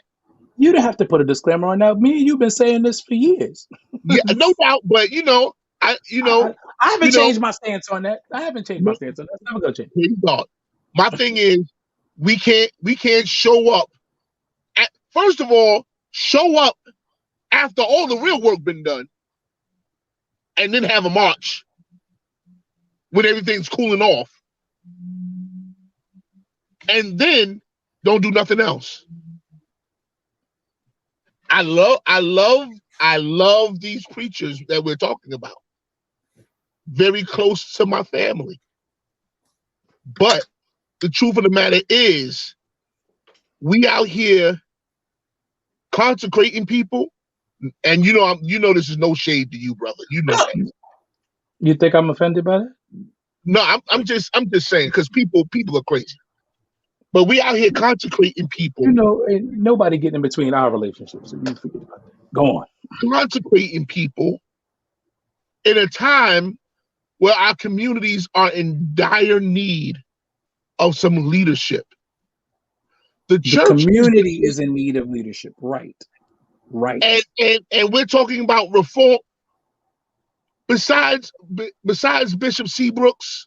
you don't have to put a disclaimer on that. Me and you've been saying this for years. Yeah, no doubt. But I haven't changed my stance on that. I haven't changed my stance on that. It's never gonna change. God. My thing is, we can't show up. First of all, show up after all the real work been done, and then have a march when everything's cooling off, and then don't do nothing else. I love these preachers that we're talking about. Very close to my family. But the truth of the matter is, we out here consecrating people, and this is no shade to you, brother. You know that. You think I'm offended by that? No, I'm just saying, because people are crazy. But we out here consecrating people. Ain't nobody getting in between our relationships. So you forget about that. Go on. Consecrating people in a time where our communities are in dire need of some leadership. The community is in need of leadership, right? Right. And we're talking about reform. Besides Bishop Seabrooks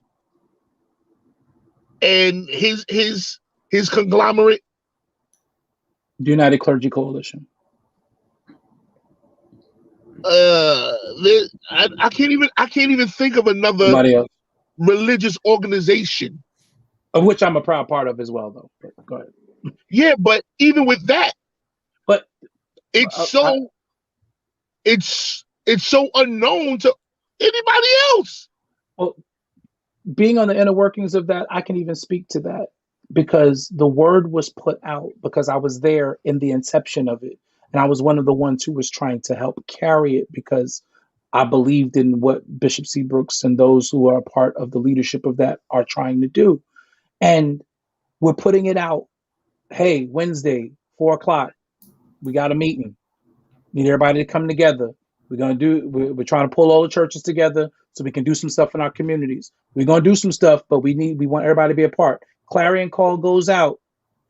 and his conglomerate, the United Clergy Coalition. I can't even think of another religious organization, of which I'm a proud part of as well, though. But go ahead. Yeah, but even with that, but it's so unknown to anybody else. Well, being on the inner workings of that, I can even speak to that because the word was put out because I was there in the inception of it. And I was one of the ones who was trying to help carry it because I believed in what Bishop Seabrooks and those who are a part of the leadership of that are trying to do. And we're putting it out. Hey, Wednesday, 4:00, we got a meeting. Need everybody to come together. We're trying to pull all the churches together so we can do some stuff in our communities. We're going to do some stuff, but we want everybody to be a part. Clarion call goes out.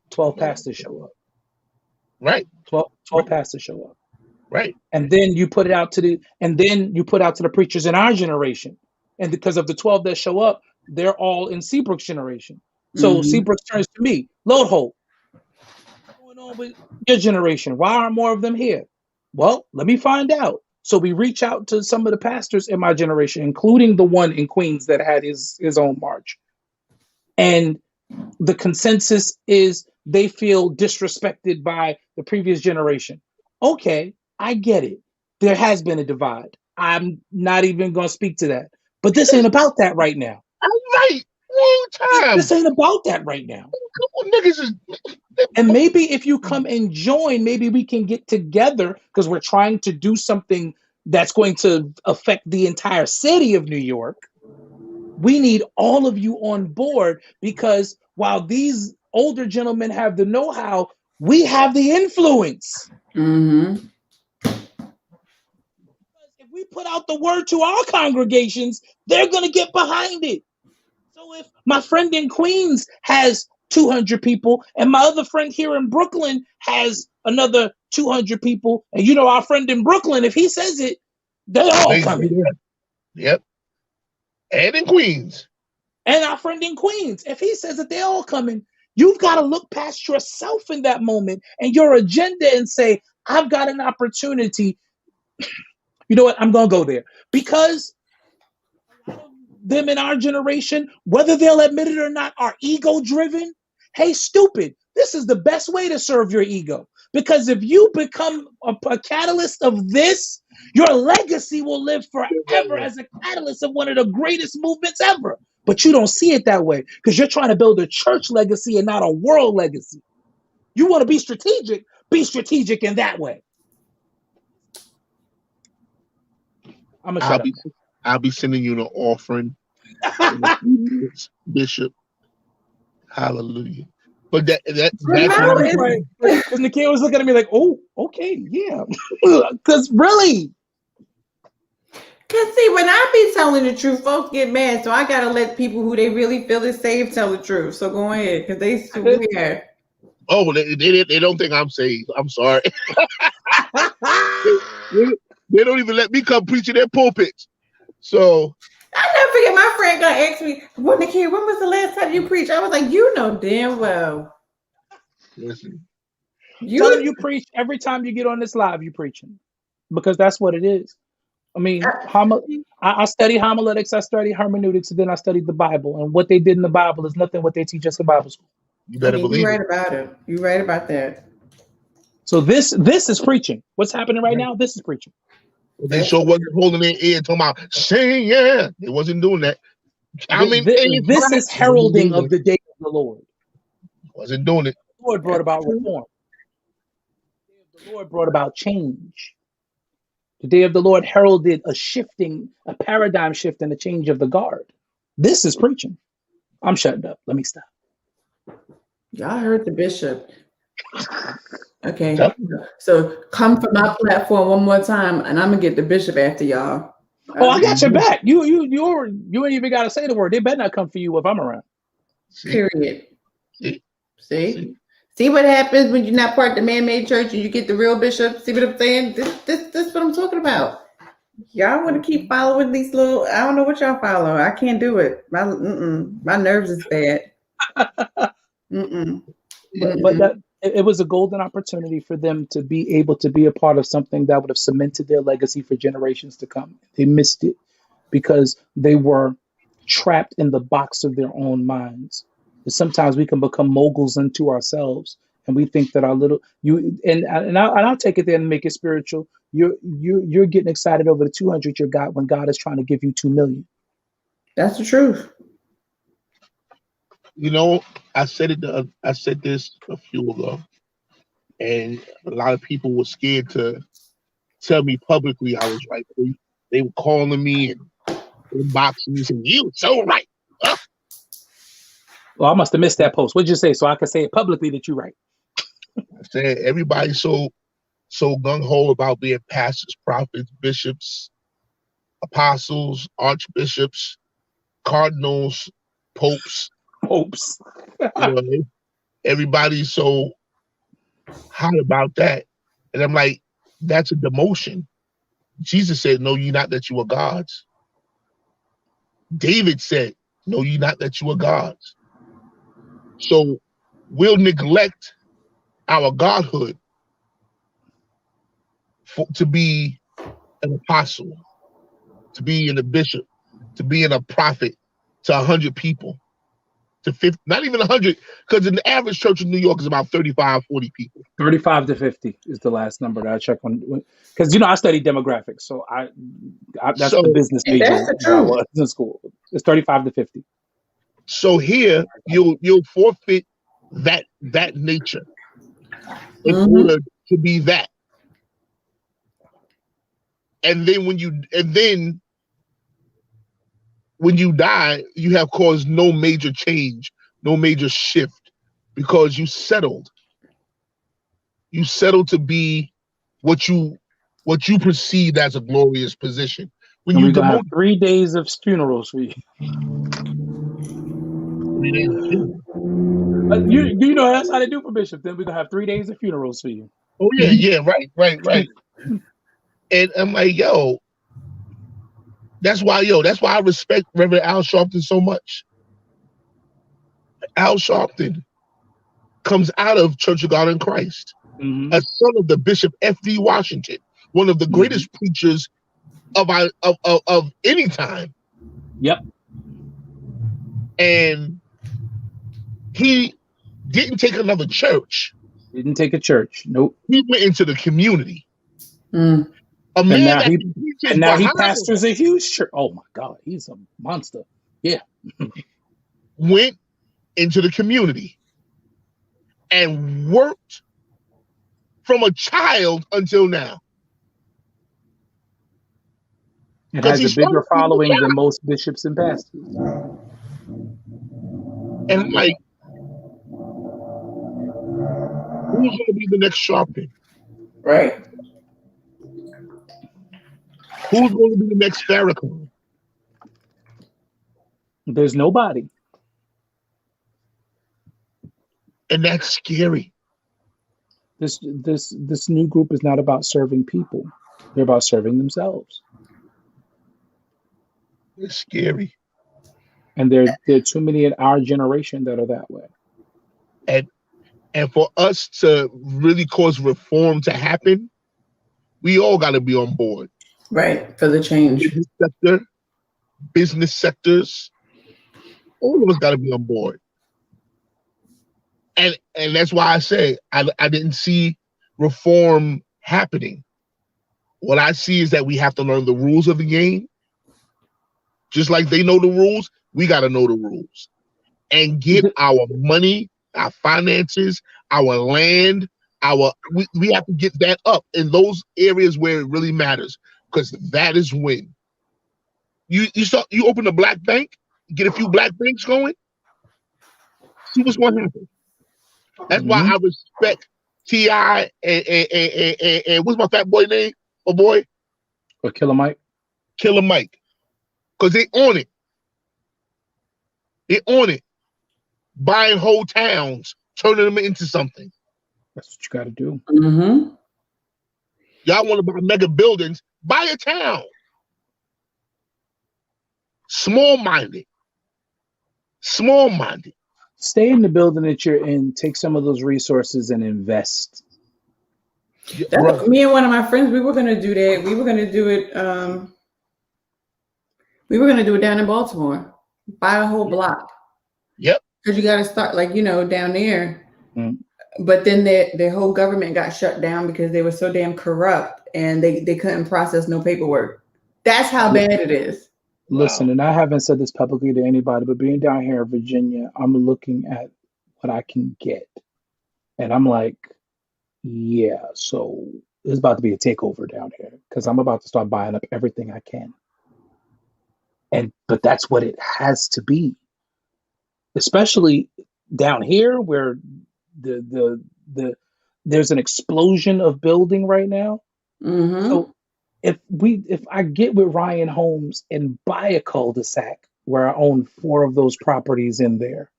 12 pastors show up. Right. 12 pastors show up. Right. And then you put it out to the preachers in our generation. And because of the 12 that show up, they're all in Seabrook's generation. So Seabrook turns to me, Loadholt, what's going on with your generation? Why aren't more of them here? Well, let me find out. So we reach out to some of the pastors in my generation, including the one in Queens that had his own march. And the consensus is they feel disrespected by the previous generation. Okay, I get it. There has been a divide. I'm not even going to speak to that. But this ain't about that right now. Right. Wrong time. This ain't about that right now. And maybe if you come and join, maybe we can get together because we're trying to do something that's going to affect the entire city of New York. We need all of you on board because while these older gentlemen have the know-how, we have the influence. Mm-hmm. If we put out the word to our congregations, they're going to get behind it. So if my friend in Queens has 200 people and my other friend here in Brooklyn has another 200 people, and our friend in Brooklyn, if he says it, they're all coming. Yep. And in Queens. And our friend in Queens, if he says it, they're all coming. You've got to look past yourself in that moment and your agenda and say, I've got an opportunity. You know what? I'm going to go there. Because a lot of them in our generation, whether they'll admit it or not, are ego-driven. Hey, stupid, this is the best way to serve your ego. Because if you become a catalyst of this, your legacy will live forever as a catalyst of one of the greatest movements ever. But you don't see it that way because you're trying to build a church legacy and not a world legacy. You want to be strategic in that way. I'll be sending you an offering. Bishop. Hallelujah. But that's How what is- Right. Because Nakia was looking at me like, oh, okay, yeah. Because really, Cause see, when I be telling the truth, folks get mad. So I gotta let people who they really feel is saved tell the truth. So go ahead, cause they swear. Oh, they don't think I'm saved. I'm sorry. They don't even let me come preach in their pulpits. So I never forget my friend gonna ask me, "Well, Nakia, when was the last time you preached?" I was like, "You know damn well." listen, tell them You you preach every time you get on this live, you preaching. Because that's what it is. I mean, I study homiletics, I study hermeneutics, and then I studied the Bible. And what they did in the Bible is nothing what they teach us in Bible school. you better believe right it. about it. You right about that. So this is preaching. What's happening right now? This is preaching. They sure wasn't holding their ear talking about saying yeah. They wasn't doing that. This is heralding of the day of the Lord. Wasn't doing it. The Lord brought about reform. The Lord brought about change. The day of the Lord heralded a paradigm shift and a change of the guard. This is preaching. I'm shutting up. Let me stop. Y'all heard the bishop. Okay, Yep. so come for my platform one more time, and I'm gonna get the bishop after y'll. Oh, I got your back. You ain't even got to say the word. They better not come for you if I'm around. Period. See? See what happens when you're not part of the man-made church and you get the real bishop? See what I'm saying? This what I'm talking about. Y'all want to keep following these little? I don't know what y'all follow. I can't do it. My nerves is bad. But that it was a golden opportunity for them to be able to be a part of something that would have cemented their legacy for generations to come. They missed it because they were trapped in the box of their own minds. And sometimes we can become moguls unto ourselves, and we think that our little I'll take it there and make it spiritual. You're getting excited over the 200 you got when God is trying to give you 2 million. That's the truth. You know, I said this a few ago, and a lot of people were scared to tell me publicly I was right. They were calling me and inboxing me saying, "You so right." Well, I must have missed that post. What'd you say? So I can say it publicly that you're right. I said everybody's so gung ho about being pastors, prophets, bishops, apostles, archbishops, cardinals, popes. Hopes. You know, everybody's so hot about that. And I'm like, that's a demotion. Jesus said, "Know ye not that you are gods." David said, "Know ye not that you are gods." So we'll neglect our godhood to be an apostle, to be a bishop, to be a prophet to 100 people. To 50, not even 100, because in the average church in New York is about 35, 40 people. 35 to 50 is the last number that I checked on. Because, I study demographics. So that's the business major that I was in school. It's 35 to 50. So here, you'll forfeit that nature in order to be that. And then when you die, you have caused no major change, no major shift, because you settled. You settled to be what you perceived as a glorious position. When and you we're gonna have 3 days of funerals for you. 3 days of funerals. You know that's how they do for Bishop. Then we're gonna have 3 days of funerals for you. Oh yeah, right. And I'm like, that's why I respect Reverend Al Sharpton so much. Al Sharpton comes out of Church of God in Christ, a son of the Bishop F.D. Washington, one of the greatest preachers of any time. Yep. And he didn't take another church. Didn't take a church. Nope. He went into the community. A man now he pastors a huge church. Oh my God, he's a monster. Yeah. Went into the community and worked from a child until now. It has a bigger following than most bishops and pastors. And I'm like, Who's going to be the next Sharpton? Right. Who's going to be the next Farrakhan? There's nobody. And that's scary. This new group is not about serving people. They're about serving themselves. It's scary. And there are too many in our generation that are that way. And for us to really cause reform to happen, we all got to be on board. Right, for the change. Business sectors, all of us got to be on board. And that's why I say I didn't see reform happening. What I see is that we have to learn the rules of the game. Just like they know the rules, we got to know the rules. And get our money, our finances, our land, we have to get that up in those areas where it really matters, because that is when you open a black bank, get a few black banks going, see what's going to happen. That's why I respect T.I. and what's my fat boy name? Oh boy, or Killer Mike. Killer Mike, because they own it. They own it, buying whole towns, turning them into something. That's what you got to do. Mm-hmm. Y'all want to buy mega buildings? Buy a town. Small-minded. Small-minded. Stay in the building that you're in. Take some of those resources and invest. That's me and one of my friends. We were going to do that. We were going to do it. We were going to do it down in Baltimore. Buy a whole block. Yep. Because you got to start down there. But then their whole government got shut down because they were so damn corrupt and they couldn't process no paperwork. That's how bad it is. Listen, and I haven't said this publicly to anybody, but being down here in Virginia, I'm looking at what I can get. And I'm like, yeah, so there's about to be a takeover down here because I'm about to start buying up everything I can. But that's what it has to be. Especially down here where there's an explosion of building right now. Mm-hmm. So if I get with Ryan Holmes and buy a cul-de-sac where I own 4 of those properties in there,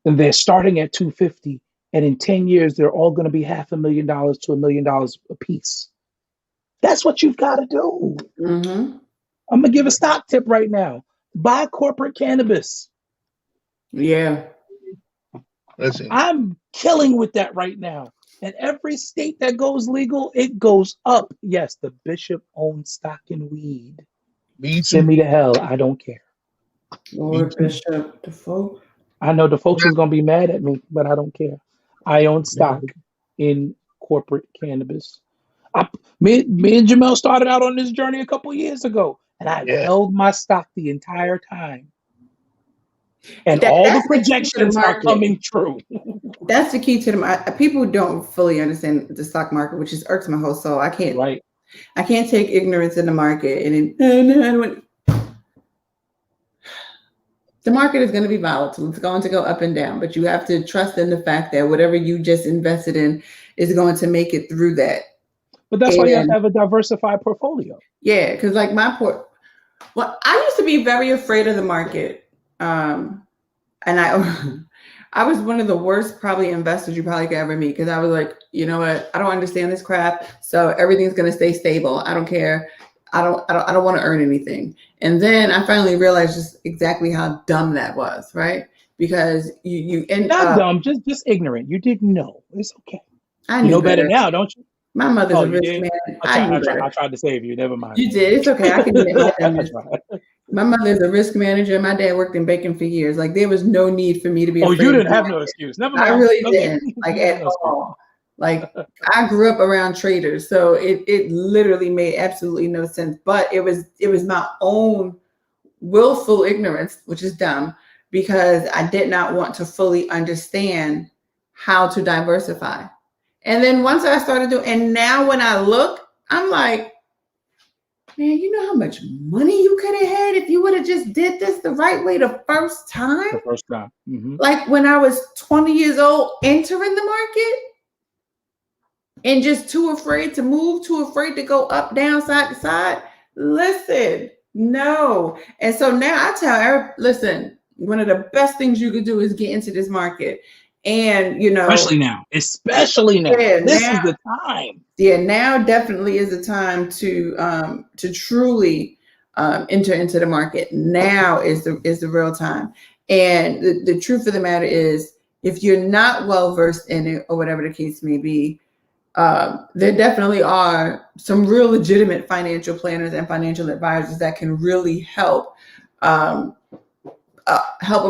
and they're starting at $250, and in 10 years they're all going to be $500,000 to $1 million a piece. That's what you've got to do. Mm-hmm. I'm gonna give a stock tip right now. Buy corporate cannabis. Yeah. Listen. I'm killing with that right now. And every state that goes legal, it goes up. Yes, the bishop owns stock in weed. Send me to hell. I don't care. Lord Bishop, the folk. I know the folks is going to be mad at me, but I don't care. I own stock in corporate cannabis. Me and Jamel started out on this journey a couple years ago, and I held my stock the entire time. And all the projections are coming true. That's the key to the people don't fully understand the stock market, which is irks my whole soul. I can't take ignorance in the market. The market is going to be volatile. It's going to go up and down, but you have to trust in the fact that whatever you just invested in is going to make it through that. But that's why you have to have a diversified portfolio. Yeah, because like I used to be very afraid of the market. And I was one of the worst probably investors you probably could ever meet, because I was like, you know what? I don't understand this crap. So everything's going to stay stable. I don't care. I don't want to earn anything. And then I finally realized just exactly how dumb that was, right? Because you end up dumb, just ignorant. You didn't know. It's okay. I know better now, don't you? My mother's a risk manager. I tried to save you. Never mind. You did. It's okay. I can admit that. My mother's a risk manager. My dad worked in banking for years. Like, there was no need for me to be afraid. You didn't have no excuse. Never mind. I really didn't. Like, at all. Like, I grew up around traders, so it literally made absolutely no sense. But it was my own willful ignorance, which is dumb, because I did not want to fully understand how to diversify. And then once I started doing, and now when I look, I'm like, man, you know how much money you could have had if you would have just did this the right way the first time? The first time. Mm-hmm. Like when I was 20 years old, entering the market and just too afraid to move, too afraid to go up, down, side to side. Listen, no. And so now I tell everybody, listen, one of the best things you could do is get into this market. And, you know, especially now, this is the time. Yeah, now definitely is the time to truly enter into the market. Now is the real time. And the truth of the matter is, if you're not well versed in it or whatever the case may be, there definitely are some real legitimate financial planners and financial advisors that can really help a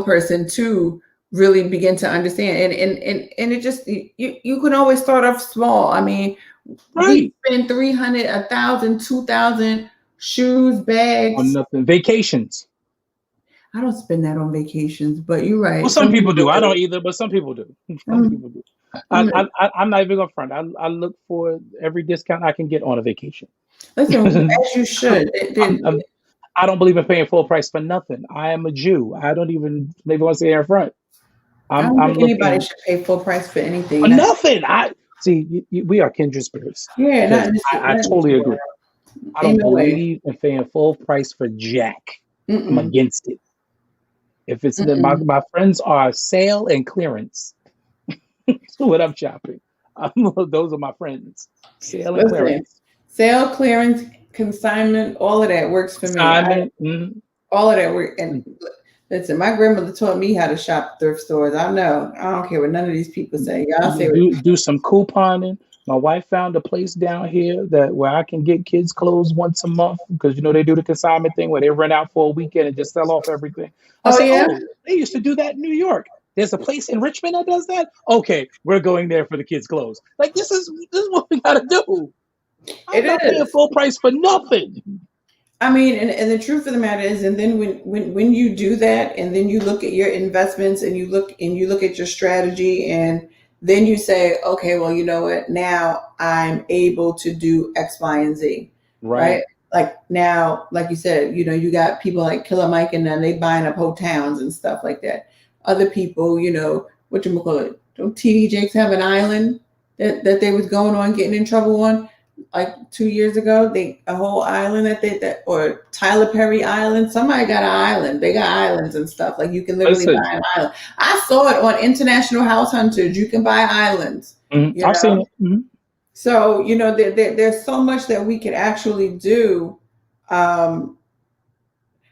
person to really begin to understand. And it just, you can always start off small. I mean, right. We spend $300, $1,000, $2,000 shoes, bags on nothing. Vacations. I don't spend that on vacations, but you're right. Well, some people do. I don't either, but some people do. Some people do. I'm not even gonna front. I look for every discount I can get on a vacation. Listen, as you should. I don't believe in paying full price for nothing. I am a Jew. I don't even maybe want to say it in front. I don't think anybody should pay full price for anything. For nothing. I see. We are kindred spirits. Yeah, I totally agree. I don't believe in paying full price for jack. I'm against it. If it's my friends are sale and clearance. What I'm shopping. Those are my friends. Sale and clearance. Sale, clearance, consignment, all of that works for me. All of that works. And listen, my grandmother taught me how to shop thrift stores. I know. I don't care what none of these people say. Y'all say do some couponing. My wife found a place down here where I can get kids clothes once a month because they do the consignment thing where they rent out for a weekend and just sell off everything. I said, they used to do that in New York. There's a place in Richmond that does that. Okay, we're going there for the kids' clothes. Like this is what we gotta do. I'm not paying full price for nothing. I mean, and the truth of the matter is, and then when you do that, and then you look at your investments and you look at your strategy, and then you say, okay, well, you know what? Now I'm able to do X, Y, and Z. Right? Like now, like you said, you got people like Killer Mike and then they buying up whole towns and stuff like that. Other people, whatchamacallit, don't TD Jakes have an island that they was going on, getting in trouble on like 2 years ago? A whole island or Tyler Perry Island. Somebody got an island. They got islands and stuff. Like you can literally buy an island. I saw it on International House Hunters. You can buy islands. Mm-hmm. I've seen it. Mm-hmm. So, there's so much that we could actually do. I'm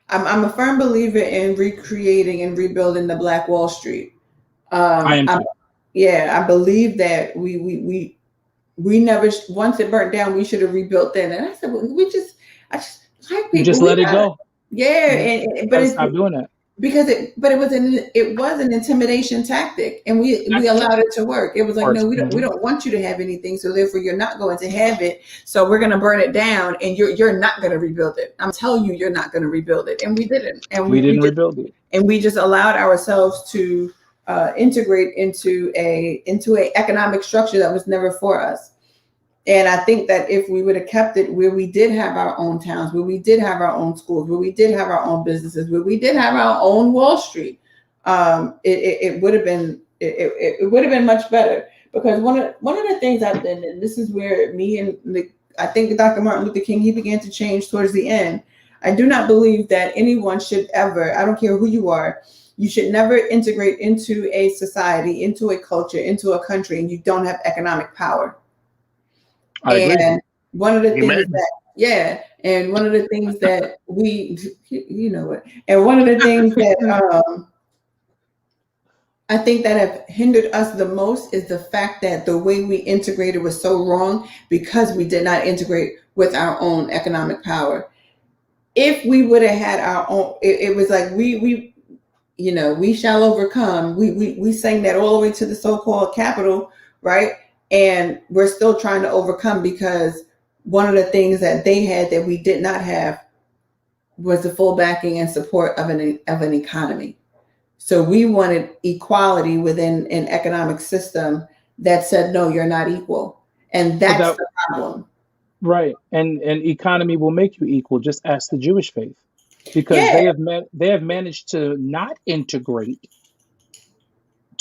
a firm believer in recreating and rebuilding the Black Wall Street. I believe that we never, once it burnt down, we should have rebuilt then. And I said, well, I just like people. You just let it go. Yeah, but stop doing that. Because it was an intimidation tactic, and we allowed it to work. It was like, no, we don't want you to have anything, so therefore you're not going to have it. So we're going to burn it down, and you're not going to rebuild it. I'm telling you, you're not going to rebuild it, and we didn't. And we didn't rebuild it, and we just allowed ourselves to integrate into a economic structure that was never for us. And I think that if we would have kept it where we did have our own towns, where we did have our own schools, where we did have our own businesses, where we did have our own Wall Street, it would have been much better. Because one of the things and this is where I think Dr. Martin Luther King, he began to change towards the end. I do not believe that anyone should ever, I don't care who you are, you should never integrate into a society, into a culture, into a country, and you don't have economic power. And one of the things and one of the things that and one of the things that I think that have hindered us the most is the fact that the way we integrated was so wrong because we did not integrate with our own economic power. If we would have had our own, it was like we shall overcome. We sang that all the way to the so-called Capitol, right? And we're still trying to overcome because one of the things that they had that we did not have was the full backing and support of an economy. So we wanted equality within an economic system that said, no, you're not equal. And that's the problem. Right. And economy will make you equal. Just ask the Jewish faith, because Yeah, they have managed to not integrate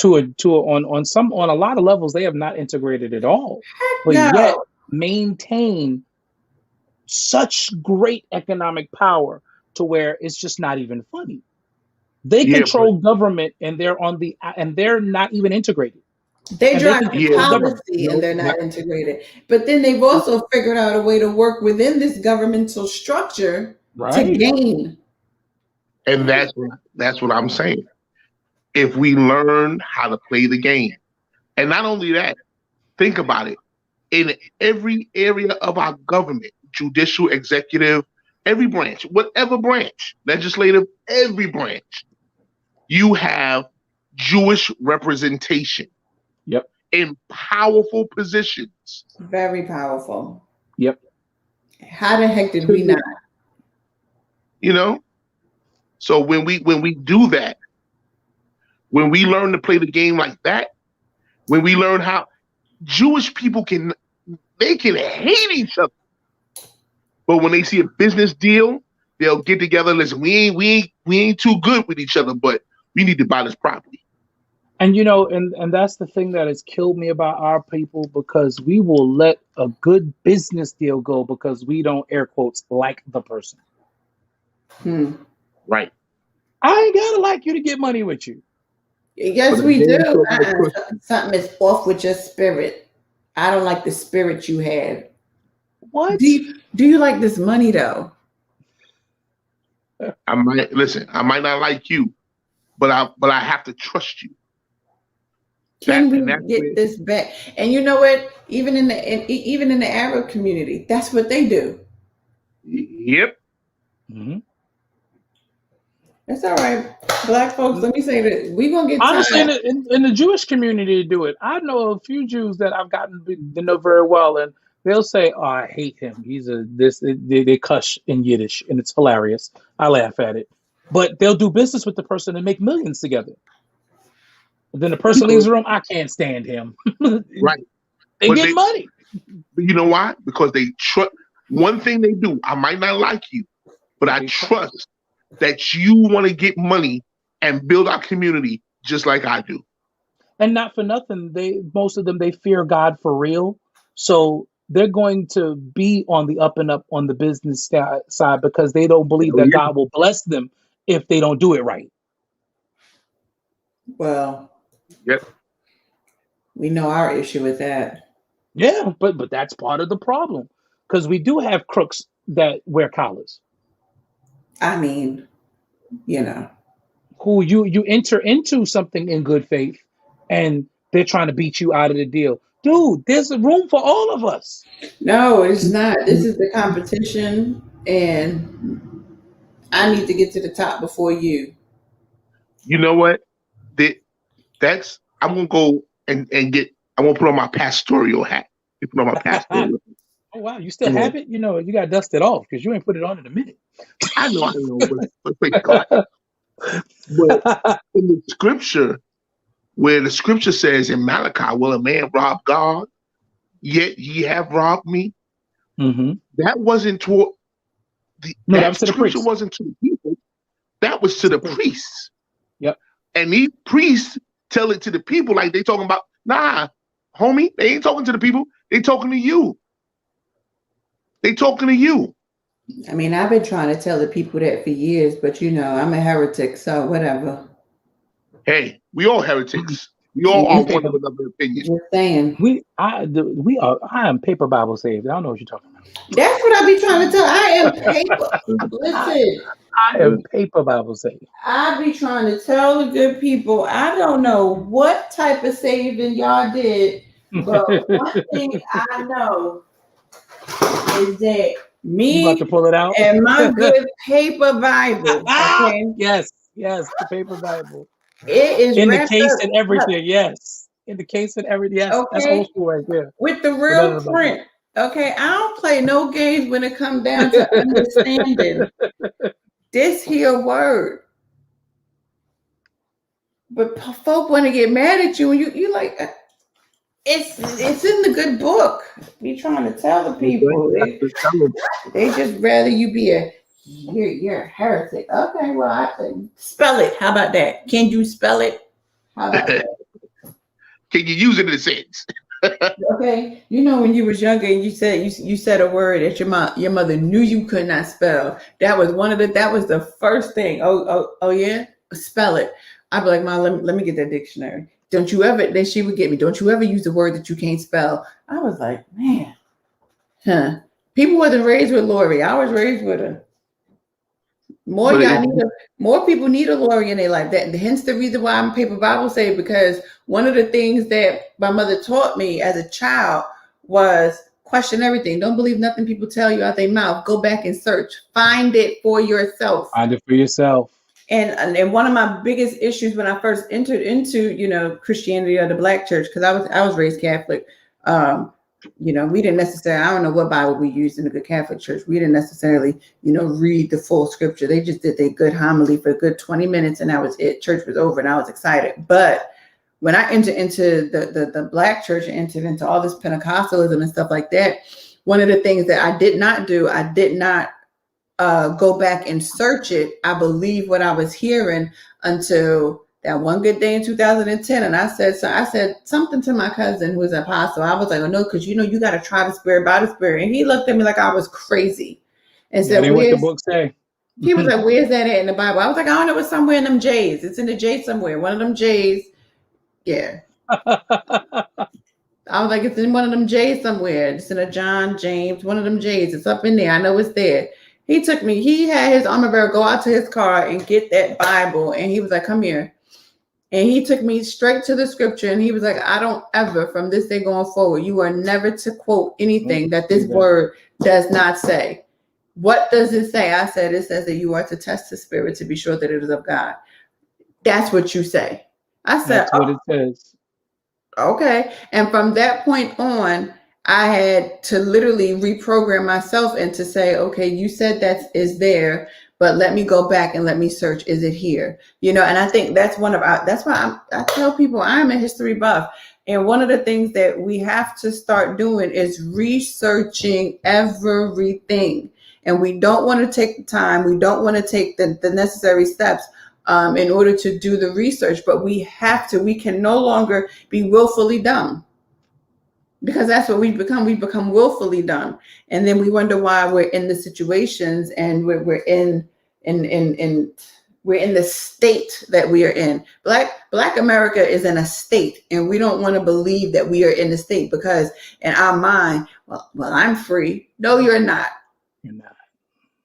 on a lot of levels. They have not integrated at all, heck but yet no. maintain such great economic power to where it's just not even funny. They Yeah, but control government, and they're not even integrated, They and they drive can the yeah, control government. policy and no, they're not, not integrated. But then they've also figured out a way to work within this governmental structure to Right. gain. and that's what I'm saying. If we learn how to play the game, and not only that, think about it. In every area of our government, judicial, executive, every branch, whatever branch, legislative, every branch, you have Jewish representation Yep. in powerful positions. Very powerful. Yep. How the heck did To we not? the- You know, so when we do that, when we learn to play the game like that, when we learn how Jewish people can hate each other, but when they see a business deal, they'll get together. Listen, we ain't too good with each other, but we need to buy this property. And and that's the thing that has killed me about our people, because we will let a good business deal go because we don't, air quotes, like the person. Hmm. Right. I ain't gotta like you to get money with you. Yes, But if we they do. ain't talking to trust, Something is off with your spirit. I don't like the spirit you had. What? Do you like this money though? I might not like you, but I have to trust you. Can we That's get where, this back? And you know what? Even in the Arab community, that's what they do. yep. Mm-hmm. That's all right, Black folks. Let me say that we're gonna get Honestly, tired. in the Jewish community to do it. I know a few Jews that I've gotten to know very well, and they'll say, "Oh, I hate him. He's a this." They cuss in Yiddish, and it's hilarious. I laugh at it, but they'll do business with the person and make millions together. Then the person leaves Because the room. I can't stand him. right, They but get money. you know why? Because they trust. One thing they do, I might not like you, but I They trust that you want to get money and build our community just like I do. And not for nothing, most of them, they fear God for real. So they're going to be on the up and up on the business side, because they don't believe Oh, that yeah. God will bless them if they don't do it right. Well, Yep. we know our issue with that. Yeah, but that's part of the problem, because we do have crooks that wear collars, I mean, you know. who you enter into something in good faith, and they're trying to beat you out of the deal. Dude, there's a room for all of us. No, it's not. This is the competition, and I need to get to the top before you. You know what? That's I'm gonna go and get. I won't put on my pastoral hat. You put on my pastoral. Oh wow, you still Come on. have it? You got to dust it off, because you ain't put it on in a minute. I know, but praise God. But in the scripture, where the scripture says in Malachi, "Will a man rob God? Yet ye have robbed me." Mm-hmm. That wasn't toward No, that that was to the scripture priest. wasn't to the people. That was to the priests. Yep. And these priests tell it to the people like they talking about, nah, homie, they ain't talking to the people. They talking to you. They talking to you. I mean, I've been trying to tell the people that for years, but I'm a heretic, so whatever. Hey, we all heretics. We all are one of another opinion. Just saying. I am paper Bible saved. I don't know what you're talking about. That's what I be trying to tell. I am paper. Listen, I am paper Bible saved. I be trying to tell the good people. I don't know what type of saving y'all did, but one thing I know is that You about to me pull it out? and my good paper Bible, okay, Yes, the paper Bible. it is In the wrapped case up, and everything, yes. In the case and everything, yes. That's okay, old school right there. with the But none real of them print. Okay, I don't play no games when it comes down to understanding this here word. But folk want to get mad at you, and you like, It's in the good book. We trying to tell the people. They just rather you be you're a heretic. Okay, well I can spell it. How about that? Can you spell it? How about that? Can you use it in a sentence? Okay, you know when you was younger and you said a word that your mother knew you could not spell. That was the first thing. Oh yeah, spell it. I'd be like, Mom, let me get that dictionary. Don't you ever? Then she would get me. Don't you ever use a word that you can't spell? I was like, man, huh? People wasn't raised with Lori. I was raised with her. More people need a Lori in their life. That hence the reason why I'm Paper Bible Say, because one of the things that my mother taught me as a child was question everything. Don't believe nothing people tell you out their mouth. Go back and search. Find it for yourself. Find it for yourself. And one of my biggest issues when I first entered into Christianity or the Black church, because I was raised Catholic. We didn't necessarily, I don't know what Bible we used in the good Catholic church. We didn't necessarily, read the full scripture. They just did their good homily for a good 20 minutes and that was it. Church was over and I was excited. But when I entered into the Black church and entered into all this Pentecostalism and stuff like that, one of the things that I did not do, I did not go back and search it. I believe what I was hearing until that one good day in 2010, and I said something to my cousin who was an apostle. I was like, oh no, because you got to try the spirit by the spirit, and he looked at me like I was crazy, and said, what the book say? He was like, where's that at in the Bible? I was like, I don't know, it's somewhere in them J's. It's in the J somewhere. One of them J's. Yeah. I was like, it's in one of them J's somewhere. It's in a John, James, one of them J's. It's up in there. I know it's there. He had his armor bearer go out to his car and get that Bible, and he was like, come here. And he took me straight to the scripture and he was like, I don't ever, from this day going forward, you are never to quote anything that this word does not say. What does it say? I said, it says that you are to test the spirit to be sure that it is of God. That's what you say. I said, that's what it says. Okay. And from that point on, I had to literally reprogram myself and to say, okay, you said that is there, but let me go back and let me search. Is it here? And I think that's that's why I tell people I'm a history buff. And one of the things that we have to start doing is researching everything. And we don't want to take the time. We don't want to take the necessary steps in order to do the research, but we have to. We can no longer be willfully dumb. Because that's what we've become. We've become willfully dumb. And then we wonder why we're in the situations and we're in the state that we are in. Black America is in a state, and we don't want to believe that we are in the state because in our mind, well, I'm free. No, you're not. You're not.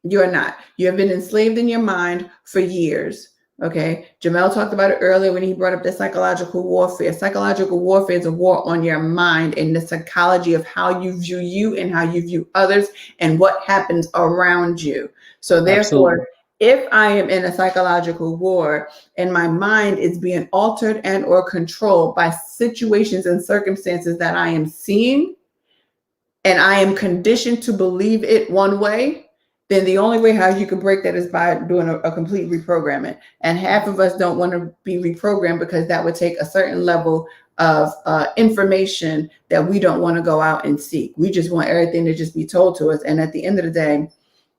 You're not. You have been enslaved in your mind for years. Okay. Jamel talked about it earlier when he brought up the psychological warfare. Psychological warfare is a war on your mind and the psychology of how you view you and how you view others and what happens around you. So therefore, absolutely, if I am in a psychological war and my mind is being altered and or controlled by situations and circumstances that I am seeing, and I am conditioned to believe it one way, then the only way how you can break that is by doing a complete reprogramming. And half of us don't want to be reprogrammed because that would take a certain level of information that we don't want to go out and seek. We just want everything to just be told to us. And at the end of the day,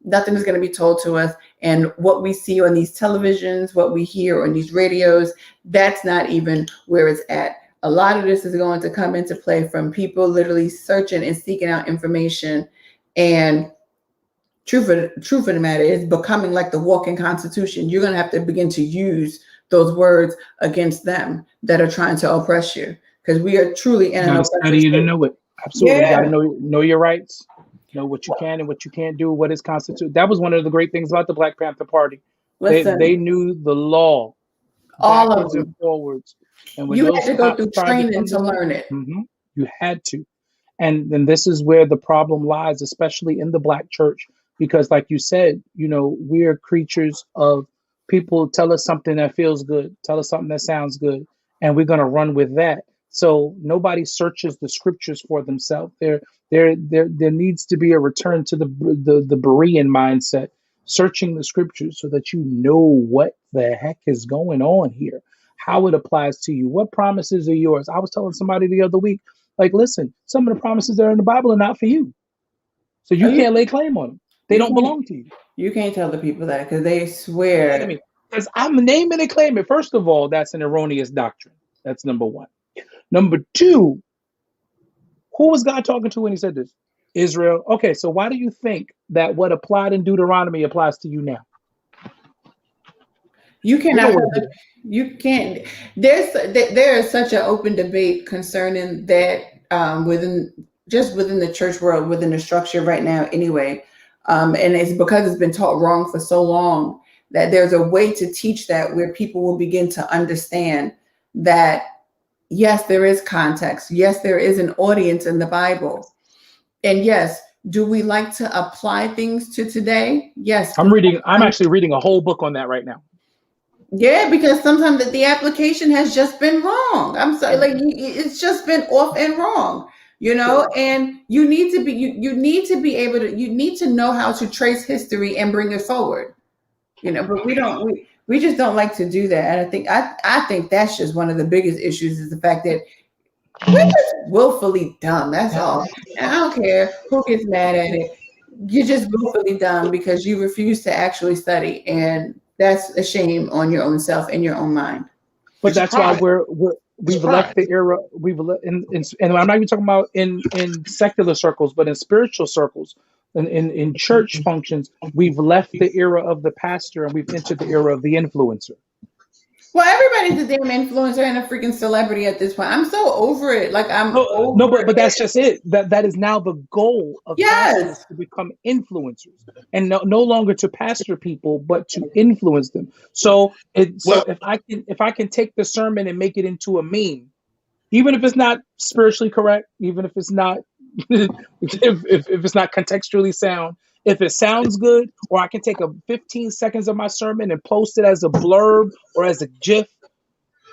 nothing is going to be told to us. And what we see on these televisions, what we hear on these radios, that's not even where it's at. A lot of this is going to come into play from people literally searching and seeking out information. And truth of the matter is becoming like the walking constitution. You're going to have to begin to use those words against them that are trying to oppress you, because we are truly in an oppressive study state. To know it. Absolutely. Yeah. You got to know your rights, know what you can and what you can't do, what is constituted. That was one of the great things about the Black Panther Party. They knew the law, all of them, and forwards. And when you had to go through training to learn it. You had to. And then this is where the problem lies, especially in the Black church. Because like you said, we're creatures of people tell us something that feels good, tell us something that sounds good, and we're going to run with that. So nobody searches the scriptures for themselves. There needs to be a return to the Berean mindset, searching the scriptures so that you know what the heck is going on here, how it applies to you, what promises are yours. I was telling somebody the other week, Like, listen, some of the promises that are in the Bible are not for you. So you can't lay claim on them. They don't belong to you. You can't tell the people that because they swear. I mean, because I'm naming and claiming. First of all, that's an erroneous doctrine. That's number one. Number two, who was God talking to when he said this? Israel. Okay, so why do you think that what applied in Deuteronomy applies to you now? You cannot. You can't. There is such an open debate concerning that within the church world, within the structure right now. Anyway, and it's because it's been taught wrong for so long that there's a way to teach that where people will begin to understand that yes, there is context. Yes, there is an audience in the Bible. And yes, do we like to apply things to today? Yes. I'm actually reading a whole book on that right now. Yeah, because sometimes the application has just been wrong. I'm sorry, like it's just been off and wrong, and you need to be able to know how to trace history and bring it forward, but we just don't like to do that. And I think that's just one of the biggest issues is the fact that we're just willfully dumb. That's all. And I don't care who gets mad at it. You're just willfully dumb because you refuse to actually study, and that's a shame on your own self and your own mind. But that's why we've left the era. And I'm not even talking about in secular circles, but in spiritual circles, in church functions, we've left the era of the pastor and we've entered the era of the influencer. Well, everybody's a damn influencer and a freaking celebrity at this point. I'm so over it. Like but that's just it. That is now the goal of pastors to become influencers, and no longer to pastor people, but to influence them. So if I can take the sermon and make it into a meme, even if it's not spiritually correct, even if it's not if it's not contextually sound. If it sounds good, or I can take 15 seconds of my sermon and post it as a blurb or as a GIF,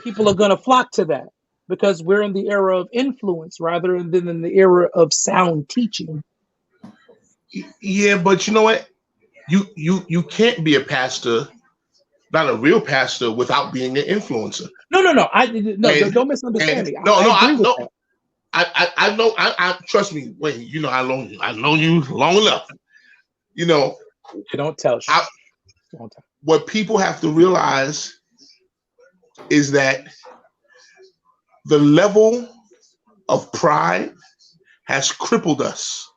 people are going to flock to that because we're in the era of influence rather than in the era of sound teaching. Yeah, but you know what? You can't be a pastor, not a real pastor, without being an influencer. No. Don't misunderstand me. I know. I trust me. Wait, you know how long I know you long enough. You don't tell. What people have to realize is that the level of pride has crippled us.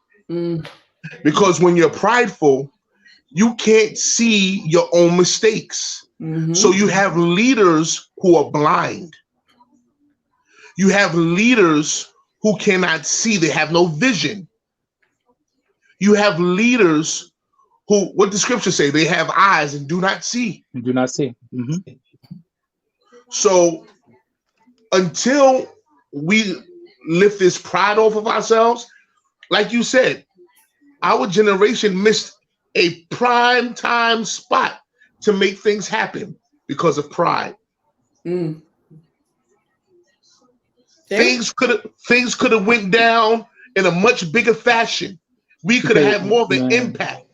Because when you're prideful, you can't see your own mistakes. Mm-hmm. So you have leaders who are blind. You have leaders who cannot see. They have no vision. You have leaders who, what the scriptures say, they have eyes and do not see. Do not see. Mm-hmm. So until we lift this pride off of ourselves, like you said, our generation missed a prime time spot to make things happen because of pride. Things could have went down in a much bigger fashion. We could have had more of an impact.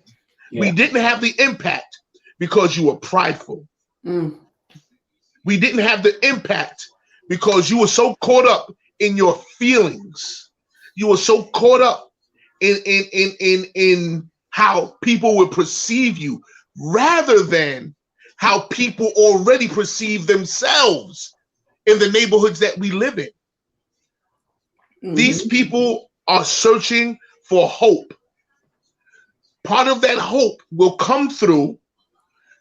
Yeah. We didn't have the impact because you were prideful. We didn't have the impact because you were so caught up in your feelings. You were so caught up in how people would perceive you rather than how people already perceive themselves in the neighborhoods that we live in. These people are searching for hope. Part of that hope will come through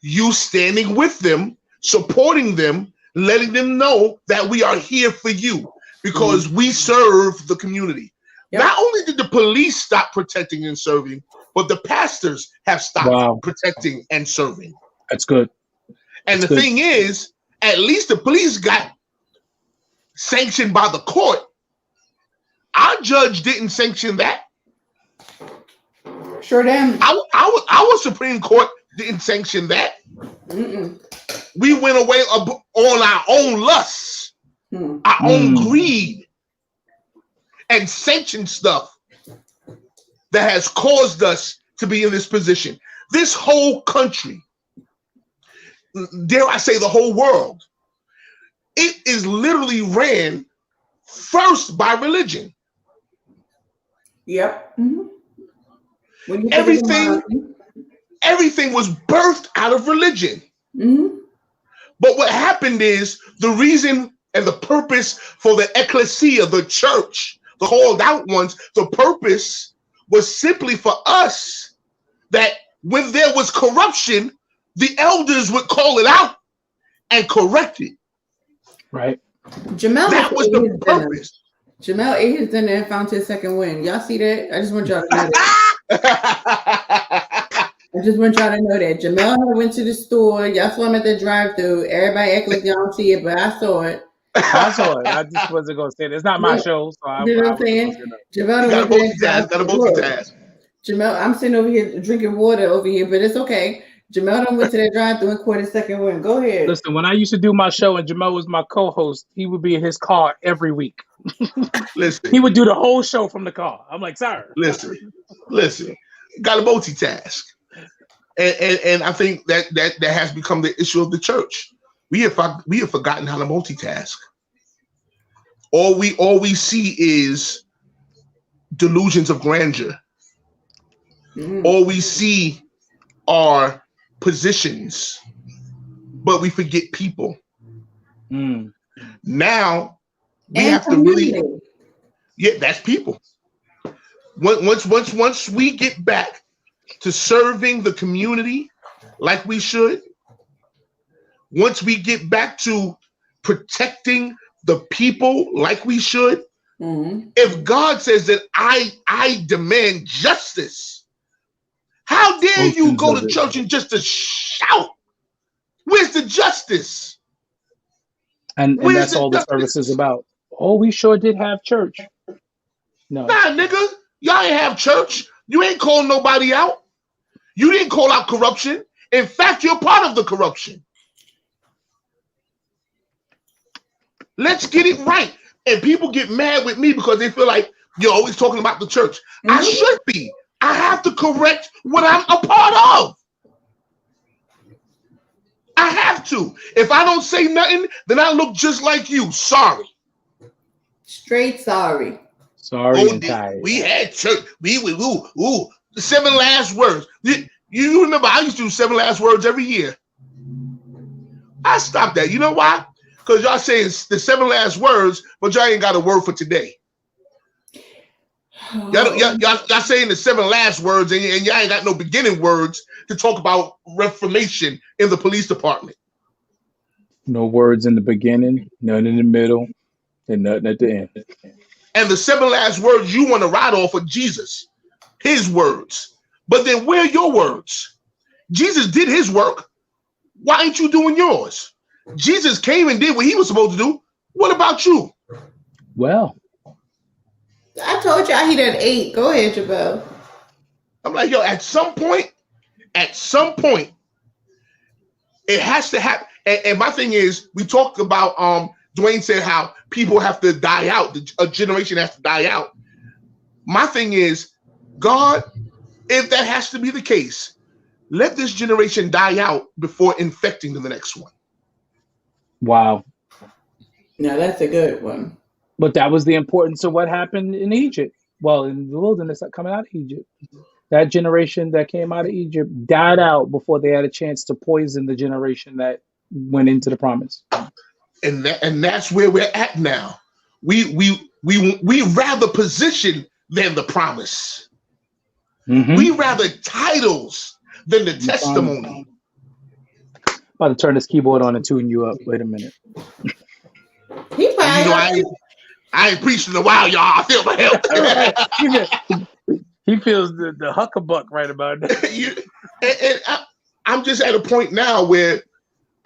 you standing with them, supporting them, letting them know that we are here for you because we serve the community. Yep. Not only did the police stop protecting and serving, but the pastors have stopped protecting and serving. That's good. And the thing is, at least the police got sanctioned by the court. Our judge didn't sanction that. Sure damn. Our Supreme Court didn't sanction that. We went away on our own lusts, our own greed, and sanctioned stuff that has caused us to be in this position. This whole country, dare I say the whole world, it is literally ran first by religion. Yep. Mm-hmm. When you everything was birthed out of religion. Mm-hmm. But what happened is the reason and the purpose for the ecclesia, the church, the called out ones, the purpose was simply for us that when there was corruption, the elders would call it out and correct it. Right. Jamel, that was the purpose. Jamel ate his dinner and found his second win. Y'all see that? I just want y'all to know that. I just want y'all to know that. Jamel went to the store. Y'all saw him at the drive-thru. Everybody act like y'all don't see it, but I saw it. I saw it. I just wasn't going to say it. It's not my show. So you know what I'm saying? Jamel got a multitask. Jamel, I'm sitting over here drinking water over here, but it's okay. Jamel done went to that drive-thru and caught his second win. Go ahead. Listen, when I used to do my show and Jamel was my co-host, he would be in his car every week. Listen, he would do the whole show from the car. I'm like, sir. Listen. Got a multitask. And I think that has become the issue of the church. We have forgotten how to multitask. All we see is delusions of grandeur. All we see are positions, but we forget people. Now we have to really, that's people. Once we get back to serving the community like we should, once we get back to protecting the people like we should, if God says that I demand justice, how dare you go to church and just to shout? Where's the justice? And that's all the service is about. Oh, we sure did have church. No. Nah, nigga. Y'all ain't have church. You ain't calling nobody out. You didn't call out corruption. In fact, you're part of the corruption. Let's get it right. And people get mad with me because they feel like you're always talking about the church. I should be. I have to correct what I'm a part of. I have to. If I don't say nothing, then I look just like you. Sorry. Straight sorry. Sorry. We had church. The 7 last words. You remember I used to do 7 last words every year. I stopped that. You know why? Because y'all say it's the 7 last words, but y'all ain't got a word for today. Y'all saying the 7 last words, and y'all ain't got no beginning words to talk about reformation in the police department. No words in the beginning, none in the middle, and nothing at the end. And the 7 last words you want to ride off of Jesus, his words. But then where are your words? Jesus did his work. Why ain't you doing yours? Jesus came and did what he was supposed to do. What about you? Well, I told you I hit at 8. Go ahead, Jamel. I'm like, yo, at some point, it has to happen. And my thing is, we talked about, Dwayne said how people have to die out. A generation has to die out. My thing is, God, if that has to be the case, let this generation die out before infecting the next one. Wow. Now that's a good one. But that was the importance of what happened in Egypt. Well, in the wilderness coming out of Egypt. That generation that came out of Egypt died out before they had a chance to poison the generation that went into the promise. And that's where we're at now. We rather position than the promise. We rather titles than the testimony. About to turn this keyboard on and tune you up. Wait a minute. I ain't preached in a while, y'all. I feel my help. He feels the huckabuck right about that. I'm just at a point now where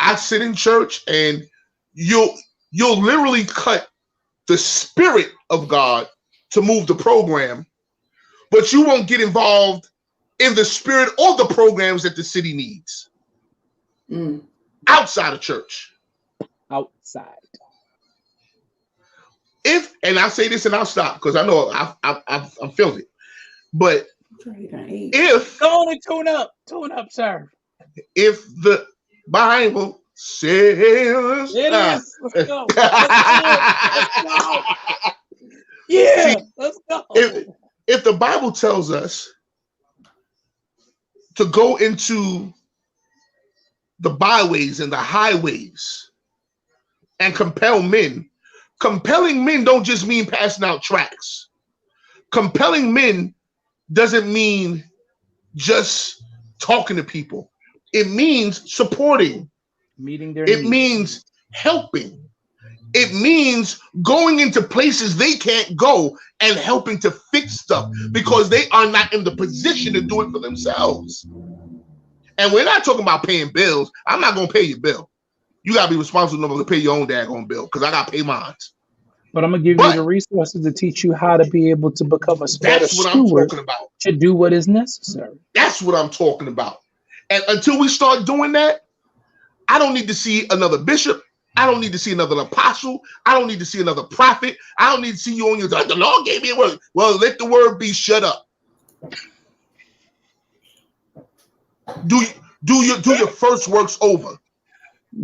I sit in church and you'll literally cut the spirit of God to move the program, but you won't get involved in the spirit or the programs that the city needs. Outside of church. Outside. And I'll say this and I'll stop because I know I'm feeling it. But if go on and tune up, sir. If the Bible says it is. Let's go. Let's go. Yeah, let's go. If the the Bible tells us to go into the byways and the highways and compel men. Compelling men don't just mean passing out tracts. Compelling men doesn't mean just talking to people. It means supporting. Meeting their It needs. means helping. It means going into places they can't go and helping to fix stuff because they are not in the position to do it for themselves. And we're not talking about paying bills. I'm not going to pay your bill. You got to be responsible enough to pay your own daggone bill because I got to pay mine. But I'm going to give you the resources to teach you how to be able to become a better steward to do what is necessary. That's what I'm talking about. And until we start doing that, I don't need to see another bishop. I don't need to see another apostle. I don't need to see another prophet. I don't need to see you on your, the Lord gave me a word. Well, let the word be shut up. Do your first works over.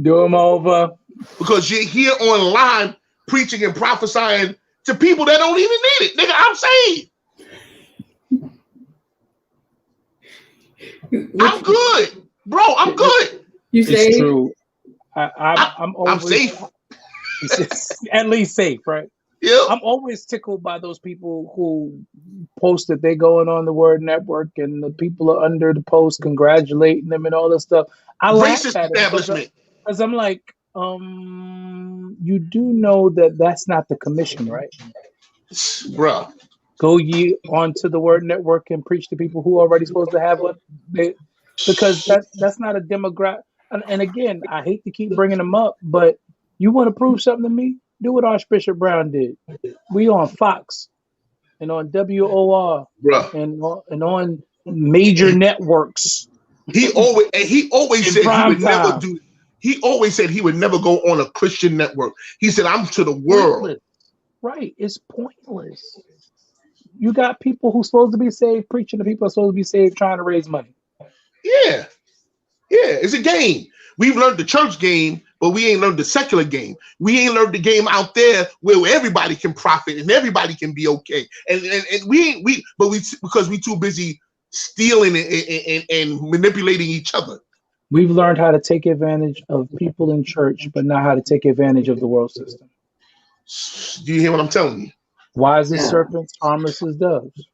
Do them over. Because you're here online preaching and prophesying to people that don't even need it. Nigga, I'm saved. I'm good. Bro, I'm good. You say it's true. I'm safe. At least safe, right? Yeah. I'm always tickled by those people who post that they going on the Word Network and the people are under the post congratulating them and all this stuff. I laugh at it because I'm like, you do know that that's not the commission, right? Bruh. Go ye onto the Word Network and preach to people who are already supposed to have what they, because that's not a demographic. And again, I hate to keep bringing them up, but you want to prove something to me? Do what Archbishop Brown did. We on Fox and on WOR and on major networks. He always said he would never do. He always said he would never go on a Christian network. He said, "I'm to the world." Pointless. Right? It's pointless. You got people who's supposed to be saved preaching to people who are supposed to be saved trying to raise money. Yeah, it's a game. We've learned the church game, but we ain't learned the secular game. We ain't learned the game out there where everybody can profit and everybody can be okay. And because we too busy stealing and manipulating each other. We've learned how to take advantage of people in church, but not how to take advantage of the world system. Do you hear what I'm telling you? Wise as serpents, harmless as doves.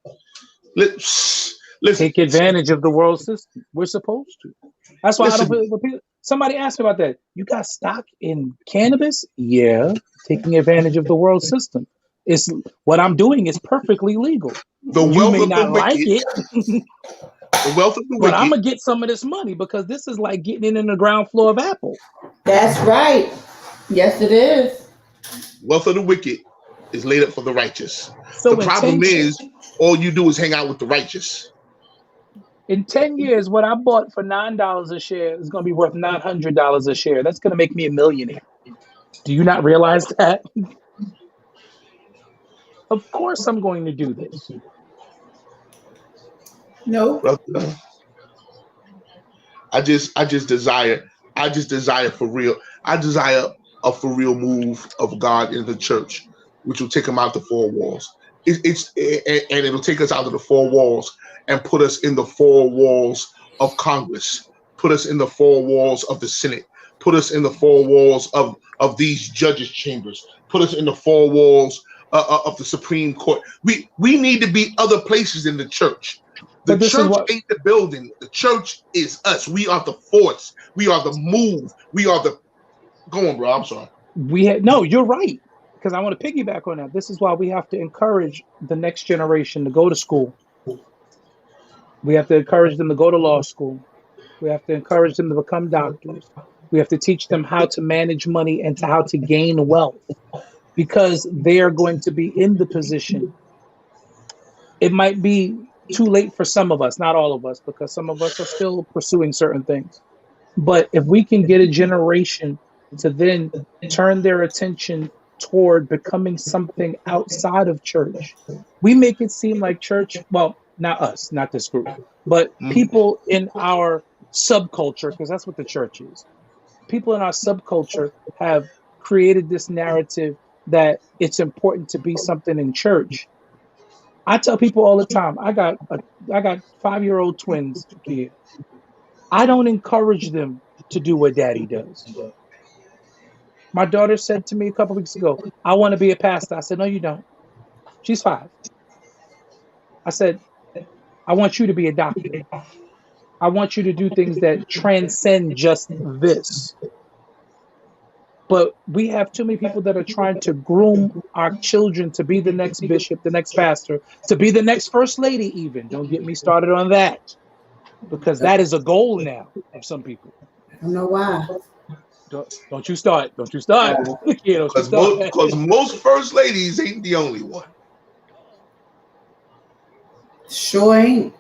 Listen, take advantage of the world system. We're supposed to. That's why somebody asked me about that. You got stock in cannabis? Yeah, taking advantage of the world system. It's what I'm doing is perfectly legal. The wealth you may of not the like wicked. it. The wealth of the wicked. But I'm gonna get some of this money because this is like getting in the ground floor of Apple. That's right. Yes, it is. Wealth of the wicked is laid up for the righteous. So the problem is, all you do is hang out with the righteous. In 10 years, what I bought for $9 a share is going to be worth $900 a share. That's going to make me a millionaire. Do you not realize that? Of course, I'm going to do this. No. I just desire for real. I desire a for real move of God in the church, which will take him out the four walls. And it'll take us out of the four walls and put us in the four walls of Congress, put us in the four walls of the Senate, put us in the four walls of these judges' chambers, put us in the four walls of the Supreme Court. We need to be other places in the church. The church ain't the building. The church is us. We are the force. We are the move. We are the... Go on, bro. I'm sorry. No, you're right. Because I want to piggyback on that. This is why we have to encourage the next generation to go to school. We have to encourage them to go to law school. We have to encourage them to become doctors. We have to teach them how to manage money and how to gain wealth, because they are going to be in the position. It might be too late for some of us, not all of us, because some of us are still pursuing certain things. But if we can get a generation to then turn their attention toward becoming something outside of church, we make it seem like church, well, not us, not this group, but people in our subculture, because that's what the church is. People in our subculture have created this narrative that it's important to be something in church. I tell people all the time, I got 5-year-old twins, kid. I don't encourage them to do what daddy does. My daughter said to me a couple weeks ago, I want to be a pastor. I said, no, you don't. She's 5. I said, I want you to be a doctor. I want you to do things that transcend just this. But we have too many people that are trying to groom our children to be the next bishop, the next pastor, to be the next first lady even. Don't get me started on that. Because that is a goal now of some people. I don't know why. Don't you start. Don't you start. Because most first ladies ain't the only one. Sure ain't.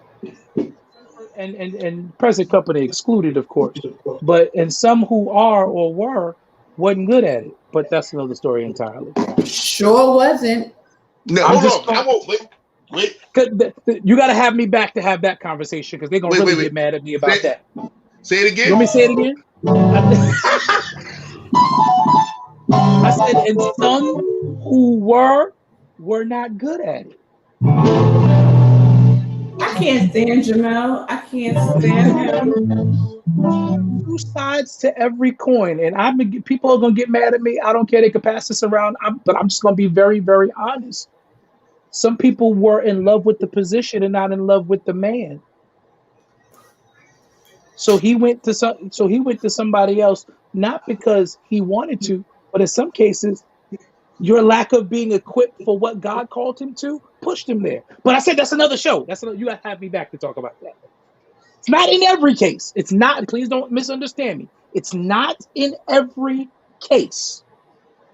And present company excluded, of course. And some who are or were wasn't good at it. But that's another story entirely. Sure wasn't. No, hold on. I won't wait. You got to have me back to have that conversation because they're going to really get mad at me about that. Say it again. You want me to say it again? I said, and some who were not good at it. I can't stand Jamel. I can't stand him. 2 sides to every coin, and people are gonna get mad at me. I don't care. They could pass this around, but I'm just gonna be very, very honest. Some people were in love with the position and not in love with the man. So he went to somebody else, not because he wanted to, but in some cases, your lack of being equipped for what God called him to pushed him there. But I said that's another show. You got to have me back to talk about that. It's not in every case. It's not. Please don't misunderstand me. It's not in every case.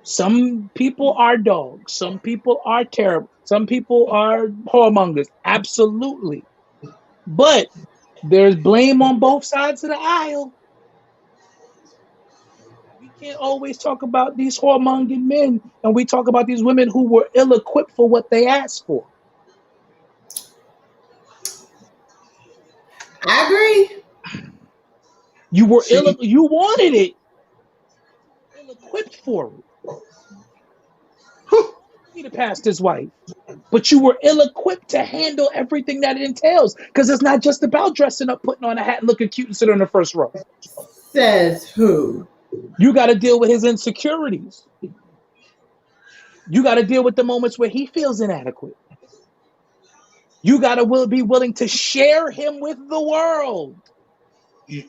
Some people are dogs. Some people are terrible. Some people are whoremongers. Absolutely. But there's blame on both sides of the aisle. We can't always talk about these whoremongering men, and we talk about these women who were ill-equipped for what they asked for. I agree. You were you wanted it. Ill-equipped for it. Be the pastor's wife. But you were ill-equipped to handle everything that it entails. Because it's not just about dressing up, putting on a hat, and looking cute and sitting in the first row. Says who? You got to deal with his insecurities. You got to deal with the moments where he feels inadequate. You got to be willing to share him with the world. You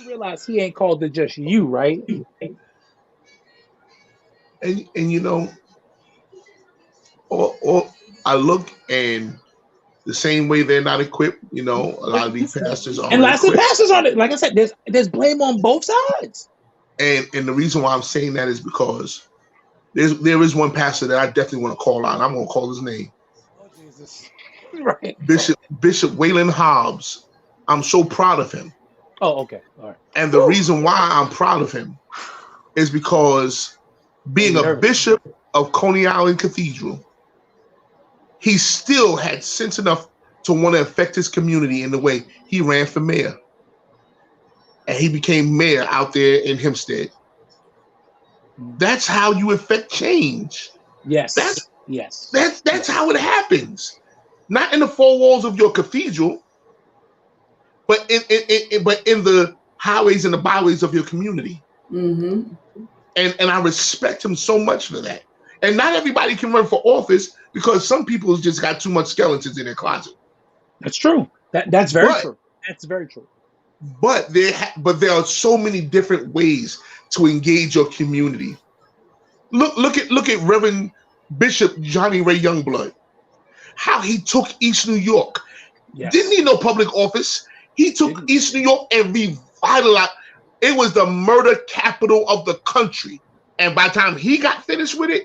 realize he ain't called to just you, right? And you know, or I look and the same way they're not equipped, you know, a lot of these pastors are. And lots of pastors on it. Like I said, there's blame on both sides. And the reason why I'm saying that is because there is one pastor that I definitely want to call out. I'm going to call his name. Oh, Jesus. Right. Bishop Waylon Hobbs. I'm so proud of him. Oh, okay. All right. And the reason why I'm proud of him is because being a bishop of Coney Island Cathedral, he still had sense enough to want to affect his community in the way he ran for mayor. And he became mayor out there in Hempstead. That's how you affect change. Yes. That's how it happens. Not in the four walls of your cathedral, but in the highways and the byways of your community. Mm-hmm. And I respect him so much for that. And not everybody can run for office because some people just got too much skeletons in their closet. That's true. That's very true. That's very true. But there are so many different ways to engage your community. Look at Reverend Bishop Johnny Ray Youngblood. How he took East New York. Yes. Didn't need no public office. He took East New York and revitalized. It was the murder capital of the country. And by the time he got finished with it,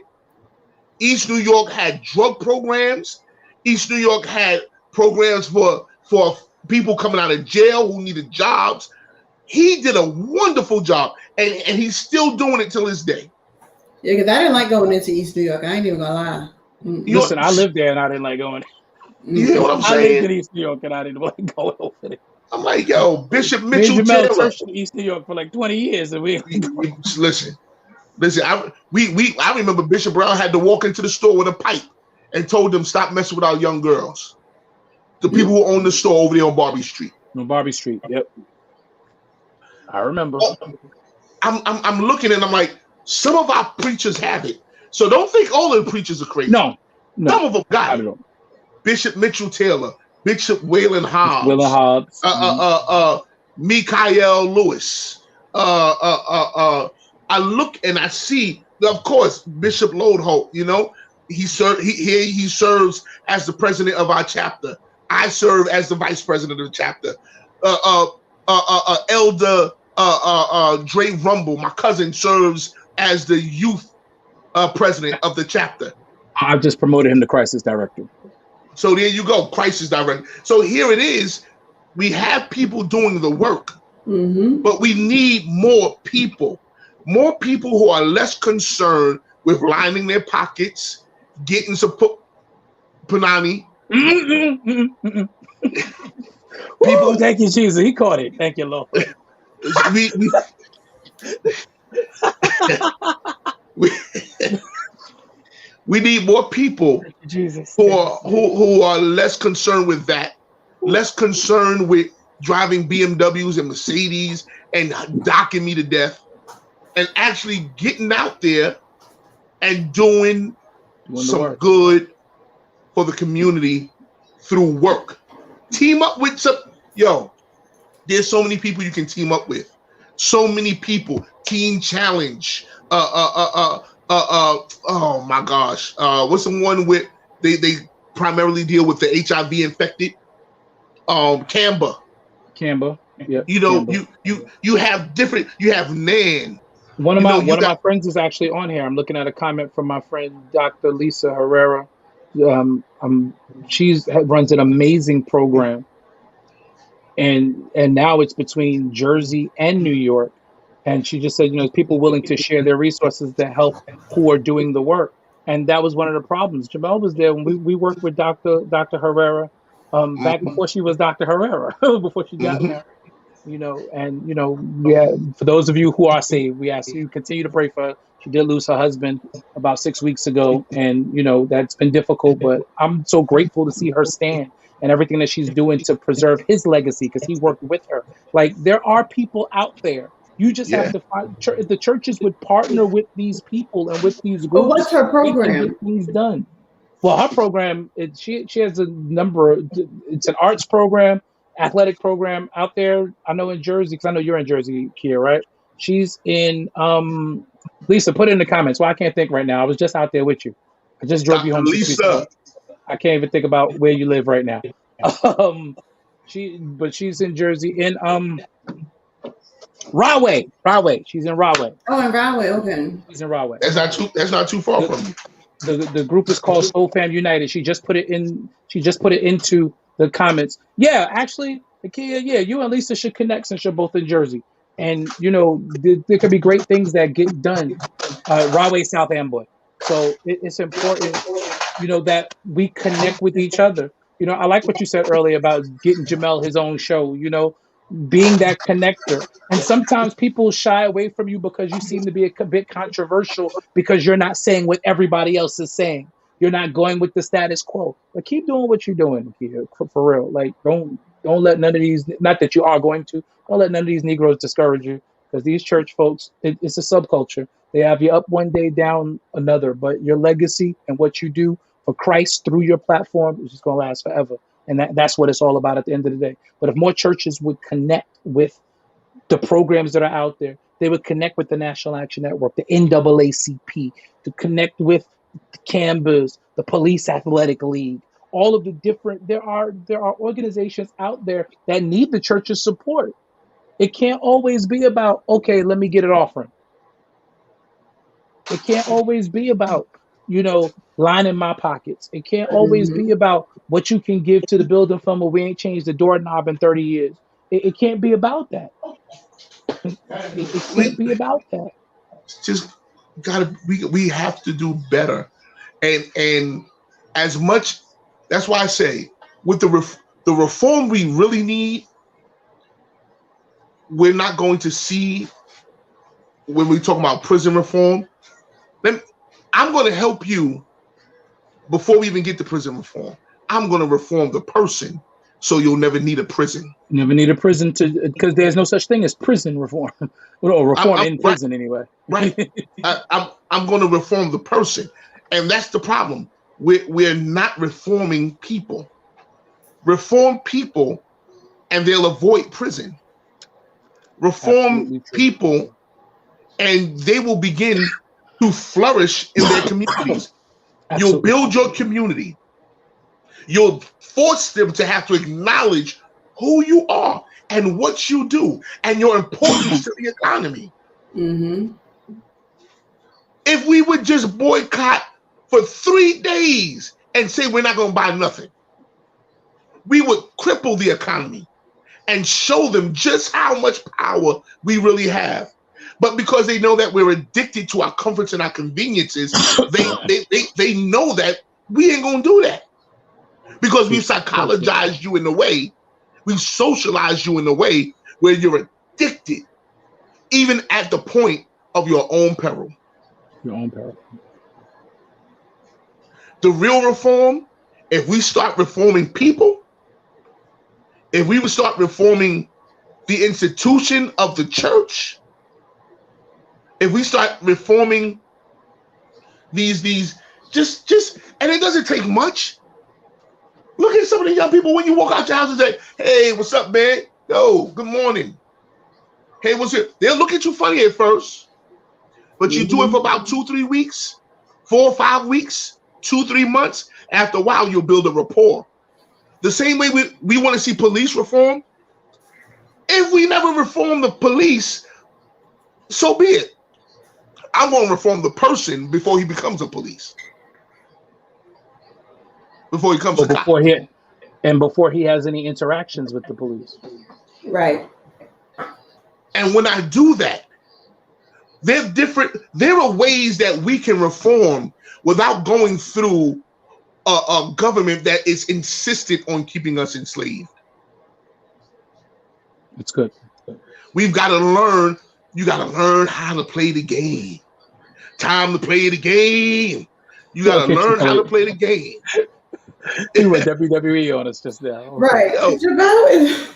East New York had drug programs. East New York had programs for people coming out of jail who needed jobs. He did a wonderful job, and he's still doing it till this day. Yeah, because I didn't like going into East New York. I ain't even gonna lie. Listen, I lived there and I didn't like going. You hear what I'm saying? I lived in East New York and I didn't like going over there. I'm like, yo, Bishop Mitchell Jamel church in East New York for like 20 years, and listen. I remember Bishop Brown had to walk into the store with a pipe and told them stop messing with our young girls. The people who own the store over there on Barbie Street. On Barbie Street, yep. I remember. I'm looking and I'm like, some of our preachers have it. So don't think all of the preachers are crazy. No. Some of them got it. Bishop Mitchell Taylor, Bishop Waylon Hobbs, Mikael Lewis. I look and I see, of course, Bishop Loadholt. You know, he serves as the president of our chapter. I serve as the vice president of the chapter. Elder Dre Rumble, my cousin, serves as the youth president of the chapter. I've just promoted him to crisis director. So there you go, crisis director. So here it is. We have people doing the work, but we need more people who are less concerned with lining their pockets, getting some panani. People, thank you, Jesus. He caught it. Thank you, Lord. We need more people who are less concerned with that, less concerned with driving BMWs and Mercedes and docking me to death, and actually getting out there and doing some good for the community through work. Team up with there's so many people you can team up with. So many people. Teen Challenge. Oh my gosh. What's the one with they primarily deal with the HIV infected? Canva. Yeah. You know, you have different. You have Nan. One of my friends is actually on here. I'm looking at a comment from my friend Dr. Lisa Herrera. She runs an amazing program, and now it's between Jersey and New York. And she just said, people willing to share their resources to help who are doing the work. And that was one of the problems. Jamel was there when we worked with Dr. Herrera back before she was Dr. Herrera, before she got there. For those of you who are saved, we ask you to continue to pray for her. She did lose her husband about 6 weeks ago. And, that's been difficult. But I'm so grateful to see her stand and everything that she's doing to preserve his legacy, because he worked with her. Like, there are people out there. You just have to find the churches would partner with these people and with these groups. But what's her program? Get things done. Well, her program, she has a number. It's an arts program, athletic program out there. I know in Jersey, because I know you're in Jersey, Kia, right? She's in. Lisa, put it in the comments. Well, I can't think right now. I was just out there with you. I just drove you home. Lisa, I can't even think about where you live right now. She's in Jersey in Rahway. She's in Rahway. Oh, in Rahway. Okay. She's in Rahway. That's not too far from you. The group is called Soul Fam United. She just put it into the comments. Yeah, actually, Nakia, you and Lisa should connect since you're both in Jersey. And there could be great things that get done. Rahway, South Amboy. So it's important, that we connect with each other. I like what you said earlier about getting Jamel his own show. Being that connector. And sometimes people shy away from you because you seem to be a bit controversial, because you're not saying what everybody else is saying. You're not going with the status quo. But keep doing what you're doing here, for real. Like, don't let none of these, not that you are going to, don't let none of these Negroes discourage you, because these church folks, it's a subculture. They have you up one day, down another. But your legacy and what you do for Christ through your platform is just going to last forever. And that's what it's all about at the end of the day. But if more churches would connect with the programs that are out there, they would connect with the National Action Network, the NAACP, to connect with the Canvas, the Police Athletic League, all of the different, there are organizations out there that need the church's support. It can't always be about, okay, let me get an offering. It can't always be about, lining my pockets. It can't always be about what you can give to the building fund where we ain't changed the doorknob in 30 years. It can't be about that. It can't be about that. Just we have to do better. And as much, that's why I say, with the reform we really need, we're not going to see when we talk about prison reform. I'm going to help you before we even get to prison reform, I'm going to reform the person so you'll never need a prison. Never need a prison because there's no such thing as prison reform, or reform in prison anyway. Right. I'm going to reform the person, and that's the problem. We're not reforming people. Reform people, and they'll avoid prison. Reform people, and they will begin to flourish in their communities. You'll build your community. You'll force them to have to acknowledge who you are and what you do and your importance to the economy. Mm-hmm. If we would just boycott for 3 days and say we're not going to buy nothing, we would cripple the economy and show them just how much power we really have. But because they know that we're addicted to our comforts and our conveniences, they know that we ain't going to do that. Because we've psychologized you in a way, we've socialized you in a way where you're addicted, even at the point of your own peril. Your own peril. The real reform, if we start reforming people, if we would start reforming the institution of the church, if we start reforming these just and it doesn't take much. Look at some of the young people when you walk out your house and say, "Hey, what's up, man? Yo, good morning. Hey, what's it?" They'll look at you funny at first, but you do it for about 2-3 weeks, 4 or 5 weeks, 2-3 months. After a while, you'll build a rapport. The same way we want to see police reform. If we never reform the police, so be it. I'm going to reform the person before he becomes a police. Before he comes before he has any interactions with the police. Right. And when I do that, there are ways that we can reform without going through a government that is insistent on keeping us enslaved. It's good. We've got to learn. You got to learn how to play the game. Time to play the game. You got to learn how to play the game. You went WWE on us just now. Okay. Right. Jamel.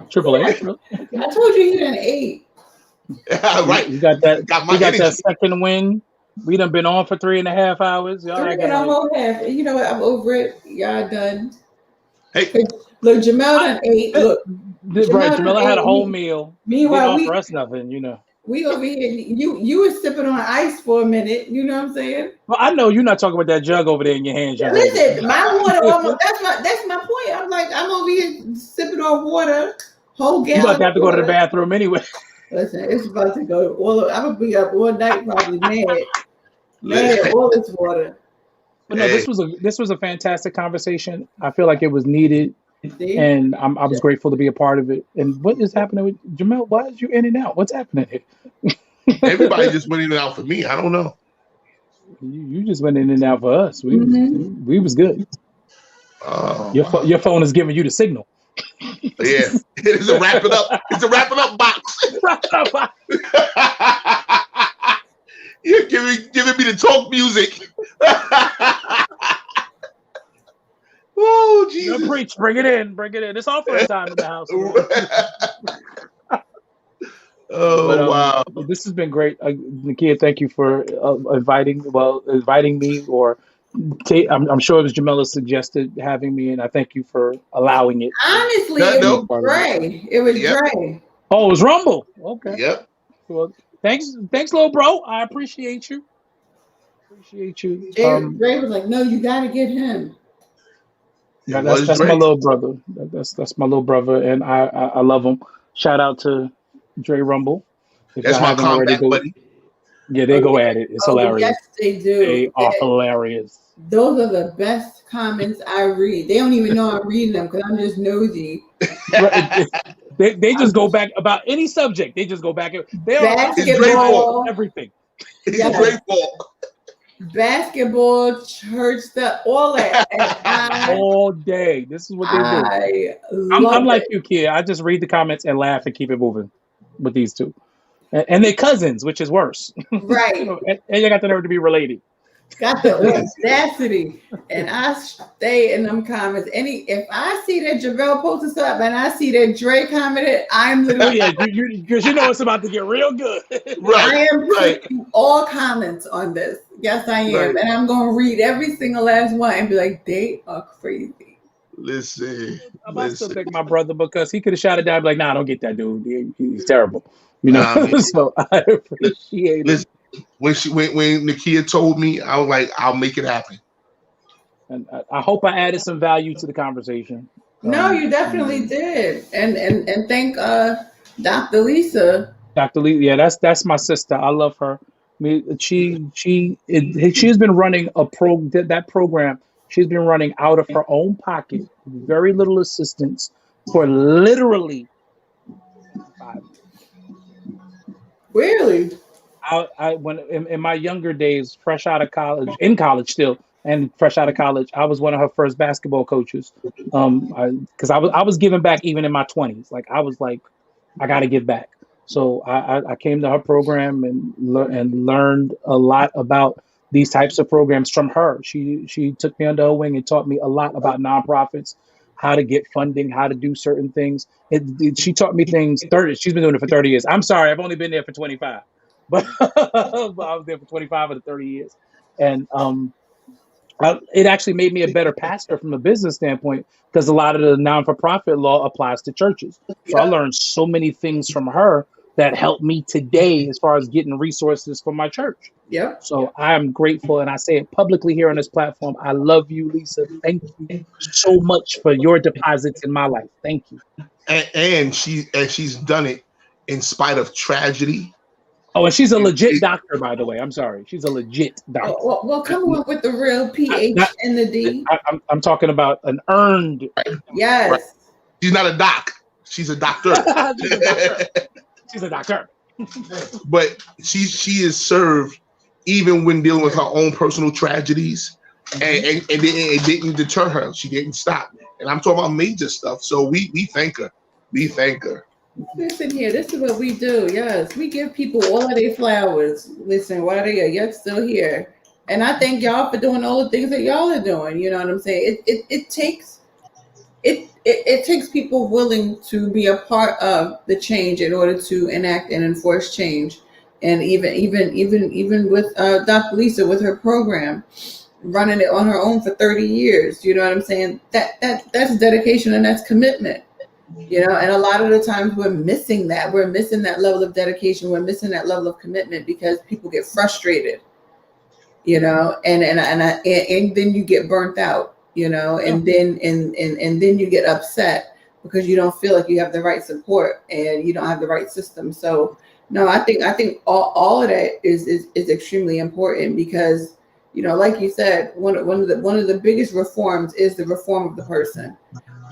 Triple H. I told you he done 8. Right. You got that. We got that second win. We done been on for 3.5 hours. Y'all almost half. You know what? I'm over it. Y'all done. Hey, look, Jamel done 8. Look, Jamel had a whole meal. Meanwhile, we didn't offer us nothing. You know. We over here. You were sipping on ice for a minute. You know what I'm saying? Well, I know you're not talking about that jug over there in your hands. Listen, my water almost. That's my point. I'm over here sipping on water. Whole gallon. You about to have to go to the bathroom anyway. Listen, it's about to go. I'm gonna be up all night, probably mad. All this water. But no, this was a fantastic conversation. I feel like it was needed, and I was grateful to be a part of it. And what is happening with Jamel? Why is you in and out? What's happening here? Everybody just went in and out for me. I don't know. You just went in and out for us. We was good. Your phone is giving you the signal. Yeah, it's a wrap it up. It's a wrap it up box. You're giving me the talk music. Oh, Jesus. You preach. Bring it in. It's our first time in the house. Wow. This has been great. Nakia, thank you for inviting me, or I'm sure it was Jamela suggested having me, and I thank you for allowing it. Honestly, it was Dre. It was Dre. Oh, it was Rumble. Okay. Yep. Well, thanks, little bro. I appreciate you. Dre was like, "No, you got to get him." Yeah, that's my little brother. That's my little brother, and I love him. Shout out to Dre Rumble. That's my combat buddy. Yeah, they go at it. It's hilarious. Yes, they do. They are hilarious. Those are the best comments I read. They don't even know I'm reading them because I'm just nosy. They just go back about any subject. They just go back. They're basketball, everything. It's Dre's fault. Basketball, church stuff, all that. All day. This is what they do. I'm like you, kid. I just read the comments and laugh and keep it moving with these two. And they're cousins, which is worse. Right. And you got the nerve to be related. Got the audacity, and I stay in them comments. If I see that Jamel posted something and I see that Dre commented, I'm literally because you know it's about to get real good. I am clicking all comments on this. Yes, I am, and I'm gonna read every single last one and be like, they are crazy. Listen, I still think my brother, because he could have shot it down. Like, nah, don't get that dude. He's terrible. You know. So I appreciate it. When Nakia told me, I was like, I'll make it happen. And I hope I added some value to the conversation. No, you definitely did, and thank Dr. Lisa. Dr. Lee, yeah, that's my sister. I love her. I mean, she's been running that program. She's been running out of her own pocket, very little assistance, for literally 5 years. Really? I when in my younger days, fresh out of college, in college still, and fresh out of college, I was one of her first basketball coaches. Because I was giving back even in my 20s. Like I was like, I got to give back. So I came to her program and learned a lot about these types of programs from her. She took me under her wing and taught me a lot about nonprofits, how to get funding, how to do certain things. She taught me things. She's been doing it for 30 years. I'm sorry, I've only been there for 25, but I was there for 25 of the 30 years, and it actually made me a better pastor from a business standpoint, because a lot of the non-for-profit law applies to churches. So I learned so many things from her that helped me today as far as getting resources for my church. Yep. So I am grateful, and I say it publicly here on this platform. I love you, Lisa. Thank you so much for your deposits in my life. Thank you. And she's done it in spite of tragedy. Oh, and she's a legit doctor, by the way. I'm sorry. She's a legit doctor. Well, come on with the real PH and the D. I'm talking about an earned. Yes. Right. She's not a doc. She's a doctor. She's a doctor. But she is served even when dealing with her own personal tragedies, and it didn't deter her. She didn't stop. And I'm talking about major stuff. So we thank her. We thank her. Listen here, this is what we do. Yes, we give people all of their flowers. Listen, while they are yet still here. And I thank y'all for doing all the things that y'all are doing. You know what I'm saying? It takes people willing to be a part of the change in order to enact and enforce change. And even with Dr. Lisa with her program, running it on her own for 30 years. You know what I'm saying? That's dedication and that's commitment. You know, and a lot of the times we're missing that. We're missing that level of dedication. We're missing that level of commitment because people get frustrated, you know, and then you get burnt out, you know, and then you get upset because you don't feel like you have the right support and you don't have the right system. So no, I think all of that is extremely important because, you know, like you said, one of the biggest reforms is the reform of the person,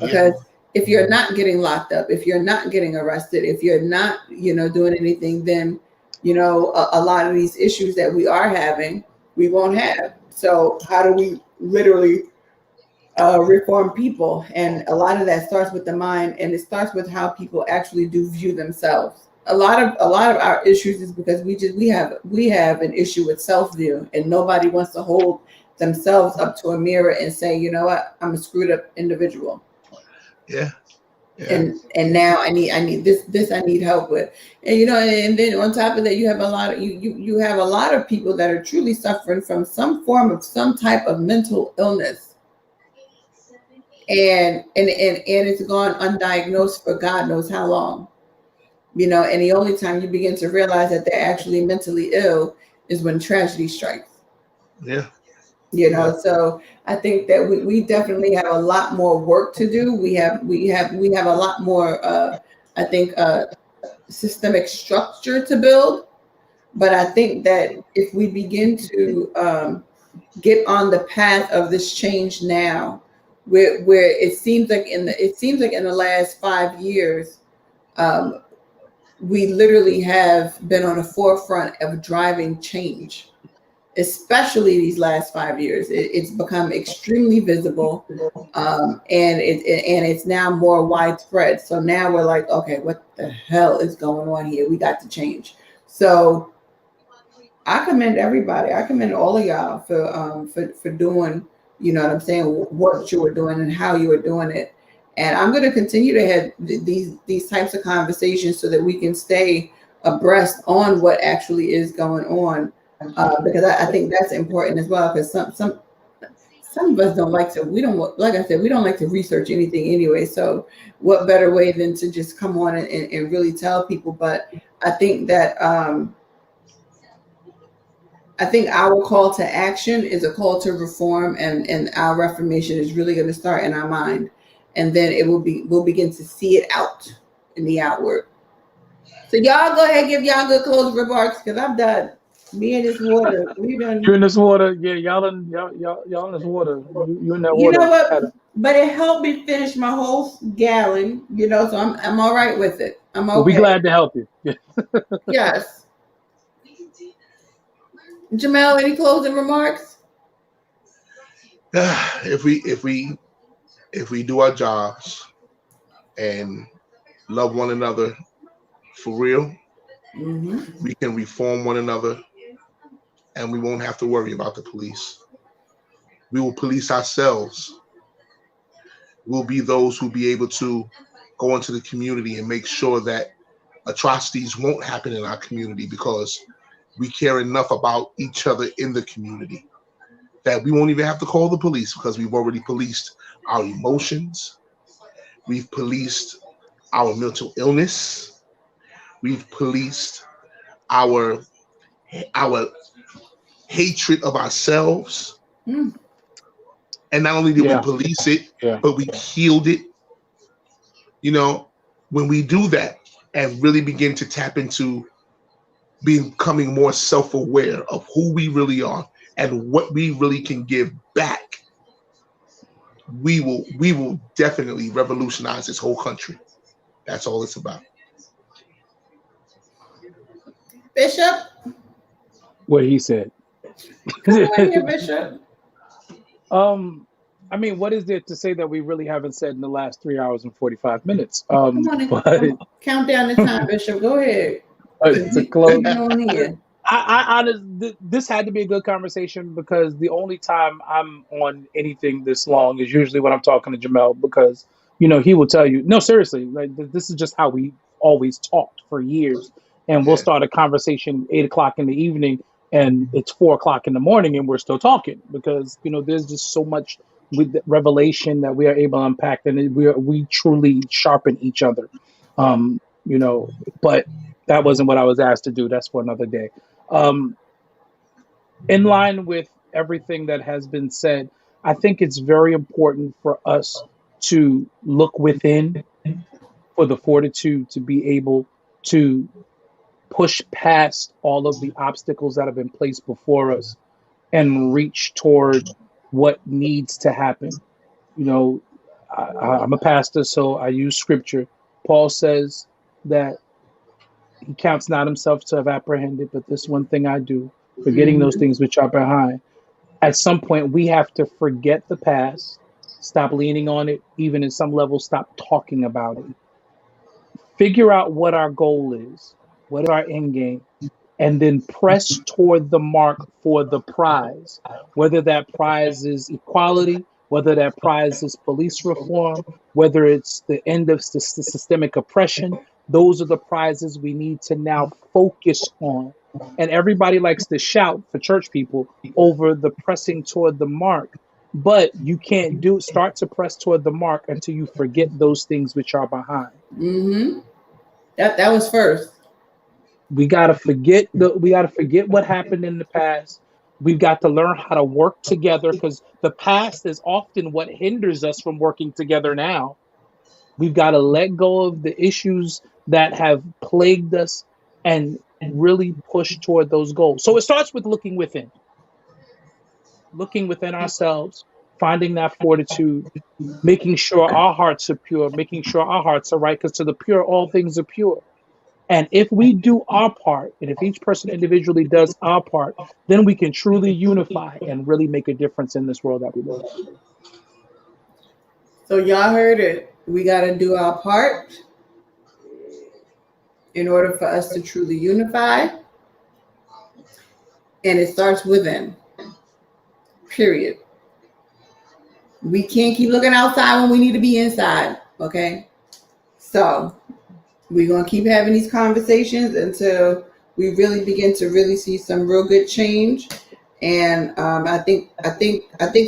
because if you're not getting locked up, if you're not getting arrested, if you're not, you know, doing anything, then, you know, a lot of these issues that we are having, we won't have. So how do we literally reform people? And a lot of that starts with the mind, and it starts with how people actually do view themselves. A lot of our issues is because we have an issue with self-view, and nobody wants to hold themselves up to a mirror and say, you know what, I'm a screwed up individual. Yeah. And now I need this I need help with. And you know, and then on top of that, you have a lot of you have a lot of people that are truly suffering from some form of some type of mental illness. And it's gone undiagnosed for God knows how long. You know, and the only time you begin to realize that they're actually mentally ill is when tragedy strikes. Yeah. You know, so I think that we definitely have a lot more work to do. We have a lot more, systemic structure to build. But I think that if we begin to get on the path of this change now, where it seems like in the last 5 years, we literally have been on the forefront of driving change. Especially these last 5 years, it's become extremely visible, and it's now more widespread. So now we're like, okay, what the hell is going on here? We got to change. So I commend everybody. I commend all of y'all for doing, you know what I'm saying, what you were doing and how you were doing it. And I'm going to continue to have these types of conversations so that we can stay abreast on what actually is going on, because I think that's important as well. Because some of us don't like to. We don't, like I said, we don't like to research anything anyway. So what better way than to just come on and really tell people? But I think that I think our call to action is a call to reform, and our reformation is really going to start in our mind, and then we'll begin to see it out in the outward. So y'all go ahead and give y'all good closing remarks, because I'm done. Me and this water, we done. You in this water, yeah, y'all in this water. You in that You water. know what? But it helped me finish my whole gallon. You know, so I'm all right with it. I'm okay. We'll be glad to help you. Yeah. Yes. Jamel, any closing remarks? If we do our jobs and love one another for real, we can reform one another, and we won't have to worry about the police. We will police ourselves. We'll be those who be able to go into the community and make sure that atrocities won't happen in our community, because we care enough about each other in the community that we won't even have to call the police, because we've already policed our emotions. We've policed our mental illness. We've policed our hatred of ourselves. And not only did we police it, but we healed it. You know, when we do that and really begin to tap into becoming more self-aware of who we really are and what we really can give back, we will definitely revolutionize this whole country. That's all it's about. Bishop? What he said. Come on here, Bishop. I mean, what is there to say that we really haven't said in the last 3 hours and 45 minutes? Come on, count down the time, Bishop. Go ahead. To close. This had to be a good conversation, because the only time I'm on anything this long is usually when I'm talking to Jamel, because, you know, he will tell you, no, seriously, like, this is just how we always talked for years. And we'll start a conversation 8 o'clock in the evening, and it's 4 o'clock in the morning, and we're still talking, because, you know, there's just so much with the revelation that we are able to unpack, and we truly sharpen each other. You know, but that wasn't what I was asked to do. That's for another day. In line with everything that has been said, I think it's very important for us to look within for the fortitude to be able to push past all of the obstacles that have been placed before us and reach toward what needs to happen. You know, I'm a pastor, so I use scripture. Paul says that he counts not himself to have apprehended, but this one thing I do, forgetting those things which are behind. At some point, we have to forget the past, stop leaning on it, even in some level, stop talking about it. Figure out what our goal is, what is our end game, and then press toward the mark for the prize, whether that prize is equality, whether that prize is police reform, whether it's the end of systemic oppression. Those are the prizes we need to now focus on. And everybody likes to shout, for church people, over the pressing toward the mark. But you can't start to press toward the mark until you forget those things which are behind. That was first. We gotta forget what happened in the past. We've got to learn how to work together, because the past is often what hinders us from working together now. We've got to let go of the issues that have plagued us and really push toward those goals. So it starts with looking within ourselves, finding that fortitude, making sure our hearts are pure, making sure our hearts are right, because to the pure, all things are pure. And if we do our part, and if each person individually does our part, then we can truly unify and really make a difference in this world that we live in. So y'all heard it. We got to do our part in order for us to truly unify. and it starts within. Period. We can't keep looking outside when we need to be inside. Okay. So we're gonna keep having these conversations until we really begin to really see some real good change. And I think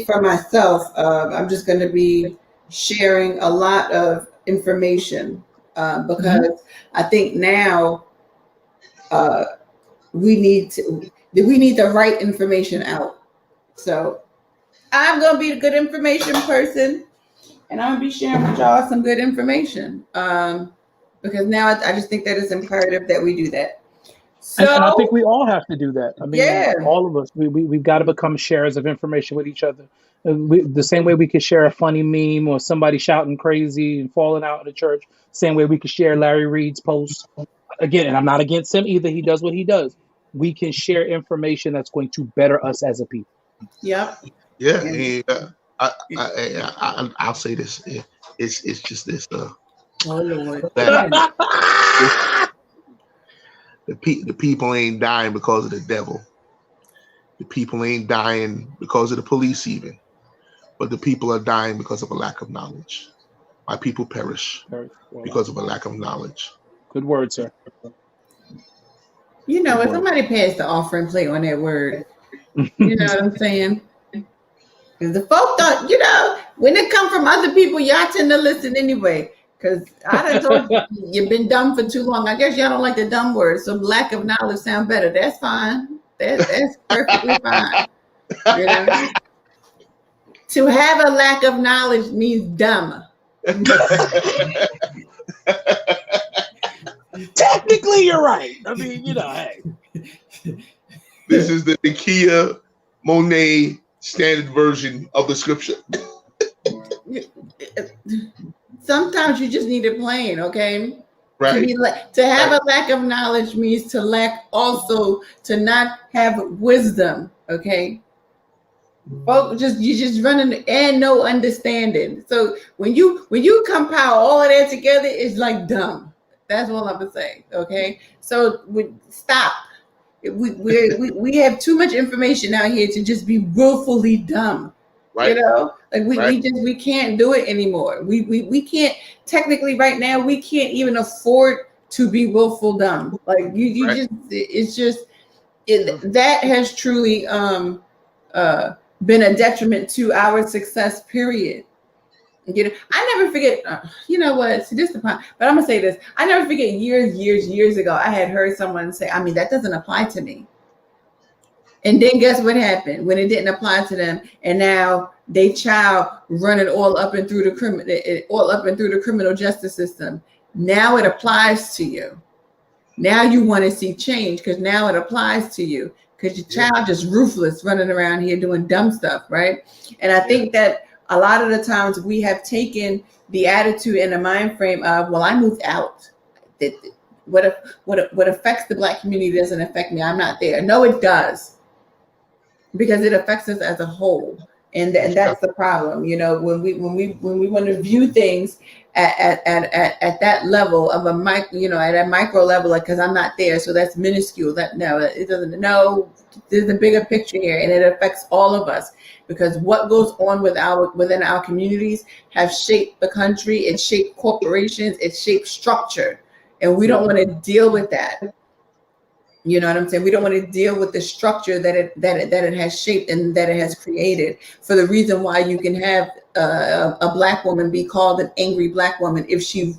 for myself, I'm just going to be sharing a lot of information because I think now we need the right information out. So I'm going to be a good information person, and I'm going to be sharing with y'all some good information because now I just think that it's imperative that we do that. So, and I think we all have to do that. I mean, yeah. all of us, we've got to become sharers of information with each other. The same way we could share a funny meme or somebody shouting crazy and falling out in the church, same way we could share Larry Reed's post. Again, and I'm not against him either. He does what he does. We can share information that's going to better us as a people. Yep. Yeah. And, I'll say this. It's just this. Oh Lord. The people ain't dying because of the devil. The people ain't dying because of the police even. But the people are dying because of a lack of knowledge. My people perish because of a lack of knowledge. Good word, sir. You know, if somebody passed the offering plate on that word, you know what I'm saying? Because the folk don't, you know, when it come from other people, y'all tend to listen anyway. Because I done told you, you've been dumb for too long. I guess y'all don't like the dumb words, so lack of knowledge sound better. That's fine. That's perfectly fine. You know? To have a lack of knowledge means dumb. Technically, you're right. I mean, you know, hey. This is the Nakia Monet standard version of the scripture. Sometimes you just need it plain, okay? Right. To have a lack of knowledge means to lack also to not have wisdom, okay? Folks, you just running and no understanding. So when you compile all of that together, it's like dumb. That's all I'm gonna say, okay? So stop. We have too much information out here to just be willfully dumb. Right. You know, like we can't do it anymore. We can't technically right now. We can't even afford to be willful dumb. Like you right. That has truly been a detriment to our success. Period. You know, I never forget. You know what? See, this is the point. But I'm gonna say this. I never forget. Years ago, I had heard someone say, "I mean, that doesn't apply to me." And then guess what happened when it didn't apply to them, and now they child running all up and through the criminal justice system. Now it applies to you. Now you want to see change because now it applies to you because your child just ruthless running around here doing dumb stuff, right? And I think that a lot of the times we have taken the attitude and the mind frame of, well, I moved out. What affects the Black community doesn't affect me. I'm not there. No, it does. Because it affects us as a whole, and that's the problem. You know, when we want to view things at that level of a at a micro level, like because I'm not there, so that's minuscule. It doesn't. No, there's a bigger picture here, and it affects all of us because what goes on within our communities have shaped the country, it shaped corporations, it shaped structure, and we don't want to deal with that. You know what I'm saying? We don't want to deal with the structure that it has shaped and that it has created. For the reason why you can have a Black woman be called an angry Black woman if she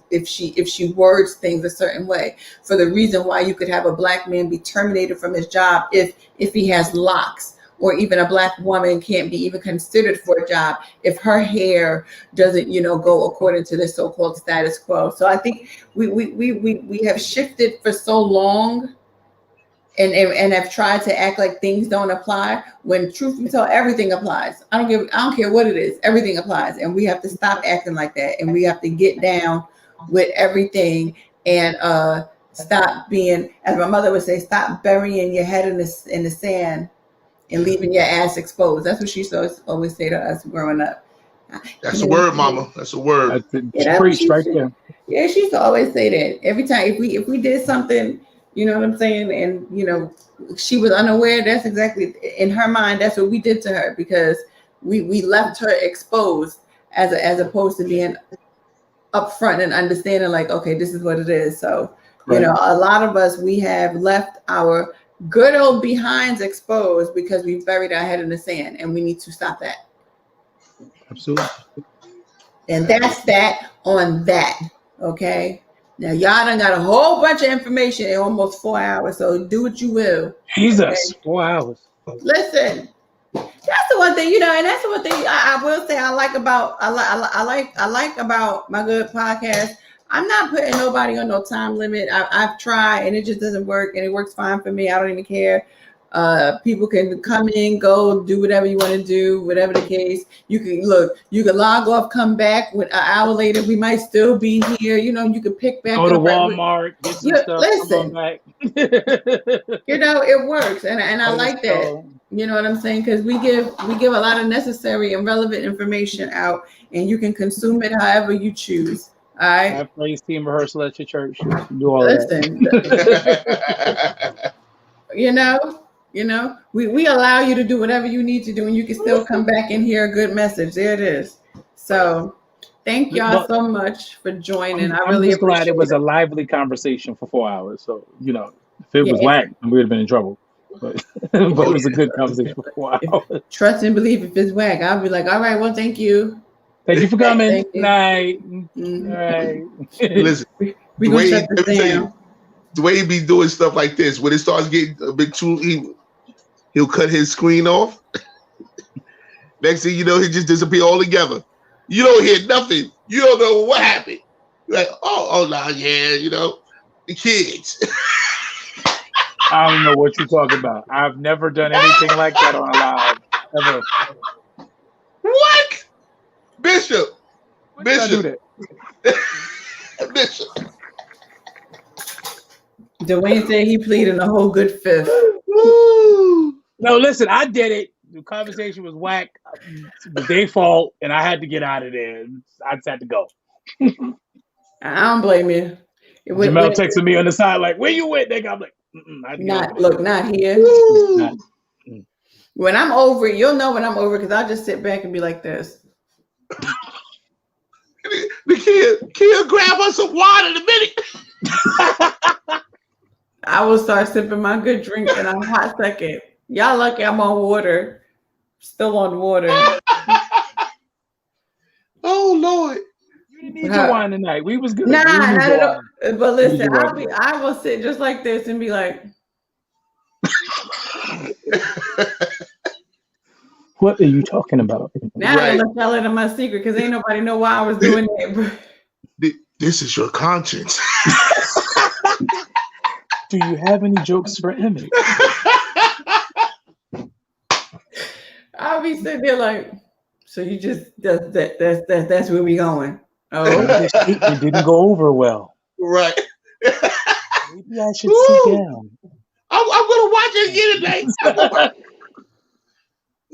words things a certain way. For the reason why you could have a Black man be terminated from his job if he has locks, or even a Black woman can't be even considered for a job if her hair doesn't, go according to the so-called status quo. So I think we have shifted for so long. And have tried to act like things don't apply when truth be told, everything applies. I don't care what it is, everything applies. And we have to stop acting like that. And we have to get down with everything and stop being, as my mother would say, stop burying your head in the sand and leaving your ass exposed. That's what she used to always say to us growing up. That's a word, Mama. That's a word. Preach right there. Yeah, she used to always say that every time if we did something, You know what I'm saying? And, you know, she was unaware. That's exactly, in her mind, that's what we did to her, because we left her exposed as opposed to being upfront and understanding, like, okay, this is what it is. So, you know, a lot of us, we have left our good old behinds exposed because we buried our head in the sand, and we need to stop that. Absolutely. And that's that on that. Okay. Now y'all done got a whole bunch of information in almost 4 hours, so do what you will. Jesus, okay? 4 hours. Listen, that's the one thing, you know, and that's the one thing I will say I like about my good podcast. I'm not putting nobody on no time limit. I've tried and it just doesn't work, and it works fine for me. I don't even care. People can come in, go, do whatever you want to do, whatever the case. You can log off, come back with an hour later. We might still be here. You know, you can pick back go to up Walmart, get some stuff. Listen, back. You know, it works, and I like that. You know what I'm saying? Because we give a lot of necessary and relevant information out, and you can consume it however you choose. All right. Have praise team rehearsal at your church. Do all Listen, that. You know, we allow you to do whatever you need to do, and you can still come back and hear a good message. There it is. So thank y'all so much for joining. I really just glad it was a lively conversation for 4 hours. So, you know, if it was whack, we would have been in trouble. But it was a good conversation for 4 hours. Trust and believe. If it's whack, I'll be like, all right, well, thank you. Thank you for coming. Night. All right. Listen, we gonna shut this down. Dwayne be doing stuff like this. When it starts getting a bit too, he'll cut his screen off. Next thing you know, he just disappear altogether. You don't hear nothing. You don't know what happened. You're like, no, yeah, you know, the kids. I don't know what you're talking about. I've never done anything like that on a live ever. What? Bishop. Bishop. Dwayne said he pleaded a whole good fifth. No, listen, I did it. The conversation was whack. It was their fault, and I had to get out of there. I just had to go. I don't blame you. Jamel texted me on the side like, "Where you at, nigga?" I'm like, not here. When I'm over it, you'll know when I'm over, because I'll just sit back and be like this. The kid grab us some water in a minute. I will start sipping my good drink in a hot second. Y'all lucky I'm on water. Still on water. Oh Lord. You didn't need your wine tonight. We was good. Nah, not at all. But listen, I will sit just like this and be like, what are you talking about? Now I gotta tell it in my secret, because ain't nobody know why I was doing it. This is your conscience. Do you have any jokes for Emmy? I'll be sitting there like, so you just that's where we going. Oh, it didn't go over well. Right. Maybe I should sit down. I'm gonna watch it again tonight.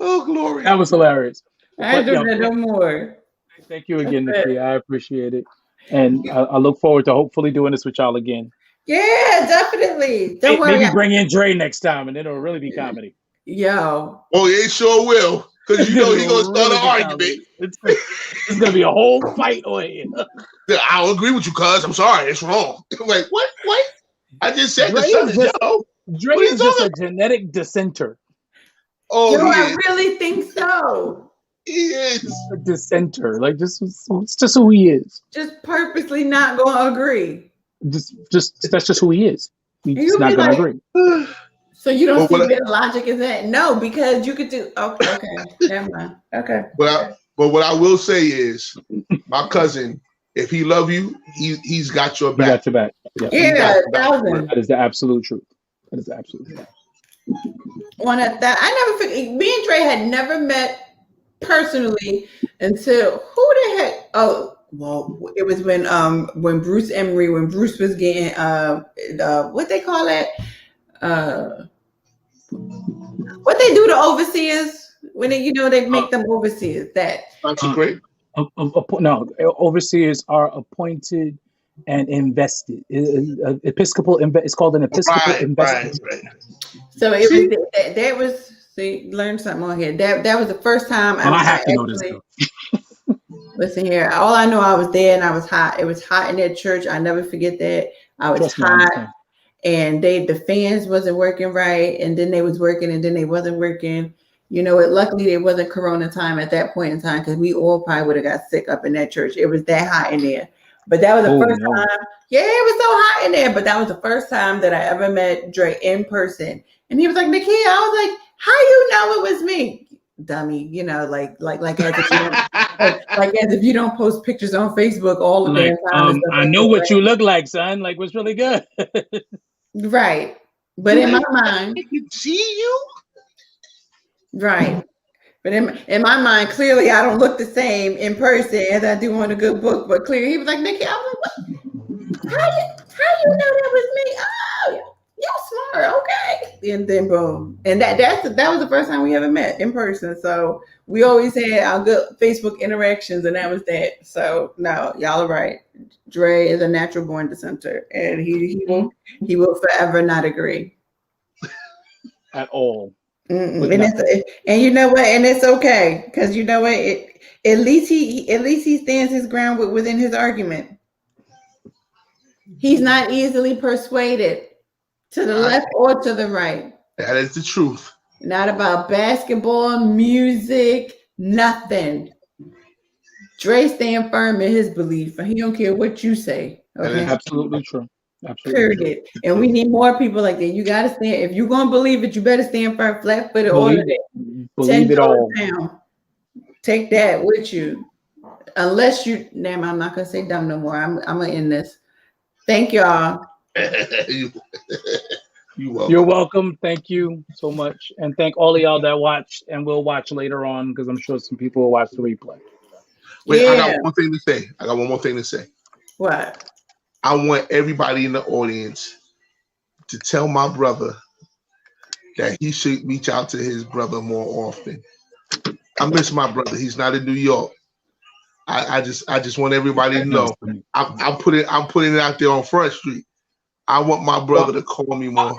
Oh, glory. That was hilarious. I do that no more. Thank you again, Nikki. I appreciate it. And I look forward to hopefully doing this with y'all again. Yeah, definitely. Don't worry. Maybe bring in Dre next time, and it'll really be comedy. Yo. Oh, it sure will. Because you know he's going to start an argument. It's going to be a whole fight on here. I'll agree with you, cuz. I'm sorry. It's wrong. I'm like, what? I just said the son is yo. Dre is just a genetic dissenter. Oh, yo, I really think so. He is a dissenter. Like, it's just who he is. Just purposely not going to agree. Just that's just who he is. He's not going to agree. So you don't see where the logic is at? No, because you could do. Okay, never mind. Okay. But what I will say is, my cousin, if he love you, he's got your back. He got your back. Yeah, that is the absolute truth. That is the absolute truth. One at that, I never forget. Me and Dre had never met personally until who the heck? Oh. Well, it was when Bruce was getting what they call it, what they do to overseers when they make them overseers. That that's great. No, overseers are appointed and invested. Episcopal. It's called an Episcopal investment. Right. So it was that was. See, learn something on here. That was the first time I have to know this stuff. Listen here. All I know, I was there and I was hot. It was hot in that church. I never forget that. I was hot, and the fans wasn't working right, and then they was working, and then they wasn't working. You know, luckily it wasn't Corona time at that point in time, because we all probably would have got sick up in that church. It was that hot in there. But that was the first time. Yeah, it was so hot in there. But that was the first time that I ever met Dre in person, and he was like, "Nikia," I was like, "How you know it was me, dummy?" You know, like as if you don't, like as if you don't post pictures on Facebook all the damn time. I know what you look like, son. Like, what's really good, right? But in my mind, see you, right? But in my mind, clearly I don't look the same in person as I do on a good book. But clearly, he was like, "Nikki," I was like, "What? How you know that was me?" Oh, y'all smart, okay. And then boom, and that was the first time we ever met in person. So we always had our good Facebook interactions, and that was that. So no, y'all are right. Dre is a natural born dissenter, and he will forever not agree at all. And you know what? And it's okay, because you know what? At least he stands his ground within his argument. He's not easily persuaded to the left or to the right. That is the truth. Not about basketball, music, nothing. Dre stand firm in his belief, and he don't care what you say. Okay? That is absolutely true. Absolutely. Period. And we need more people like that. You gotta stand. If you're gonna believe it, you better stand firm, flat-footed, all of it. Believe it all. Down. Take that with you. Unless you, damn, I'm not gonna say dumb no more. I'm gonna end this. Thank y'all. You're welcome. Thank you so much, and thank all of y'all that watched and will watch later on, because I'm sure some people will watch the replay. Wait, yeah. I got one more thing to say. What? I want everybody in the audience to tell my brother that he should reach out to his brother more often. I miss my brother. He's not in New York. I just want everybody to know. I'm putting it out there on Front Street. I want my brother to call me more.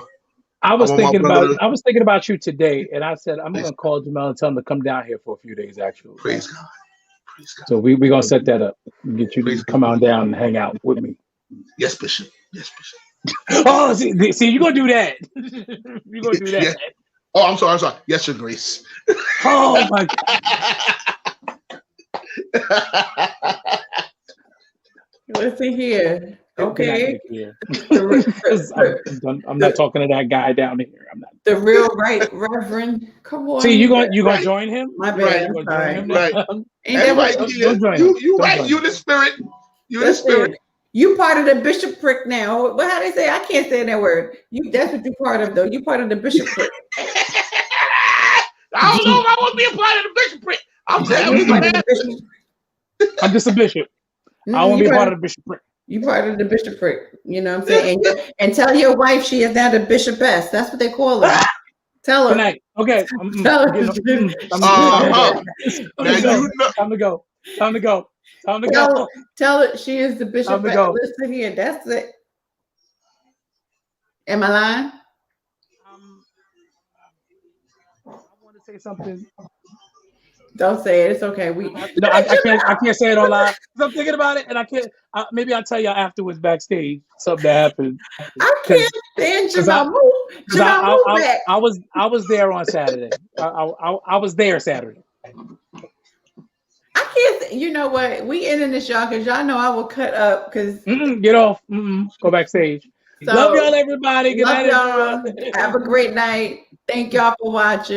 I was thinking about you today, and I said I'm gonna call Jamel and tell him to come down here for a few days. Actually, praise God. So we're gonna set that up. Get you to come on down and hang out with me. Yes, Bishop. Yes, Bishop. Oh, see, you're gonna do that. You're gonna do that. Yeah. Oh, I'm sorry. Yes, Your Grace. Oh my God. Listen here. Okay. I'm not talking to that guy down here. I'm not. The real right Reverend. Come on. See, you gonna join him? My bad. Right. You're right. You the spirit. You the spirit. You part of the bishopric now. What? How they say? I can't say that word. That's what you part of, though. You part of the bishopric. I don't know if I want to be a part of the bishopric. I'm just a bishop. I want to be a part of the bishopric. You part of the bishopric. You know what I'm saying? And tell your wife she is now the bishopess. That's what they call her. Tell her. Good night. Okay. Tell her. Time to go. Tell her she is the bishop. Listen here, that's it. Am I lying? I want to say something. Don't say it. It's okay. I can't say it on live. I'm thinking about it, and I can't. Maybe I'll tell y'all afterwards backstage something that happened. I can't stand Jamel. Move back. I was there on Saturday. I was there Saturday. I can't. You know what? We ending this, y'all, because y'all know I will cut up. Because get off. Go backstage. So, love y'all, everybody. Good night, y'all. Have a great night. Thank y'all for watching.